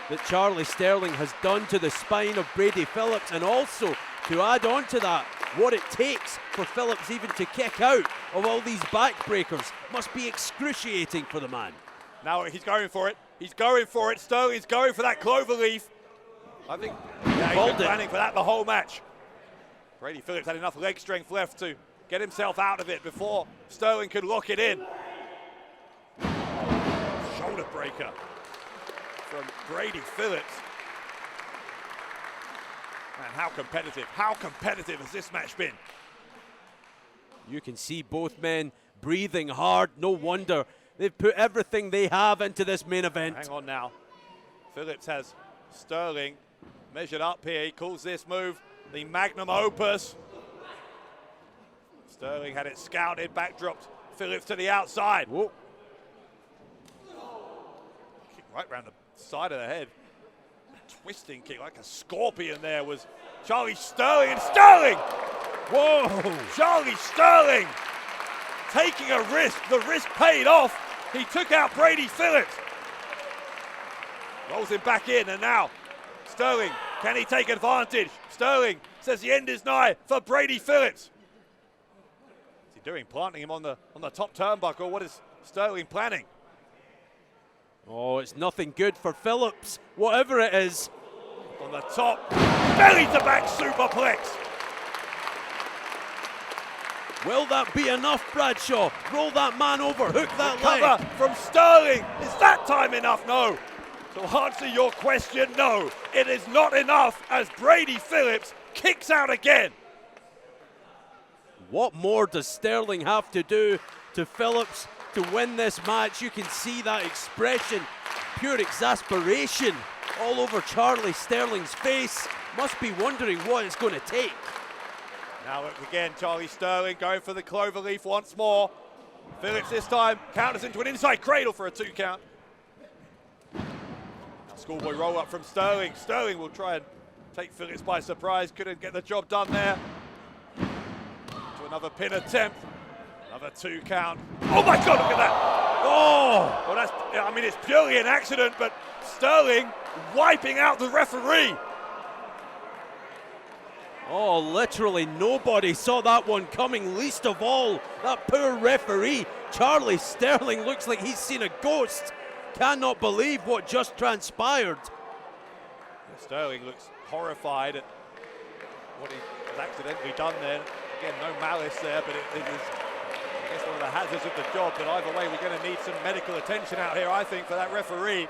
that Charlie Sterling has done to the spine of Brady Phillips, and also to add on to that, what it takes for Phillips even to kick out of all these backbreakers must be excruciating for the man. Now he's going for it. He's going for it. Sterling's going for that cloverleaf. I think he's been planning for that the whole match. Brady Phillips had enough leg strength left to get himself out of it before Sterling could lock it in. Shoulder breaker from Brady Phillips. And how competitive has this match been? You can see both men breathing hard. No wonder they've put everything they have into this main event. Hang on now. Phillips has Sterling measured up here. He calls this move the magnum opus. Sterling had it scouted, backdropped Phillips to the outside. Whoa. Kick right round the side of the head. Twisting kick like a scorpion there was Charlie Sterling, and Sterling! Whoa! Charlie Sterling taking a risk. The risk paid off. He took out Brady Phillips. Rolls him back in, and now Sterling, can he take advantage? Sterling says the end is nigh for Brady Phillips. What's he doing? Planting him on the top turnbuckle. What is Sterling planning? Oh, it's nothing good for Phillips, whatever it is. On the top, belly to back superplex. Will that be enough, Bradshaw? Roll that man over, hook that Cover leg. from Sterling. Is that time enough? No. To answer your question, no. It is not enough as Brady Phillips kicks out again. What more does Sterling have to do to Phillips to win this match? You can see that expression, pure exasperation all over Charlie Sterling's face. Must be wondering what it's going to take. Now again, Charlie Sterling going for the cloverleaf once more. Phillips this time counters into an inside cradle for a 2 count. Schoolboy roll up from Sterling. Sterling will try and take Phillips by surprise. Couldn't get the job done there. To another pin attempt. Another 2 count. Oh my God, look at that. Oh, well that's, I mean, it's purely an accident, but Sterling wiping out the referee. Oh, literally nobody saw that one coming, least of all that poor referee. Charlie Sterling looks like he's seen a ghost. Cannot believe what just transpired. Sterling looks horrified at what he has accidentally done there. Again, no malice there, but it is, I guess, one of the hazards of the job. But either way, we're going to need some medical attention out here, I think, for that referee.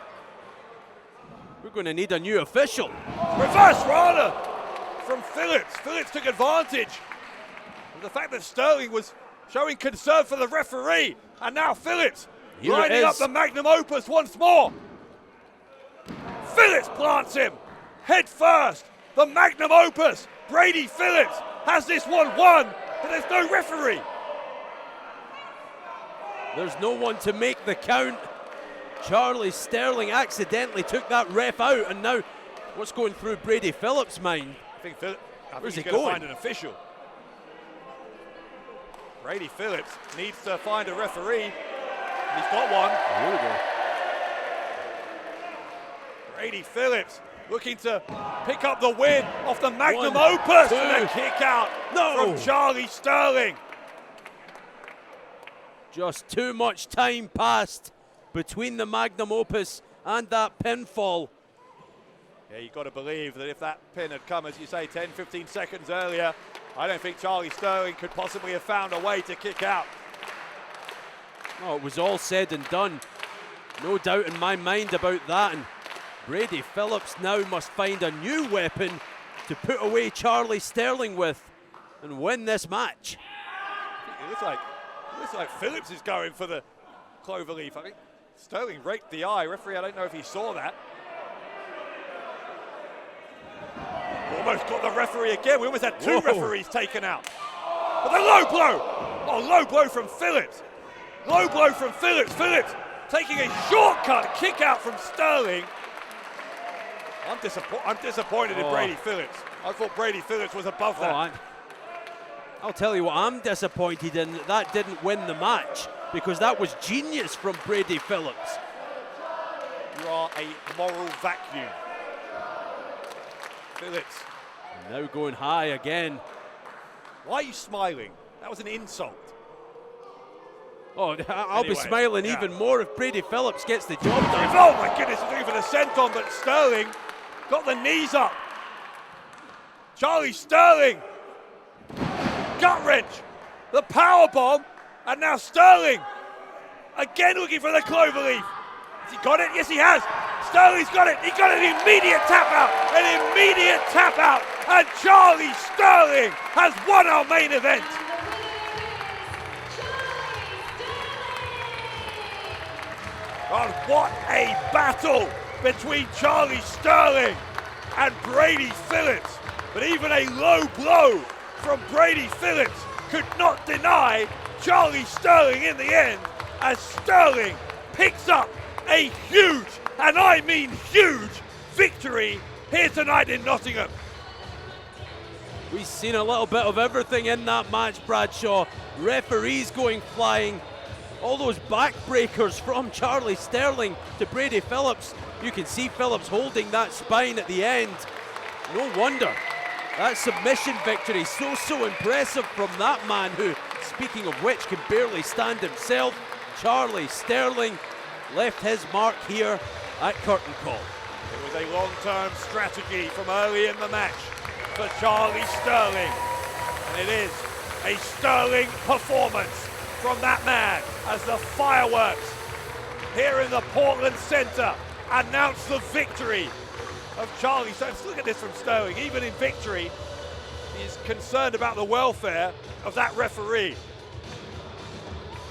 We're going to need a new official. Reverse Rana from Phillips. Phillips took advantage of the fact that Sterling was showing concern for the referee. And now Phillips lining up the magnum opus once more. Phillips plants him head first. The magnum opus. Brady Phillips has this one won, but there's no referee. There's no one to make the count. Charlie Sterling accidentally took that ref out, and now what's going through Brady Phillips' mind? I think he's Where's he going to going? find an official. Brady Phillips needs to find a referee. He's got one. Here we go. Brady Phillips looking to pick up the win off the magnum 1, opus 2. and a kick out from Charlie Sterling. Just too much time passed between the magnum opus and that pinfall. Yeah, you've got to believe that if that pin had come, as you say, 10, 15 seconds earlier, I don't think Charlie Sterling could possibly have found a way to kick out. Oh, it was all said and done. No doubt in my mind about that. And Brady Phillips now must find a new weapon to put away Charlie Sterling with and win this match. It looks like Phillips is going for the cloverleaf. I think Sterling raked the eye. Referee, I don't know if he saw that. Almost got the referee again. We almost had two referees taken out. But the low blow! Oh, low blow from Phillips. Low blow from Phillips. Phillips taking a shortcut kick out from Sterling. I'm disappointed in Brady Phillips. I thought Brady Phillips was above that. I'll tell you what I'm disappointed in, that didn't win the match, because that was genius from Brady Phillips. You are a moral vacuum. Phillips. Now going high again. Why are you smiling? That was an insult. Oh, I'll be smiling even more if Brady Phillips gets the job done. Oh my goodness, he's looking for the senton, but Sterling got the knees up. Charlie Sterling. Gut wrench. The power bomb. And now Sterling. Again looking for the cloverleaf. Has he got it? Yes, he has. Sterling's got it. He got an immediate tap out. An immediate tap out. And Charlie Sterling has won our main event. And what a battle between Charlie Sterling and Brady Phillips. But even a low blow from Brady Phillips could not deny Charlie Sterling in the end, as Sterling picks up a huge, and I mean huge, victory here tonight in Nottingham. We've seen a little bit of everything in that match, Bradshaw. Referees going flying. All those backbreakers from Charlie Sterling to Brady Phillips. You can see Phillips holding that spine at the end. No wonder. That submission victory, so impressive from that man who, speaking of which, can barely stand himself. Charlie Sterling left his mark here at Curtain Call. It was a long-term strategy from early in the match for Charlie Sterling. And it is a Sterling performance from that man as the fireworks here in the Portland Center announce the victory of Charlie Sterling. Look at this from Sterling. Even in victory, he's concerned about the welfare of that referee.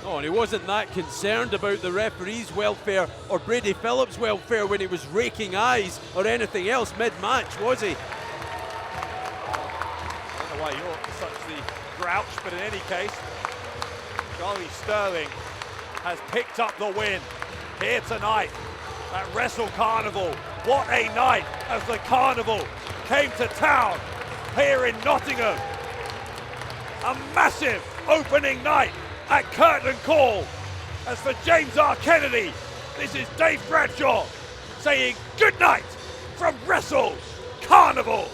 Oh, and he wasn't that concerned about the referee's welfare or Brady Phillips' welfare when he was raking eyes or anything else mid-match, was he? I don't know why you're such the grouch, but in any case, Charlie Sterling has picked up the win here tonight at Wrestle Carnival. What a night as the Carnival came to town here in Nottingham. A massive opening night at Curtain Call. As for James R. Kennedy, this is Dave Bradshaw saying good night from Wrestle Carnival.